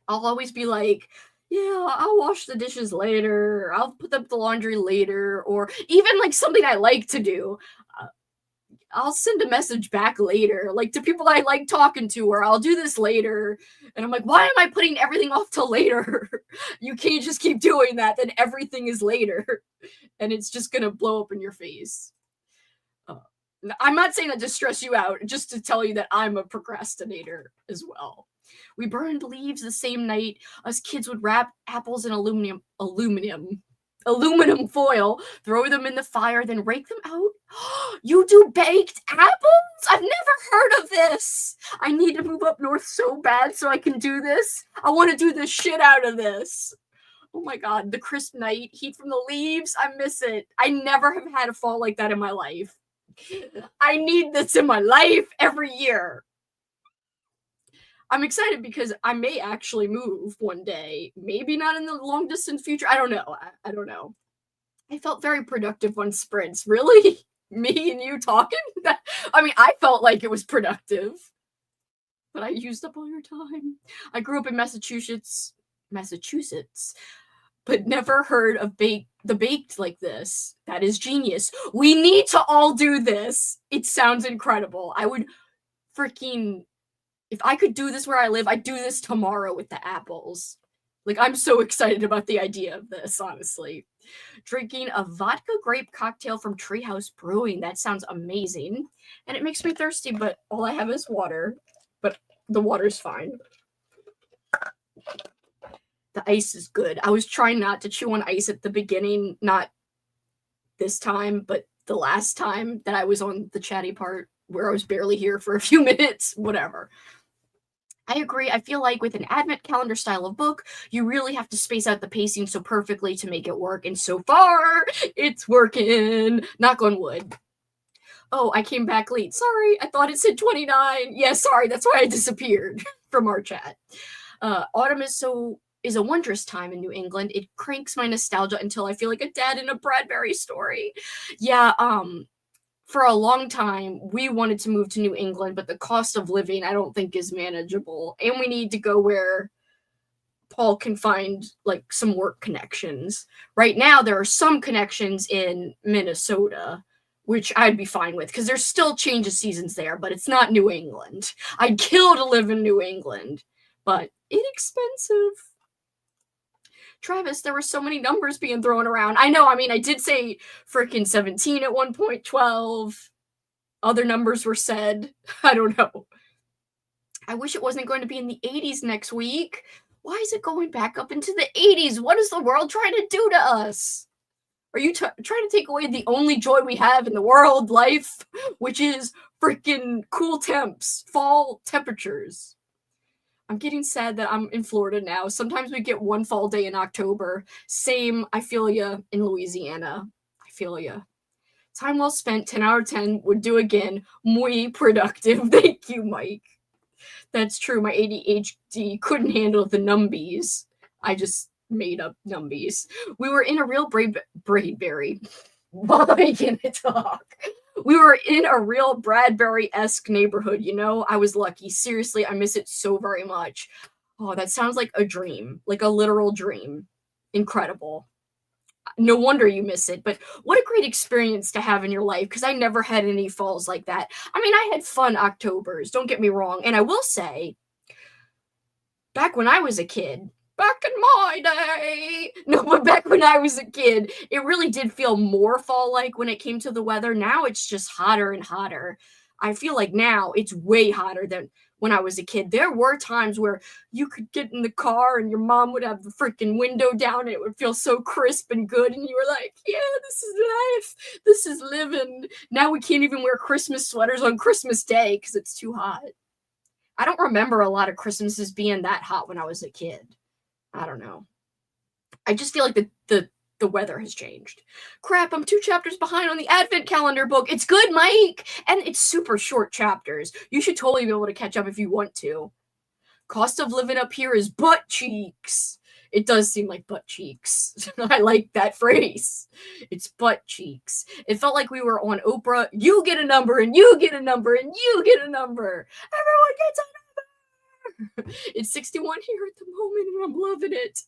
I'll always be like, yeah, I'll wash the dishes later, or I'll put up the laundry later, or even like something I like to do. I'll send a message back later, like to people I like talking to, or I'll do this later. And I'm like, why am I putting everything off till later? You can't just keep doing that. Then everything is later. And it's just going to blow up in your face. I'm not saying that to stress you out, just to tell you that I'm a procrastinator as well. We burned leaves the same night. Us kids would wrap apples in aluminum foil, throw them in the fire, then rake them out. You do baked apples? I've never heard of this. I need to move up north so bad so I can do this. I want to do the shit out of this. Oh my God, the crisp night, heat from the leaves, I miss it. I never have had a fall like that in my life. I need this in my life every year. I'm excited because I may actually move one day. Maybe not in the long distance future. I don't know. I don't know. I felt very productive on sprints. Really? Me and you talking? I mean, I felt like it was productive. But I used up all your time. I grew up in Massachusetts, but never heard of the baked like this. That is genius. We need to all do this. It sounds incredible. I would freaking... If I could do this where I live, I'd do this tomorrow with the apples. Like, I'm so excited about the idea of this, honestly. Drinking a vodka grape cocktail from Treehouse Brewing. That sounds amazing. And it makes me thirsty, but all I have is water. But the water's fine. The ice is good. I was trying not to chew on ice at the beginning. Not this time, but the last time that I was on the chatty part where I was barely here for a few minutes. Whatever. I agree. I feel like with an advent calendar style of book, you really have to space out the pacing so perfectly to make it work. And so far, it's working. Knock on wood. Oh, I came back late. Sorry. I thought it said 29. Yeah, sorry. That's why I disappeared from our chat. Autumn is a wondrous time in New England. It cranks my nostalgia until I feel like a dad in a Bradbury story. Yeah, for a long time, we wanted to move to New England, but the cost of living, I don't think, is manageable. And we need to go where Paul can find like some work connections. Right now, there are some connections in Minnesota, which I'd be fine with because there's still change of seasons there, but it's not New England. I'd kill to live in New England, but inexpensive. Travis, there were so many numbers being thrown around. I know, I mean, I did say freaking 17 at one point, 12. Other numbers were said. I don't know. I wish it wasn't going to be in the 80s next week. Why is it going back up into the 80s? What is the world trying to do to us? Are you trying to take away the only joy we have in the world, life, which is freaking cool temps, fall temperatures? I'm getting sad that I'm in Florida now. Sometimes we get one fall day in October. Same, I feel ya in Louisiana. I feel ya. Time well spent, 10 out of 10, would do again. Muy productive. Thank you, Mike. That's true. My ADHD couldn't handle the numbies. I just made up numbies. We were in a real Braidberry. Why can I talk? We were in a real Bradbury-esque neighborhood, you know? I was lucky. Seriously, I miss it so very much. Oh, that sounds like a dream. Like a literal dream. Incredible. No wonder you miss it, but what a great experience to have in your life, because I never had any falls like that. I mean, I had fun Octobers, don't get me wrong, and I will say, back when I was a kid, back in my day, no, but back when I was a kid, it really did feel more fall-like when it came to the weather. Now it's just hotter and hotter. I feel like now it's way hotter than when I was a kid. There were times where you could get in the car and your mom would have the freaking window down and it would feel so crisp and good. And you were like, yeah, this is life. This is living. Now we can't even wear Christmas sweaters on Christmas Day because it's too hot. I don't remember a lot of Christmases being that hot when I was a kid. I don't know. I just feel like the weather has changed. Crap, I'm 2 chapters behind on the Advent calendar book. It's good, Mike! And it's super short chapters. You should totally be able to catch up if you want to. Cost of living up here is butt cheeks. It does seem like butt cheeks. I like that phrase. It's butt cheeks. It felt like we were on Oprah. You get a number, and you get a number, and you get a number. Everyone gets a number. It's 61 here at the moment, and I'm loving it.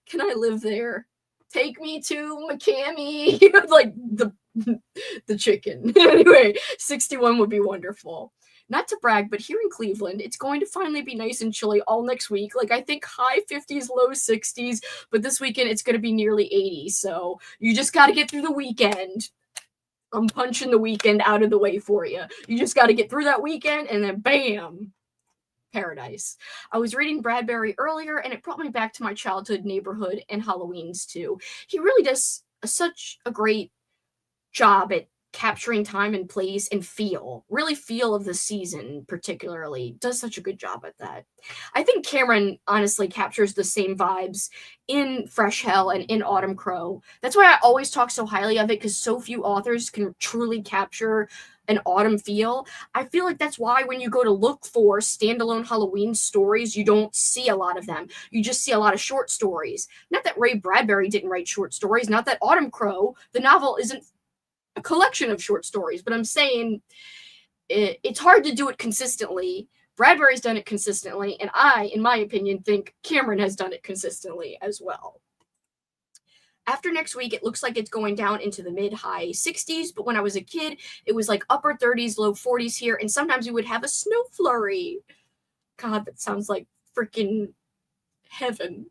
Can I live there? Take me to McCamey. Like the chicken. Anyway, 61 would be wonderful. Not to brag, but here in Cleveland, it's going to finally be nice and chilly all next week. Like, I think high 50s, low 60s, but this weekend it's going to be nearly 80. So you just got to get through the weekend. I'm punching the weekend out of the way for you. You just got to get through that weekend and then bam, paradise. I was reading Bradbury earlier and it brought me back to my childhood neighborhood and Halloween's too. He really does such a great job at capturing time and place and really feel of the season particularly. Does such a good job at that. I think Cameron honestly captures the same vibes in Fresh Hell and in Autumn Crow. That's why I always talk so highly of it, because so few authors can truly capture an autumn feel. I feel like that's why when you go to look for standalone Halloween stories, you don't see a lot of them. You just see a lot of short stories. Not that Ray Bradbury didn't write short stories, not that Autumn Crow, the novel, isn't a collection of short stories, but I'm saying it's hard to do it consistently. Bradbury's done it consistently, and I, in my opinion, think Cameron has done it consistently as well. After next week, it looks like it's going down into the mid-high 60s, but when I was a kid, it was like upper 30s, low 40s here, and sometimes we would have a snow flurry. God, that sounds like freaking heaven.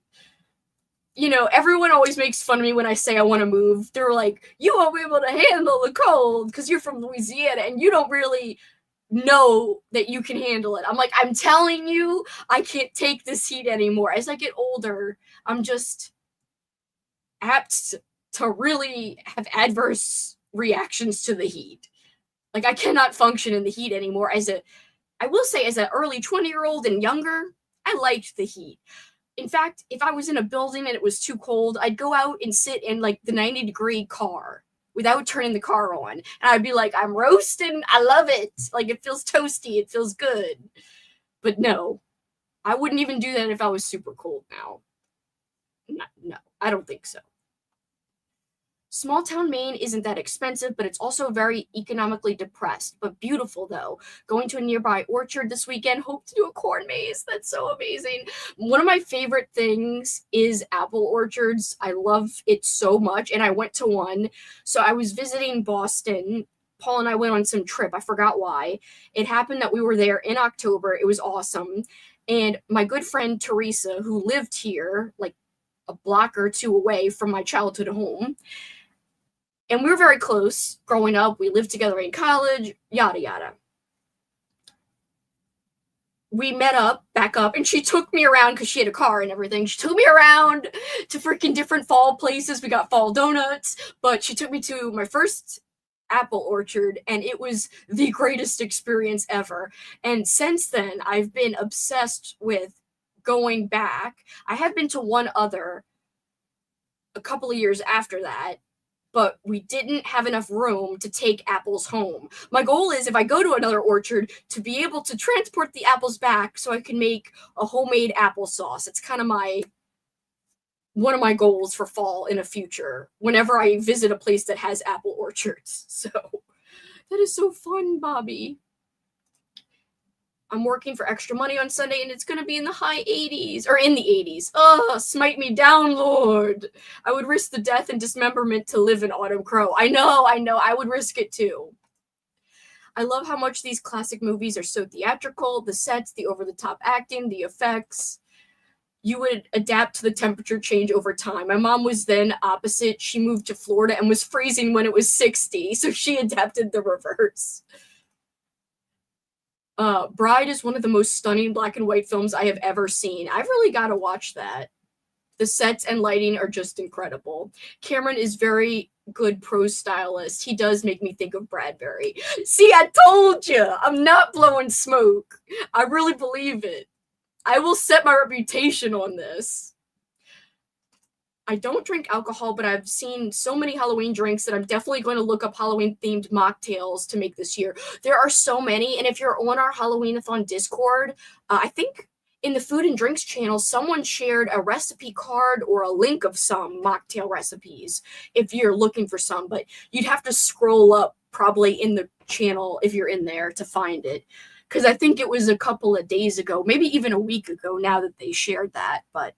You know, everyone always makes fun of me when I say I want to move. They're like, you won't be able to handle the cold because you're from Louisiana and you don't really know that you can handle it. I'm like, I'm telling you, I can't take this heat anymore. As I get older, I'm just apt to really have adverse reactions to the heat. Like, I cannot function in the heat anymore. I will say, as an early 20-year-old and younger, I liked the heat. In fact, if I was in a building and it was too cold, I'd go out and sit in like the 90-degree car without turning the car on. And I'd be like, I'm roasting. I love it. Like, it feels toasty. It feels good. But no, I wouldn't even do that if I was super cold now. No, I don't think so. Small town Maine isn't that expensive, but it's also very economically depressed, but beautiful though. Going to a nearby orchard this weekend, hope to do a corn maze. That's so amazing. One of my favorite things is apple orchards. I love it so much, and I went to one. So I was visiting Boston. Paul and I went on some trip. I forgot why. It happened that we were there in October. It was awesome. And my good friend Teresa, who lived here, like a block or two away from my childhood home, and we were very close growing up. We lived together in college, yada yada. We met up, back up, and she took me around because she had a car and everything. She took me around to freaking different fall places. We got fall donuts, but she took me to my first apple orchard, and it was the greatest experience ever. And since then, I've been obsessed with going back. I have been to one other a couple of years after that, but we didn't have enough room to take apples home. My goal is, if I go to another orchard, to be able to transport the apples back so I can make a homemade applesauce. It's kind of one of my goals for fall in the future, whenever I visit a place that has apple orchards. So that is so fun, Bobby. I'm working for extra money on Sunday, and it's going to be in the high 80s, or in the 80s. Ugh, smite me down, Lord. I would risk the death and dismemberment to live in Autumn Crow. I know, I would risk it too. I love how much these classic movies are so theatrical, the sets, the over-the-top acting, the effects. You would adapt to the temperature change over time. My mom was then opposite. She moved to Florida and was freezing when it was 60, so she adapted the reverse. Bride is one of the most stunning black and white films I have ever seen. I've really got to watch that. The sets and lighting are just incredible. Cameron is very good prose stylist. He does make me think of Bradbury. See, I told you, I'm not blowing smoke. I really believe it. I will set my reputation on this. I don't drink alcohol, but I've seen so many Halloween drinks that I'm definitely going to look up Halloween-themed mocktails to make this year. There are so many, and if you're on our Halloween-a-thon Discord, I think in the food and drinks channel, someone shared a recipe card or a link of some mocktail recipes if you're looking for some, but you'd have to scroll up probably in the channel if you're in there to find it, because I think it was a couple of days ago, maybe even a week ago now that they shared that, but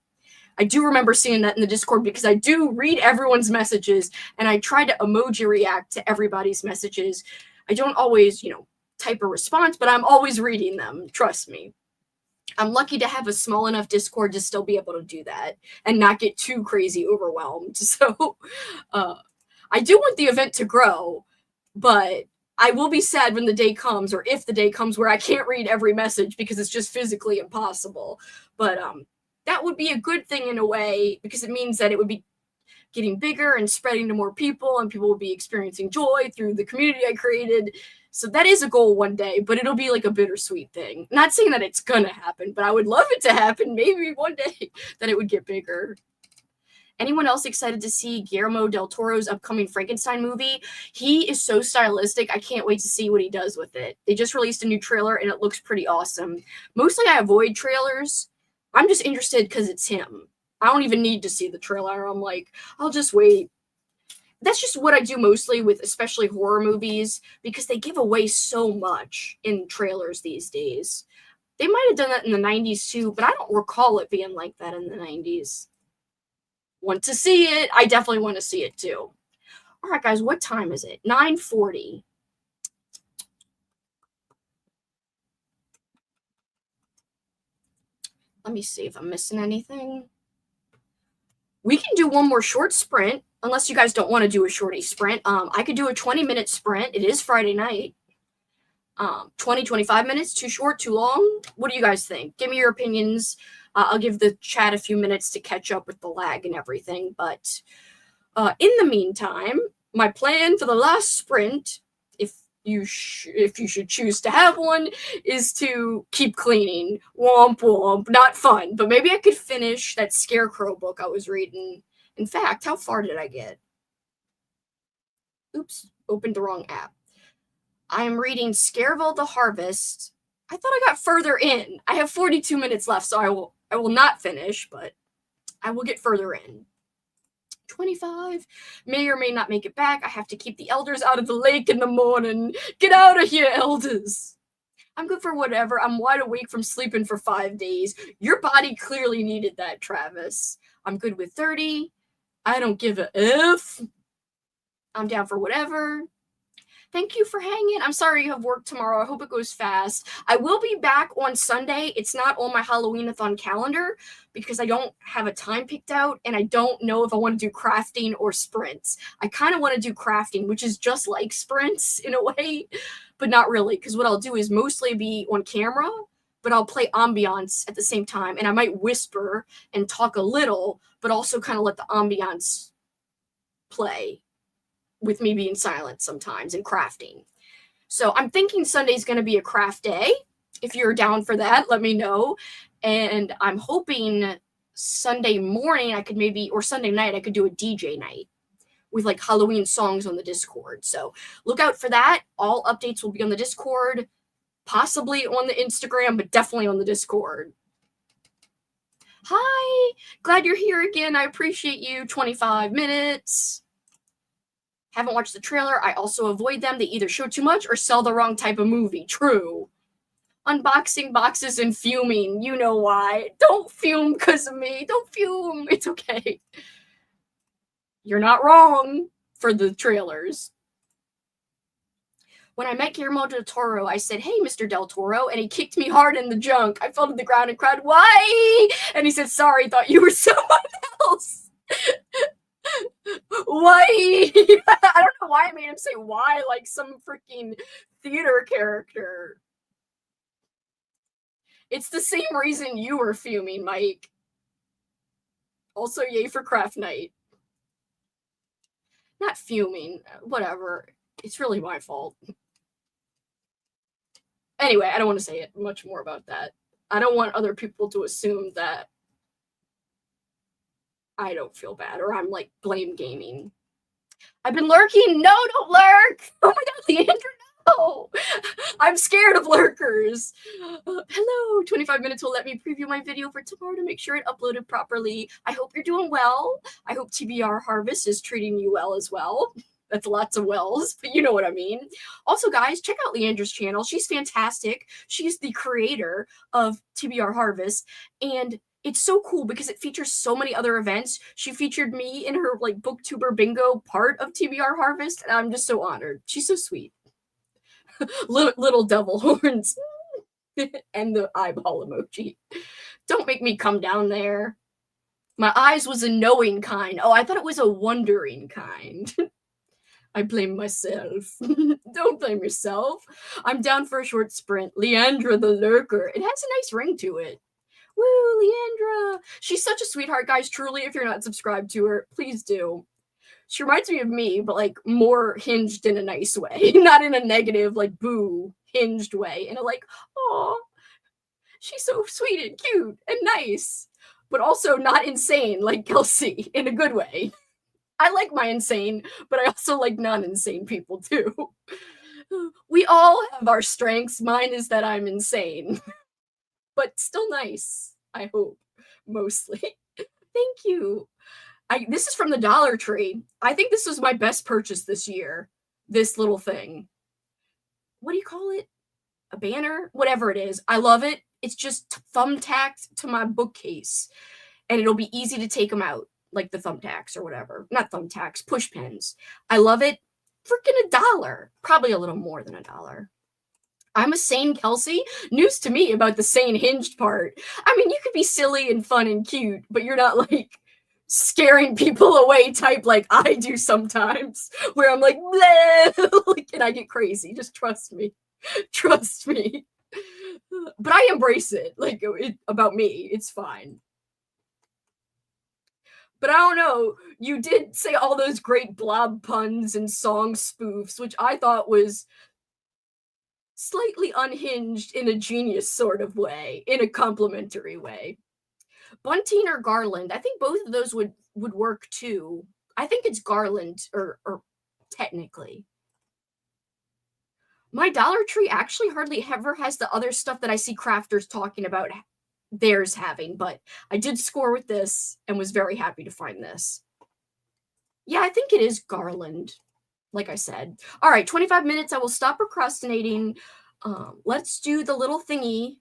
I do remember seeing that in the Discord because I do read everyone's messages, and I try to emoji react to everybody's messages. I don't always, type a response, but I'm always reading them. Trust me. I'm lucky to have a small enough Discord to still be able to do that and not get too crazy overwhelmed. So I do want the event to grow, but I will be sad when the day comes, or if the day comes, where I can't read every message because it's just physically impossible. But that would be a good thing in a way, because it means that it would be getting bigger and spreading to more people, and people will be experiencing joy through the community I created. So that is a goal one day, but it'll be like a bittersweet thing. Not saying that it's gonna happen, but I would love it to happen maybe one day, that it would get bigger. Anyone else excited to see Guillermo del Toro's upcoming Frankenstein movie? He is so stylistic. I can't wait to see what he does with it. They just released a new trailer, and it looks pretty awesome. Mostly I avoid trailers. I'm just interested because it's him. I don't even need to see the trailer. I'm like, I'll just wait. That's just what I do mostly with especially horror movies, because they give away so much in trailers these days. They might have done that in the 90s too, but I don't recall it being like that in the 90s. Want to see it? I definitely want to see it too. All right, guys, what time is it? 9:40. Let me see if I'm missing anything. We can do one more short sprint, unless you guys don't want to do a shorty sprint. I could do a 20-minute sprint. It is Friday night. 20, 25 minutes, too short, too long? What do you guys think? Give me your opinions. I'll give the chat a few minutes to catch up with the lag and everything. But in the meantime, my plan for the last sprint, if you should choose to have one, is to keep cleaning. Womp womp. Not fun. But maybe I could finish that Scarecrow book I was reading. In fact, how far did I get? Oops, opened the wrong app. I am reading Scareville the Harvest. I thought I got further in. I have 42 minutes left, so I will not finish, but I will get further in. 25. May or may not make it back. I have to keep the elders out of the lake in the morning. Get out of here, elders. I'm good for whatever. I'm wide awake from sleeping for 5 days. Your body clearly needed that, Travis. I'm good with 30. I don't give a F. I'm down for whatever. Thank you for hanging. I'm sorry you have work tomorrow. I hope it goes fast. I will be back on Sunday. It's not on my Halloween-a-thon calendar because I don't have a time picked out, and I don't know if I want to do crafting or sprints. I kind of want to do crafting, which is just like sprints in a way, but not really, because what I'll do is mostly be on camera, but I'll play ambiance at the same time, and I might whisper and talk a little, but also kind of let the ambiance play with me being silent sometimes and crafting. So I'm thinking Sunday's going to be a craft day. If you're down for that, let me know. And I'm hoping Sunday morning I could maybe, or Sunday night, I could do a DJ night with like Halloween songs on the Discord. So look out for that. All updates will be on the Discord, possibly on the Instagram, but definitely on the Discord. Hi, glad you're here again. I appreciate you. 25 minutes. Haven't watched the trailer. I also avoid them. They either show too much or sell the wrong type of movie. True. Unboxing boxes and fuming. You know why. Don't fume because of me. Don't fume. It's okay. You're not wrong for the trailers. When I met Guillermo del Toro, I said, "Hey, Mr. Del Toro," and he kicked me hard in the junk. I fell to the ground and cried, "Why?" And he said, "Sorry, thought you were someone else." Why? I don't know why I made him say why like some freaking theater character. It's the same reason you were fuming, Mike. Also, yay for craft night. Not fuming, whatever. It's really my fault. Anyway, I don't want to say it much more about that. I don't want other people to assume that I don't feel bad or I'm like blame gaming. I've been lurking. No, don't lurk. Oh my god, Leandra, no. I'm scared of lurkers. Hello, 25 minutes will let me preview my video for tomorrow to make sure it uploaded properly. I hope you're doing well. I hope TBR Harvest is treating you well as well. That's lots of wells, but you know what I mean. Also, guys, check out Leandra's channel. She's fantastic. She's the creator of TBR Harvest, and it's so cool because it features so many other events. She featured me in her like booktuber bingo part of TBR Harvest, and I'm just so honored. She's so sweet. little devil horns and the eyeball emoji. Don't make me come down there. My eyes was a knowing kind. Oh, I thought it was a wondering kind. I blame myself. Don't blame yourself. I'm down for a short sprint. Leandra the Lurker. It has a nice ring to it. Woo, Leandra. She's such a sweetheart, guys. Truly, if you're not subscribed to her, please do. She reminds me of me, but like more hinged in a nice way. Not in a negative, like boo, hinged way. In a like, oh, she's so sweet and cute and nice. But also not insane like Kelsi in a good way. I like my insane, but I also like non-insane people too. We all have our strengths. Mine is that I'm insane. But still nice, I hope, mostly. Thank you. This is from the Dollar Tree. I think this was my best purchase this year. This little thing. What do you call it? A banner? Whatever it is. I love it. It's just thumbtacked to my bookcase. And it'll be easy to take them out. Like the thumbtacks or whatever. Not thumbtacks, push pins. I love it. Freaking $1. Probably a little more than $1. I'm a sane Kelsi. News to me about the sane hinged part. I mean, you could be silly and fun and cute, but you're not like scaring people away type like I do sometimes, where I'm like, like, and I get crazy. Just trust me. Trust me. But I embrace it. Like, about me, it's fine. But I don't know, you did say all those great blob puns and song spoofs, which I thought was slightly unhinged in a genius sort of way, in a complimentary way. Bunting or Garland, I think both of those would work too. I think it's Garland, or technically. My Dollar Tree actually hardly ever has the other stuff that I see crafters talking about theirs having, but I did score with this and was very happy to find this. Yeah, I think it is garland, like I said. All right, 25 minutes. I will stop procrastinating. Let's do the little thingy.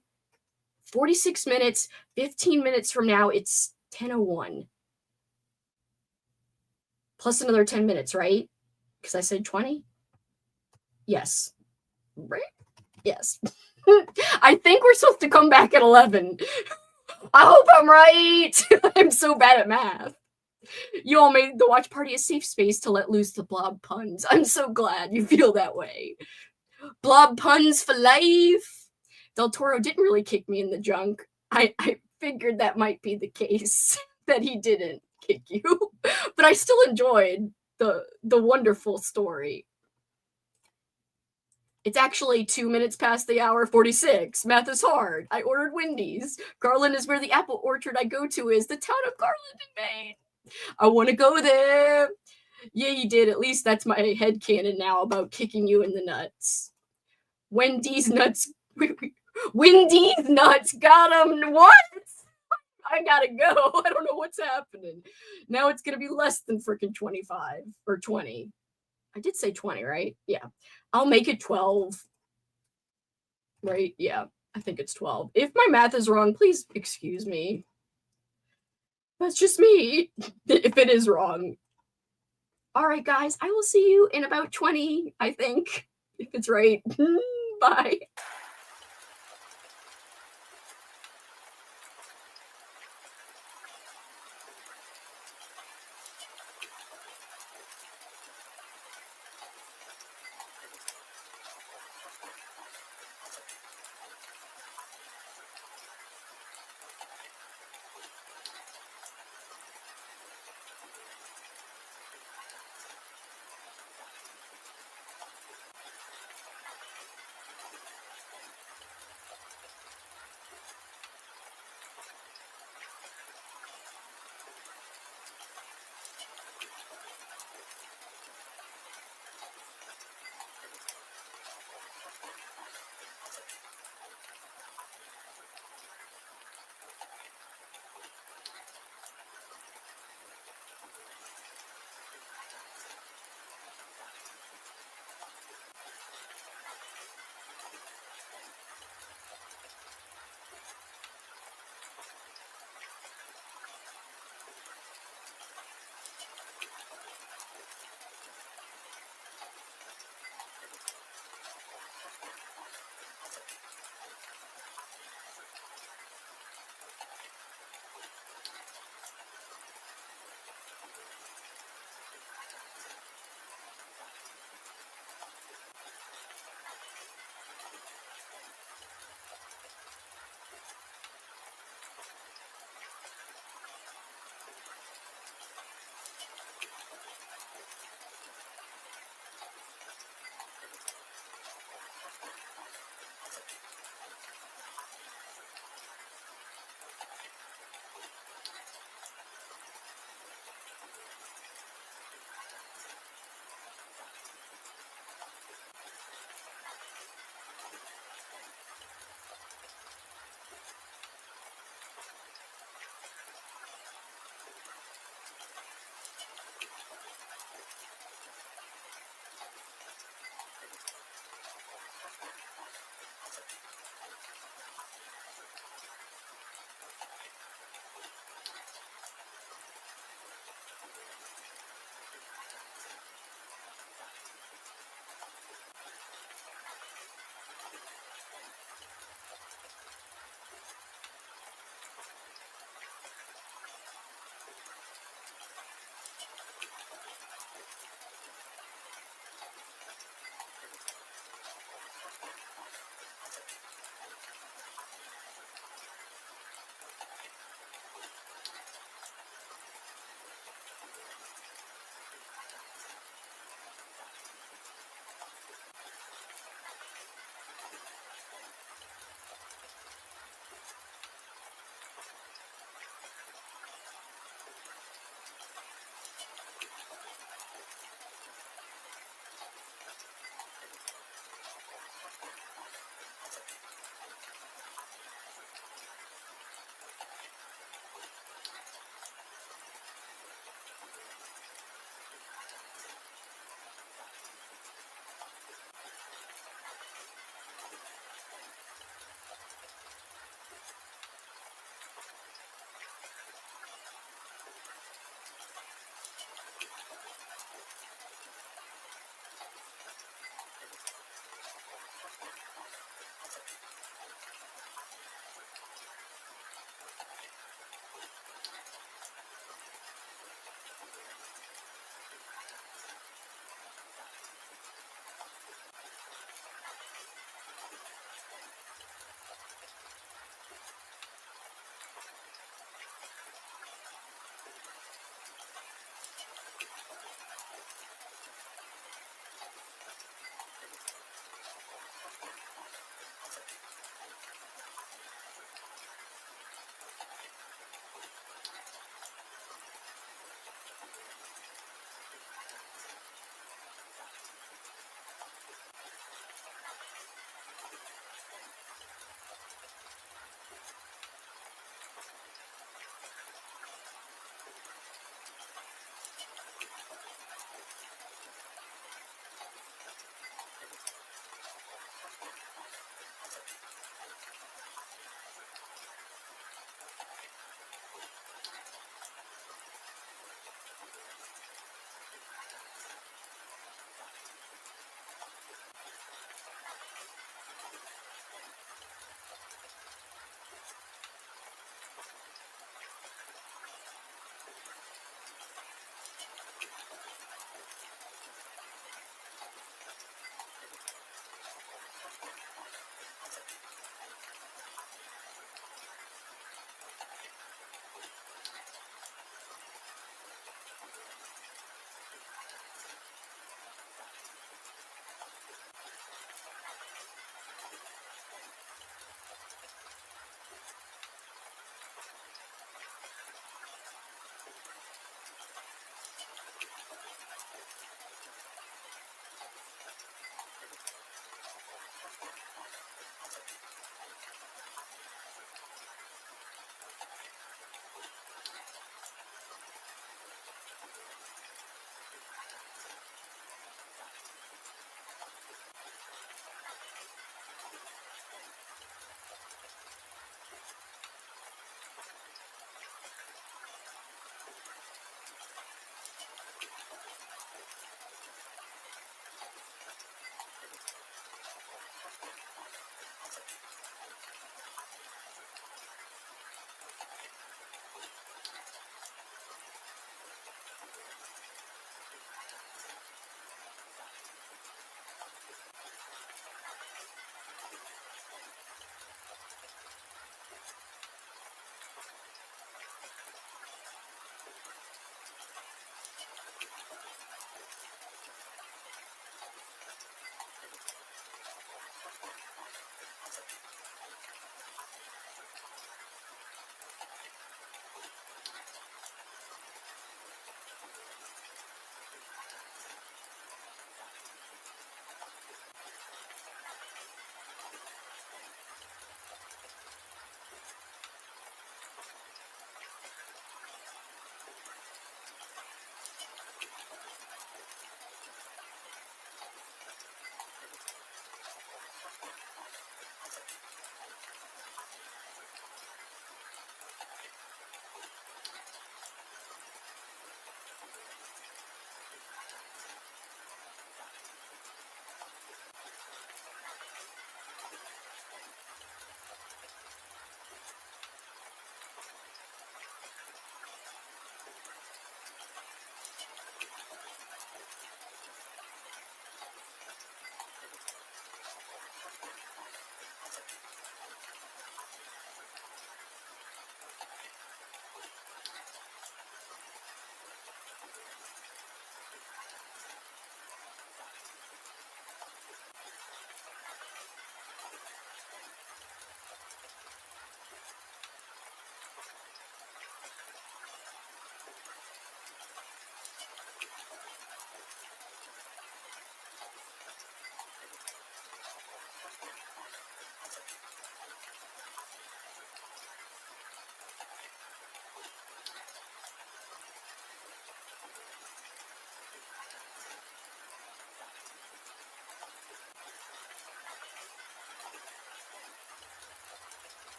46 minutes, 15 minutes from now, it's 10:01. Plus another 10 minutes, right? Because I said 20? Yes. Right? Yes. I think we're supposed to come back at 11. I hope I'm right. I'm so bad at math. You all made the watch party a safe space to let loose the blob puns. I'm so glad you feel that way. Blob puns for life. Del Toro didn't really kick me in the junk. I figured that might be the case, that he didn't kick you. But I still enjoyed the wonderful story. It's actually 2 minutes past the hour 46. Math is hard. I ordered Wendy's. Garland is where the apple orchard I go to is. The town of Garland in Maine. I want to go there. Yeah, you did. At least that's my headcanon now about kicking you in the nuts. Wendy's nuts. Wendy's nuts got him. What? I gotta go. I don't know what's happening. Now it's gonna be less than freaking 25 or 20. I did say 20, right? Yeah. I'll make it 12. Right? Yeah. I think it's 12. If my math is wrong, please excuse me. That's just me. If it is wrong. All right, guys. I will see you in about 20, I think. If it's right. Bye.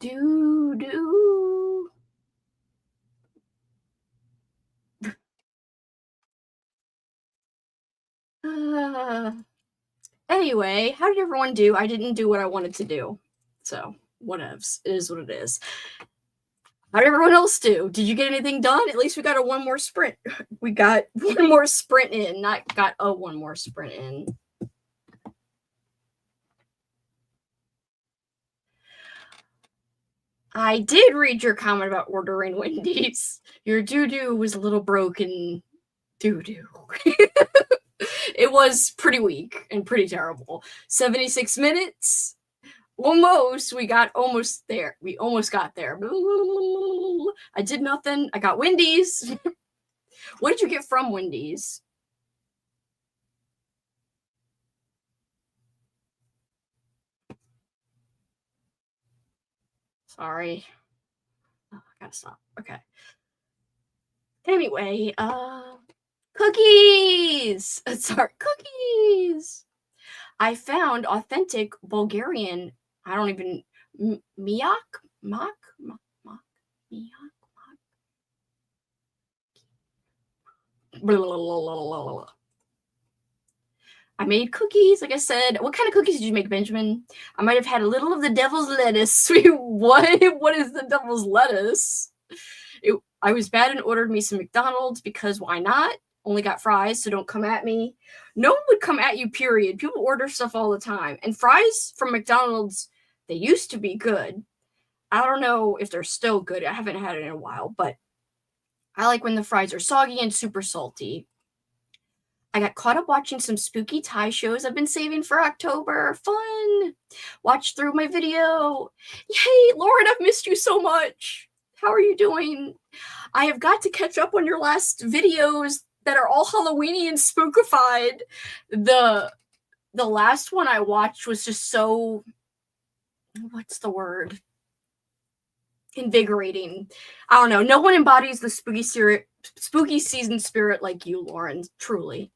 Do. Anyway, how did everyone do? I didn't do what I wanted to do. So, whatevs. It is what it is. How did everyone else do? Did you get anything done? At least we got a one more sprint. We got one more sprint in, not got a one more sprint in. I did read your comment about ordering Wendy's. Your doo-doo was a little broken doo-doo. It was pretty weak and pretty terrible. 76 minutes. Almost. We got almost there. We almost got there. I did nothing. I got Wendy's. What did you get from Wendy's? Sorry. Oh, I gotta stop. Okay. Anyway, cookies! Sorry, cookies! I found authentic Bulgarian, I don't even, miak? Miak? I made cookies, like I said. What kind of cookies did you make, Benjamin? I might have had a little of the devil's lettuce. What? What is the devil's lettuce? I was bad and ordered me some McDonald's because why not? Only got fries, so don't come at me. No one would come at you, period. People order stuff all the time. And fries from McDonald's, they used to be good. I don't know if they're still good. I haven't had it in a while, but I like when the fries are soggy and super salty. I got caught up watching some spooky Thai shows I've been saving for October. Fun! Watch through my video. Yay, Lauren, I've missed you so much. How are you doing? I have got to catch up on your last videos that are all Halloweeny and spookified. The last one I watched was just so, what's the word? Invigorating. I don't know. No one embodies the spooky season spirit like you, Lauren. Truly.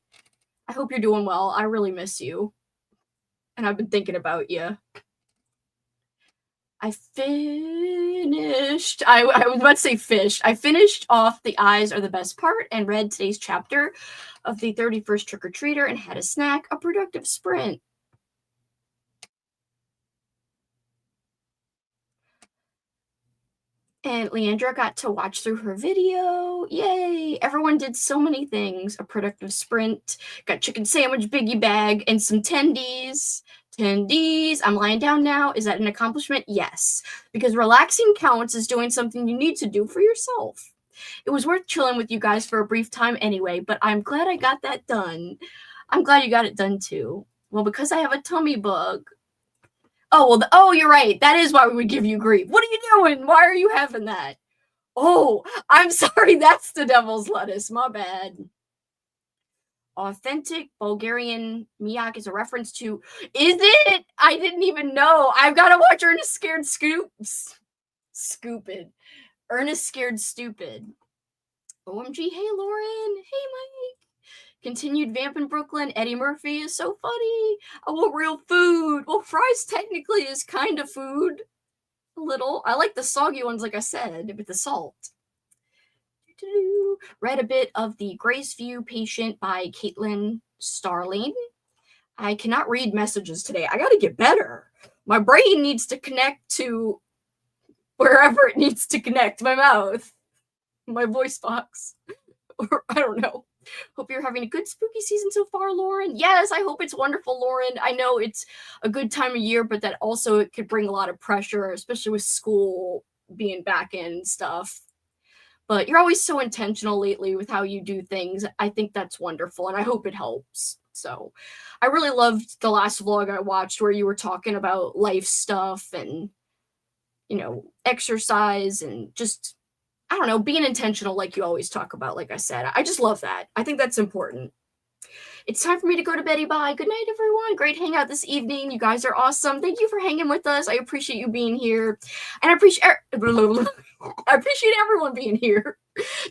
I hope you're doing well. I really miss you. And I've been thinking about you. I finished. I was about to say fish. I finished off The Eyes Are the Best Part and read today's chapter of the 31st Trick-or-Treater and had a snack. A productive sprint. And Leandra got to watch through her video. Yay! Everyone did so many things. A productive sprint. Got chicken sandwich biggie bag and some tendies. Tendies. I'm lying down now. Is that an accomplishment? Yes. Because relaxing counts as doing something you need to do for yourself. It was worth chilling with you guys for a brief time anyway, but I'm glad I got that done. I'm glad you got it done too. Well, because I have a tummy bug. Oh, well, oh, you're right. That is why we would give you grief. What are you doing? Why are you having that? Oh, I'm sorry. That's the devil's lettuce. My bad. Authentic Bulgarian miak is a reference to, is it? I didn't even know. I've got to watch Ernest Scared Scoopid. Ernest Scared Stupid. OMG. Hey, Lauren. Hey, Mike. Continued vamp in Brooklyn. Eddie Murphy is so funny. I want real food. Well, fries technically is kind of food. A little. I like the soggy ones, like I said, with the salt. Read a bit of The Grace View Patient by Caitlin Starling. I cannot read messages today. I got to get better. My brain needs to connect to wherever it needs to connect. My mouth. My voice box. Or I don't know. Hope you're having a good spooky season so far, Lauren. Yes, I hope it's wonderful, Lauren. I know it's a good time of year, but that also it could bring a lot of pressure, especially with school being back in and stuff. But you're always so intentional lately with how you do things. I think that's wonderful, and I hope it helps. So I really loved the last vlog I watched where you were talking about life stuff and, you know, exercise and just, I don't know, being intentional like you always talk about, like I said. I just love that. I think that's important. It's time for me to go to bed. Bye. Good night, everyone. Great hangout this evening. You guys are awesome. Thank you for hanging with us. I appreciate you being here. And I appreciate everyone being here.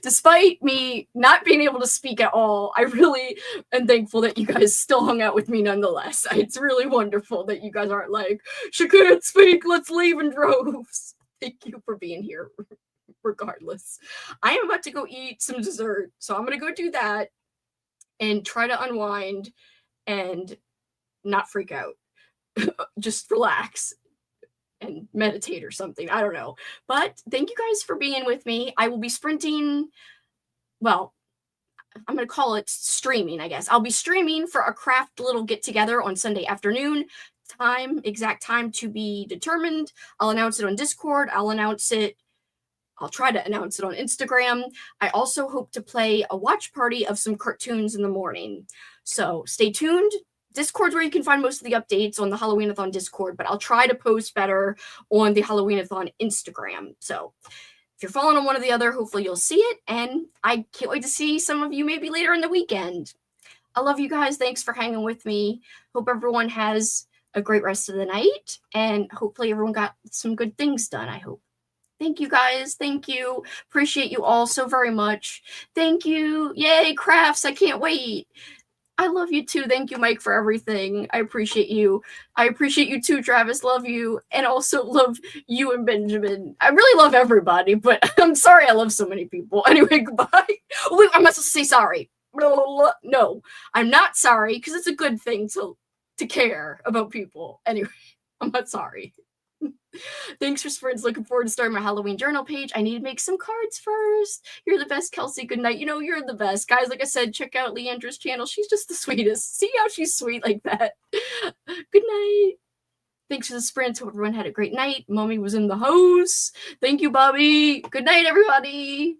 Despite me not being able to speak at all, I really am thankful that you guys still hung out with me nonetheless. It's really wonderful that you guys aren't like, she can't speak, let's leave in droves. Thank you for being here regardless. I am about to go eat some dessert, so I'm going to go do that and try to unwind and not freak out. Just relax and meditate or something. I don't know. But thank you guys for being with me. I will be sprinting. Well, I'm going to call it streaming, I guess. I'll be streaming for a craft little get together on Sunday afternoon. Exact time to be determined. I'll announce it on Discord. I'll try to announce it on Instagram. I also hope to play a watch party of some cartoons in the morning. So stay tuned. Discord's where you can find most of the updates on the Halloween-a-thon Discord, but I'll try to post better on the Halloween-a-thon Instagram. So if you're following on one or the other, hopefully you'll see it, and I can't wait to see some of you maybe later in the weekend. I love you guys. Thanks for hanging with me. Hope everyone has a great rest of the night, and hopefully everyone got some good things done, I hope. Thank you, guys. Thank you. Appreciate you all so very much. Thank you. Yay, crafts. I can't wait. I love you too. Thank you, Mike, for everything. I appreciate you. I appreciate you too, Travis. Love you. And also love you and Benjamin. I really love everybody, but I'm sorry I love so many people. Anyway, goodbye. Oh, wait, I'm not supposed to say sorry. No, I'm not sorry, because it's a good thing to care about people. Anyway, I'm not sorry. Thanks for sprints. Looking forward to starting my Halloween journal page. I need to make some cards first. You're the best, Kelsi. Good night. You know, you're the best. Guys, like I said, check out Leandra's channel. She's just the sweetest. See how she's sweet like that. Good night. Thanks for the sprints. Hope everyone had a great night. Mommy was in the house. Thank you, Bobby. Good night, everybody.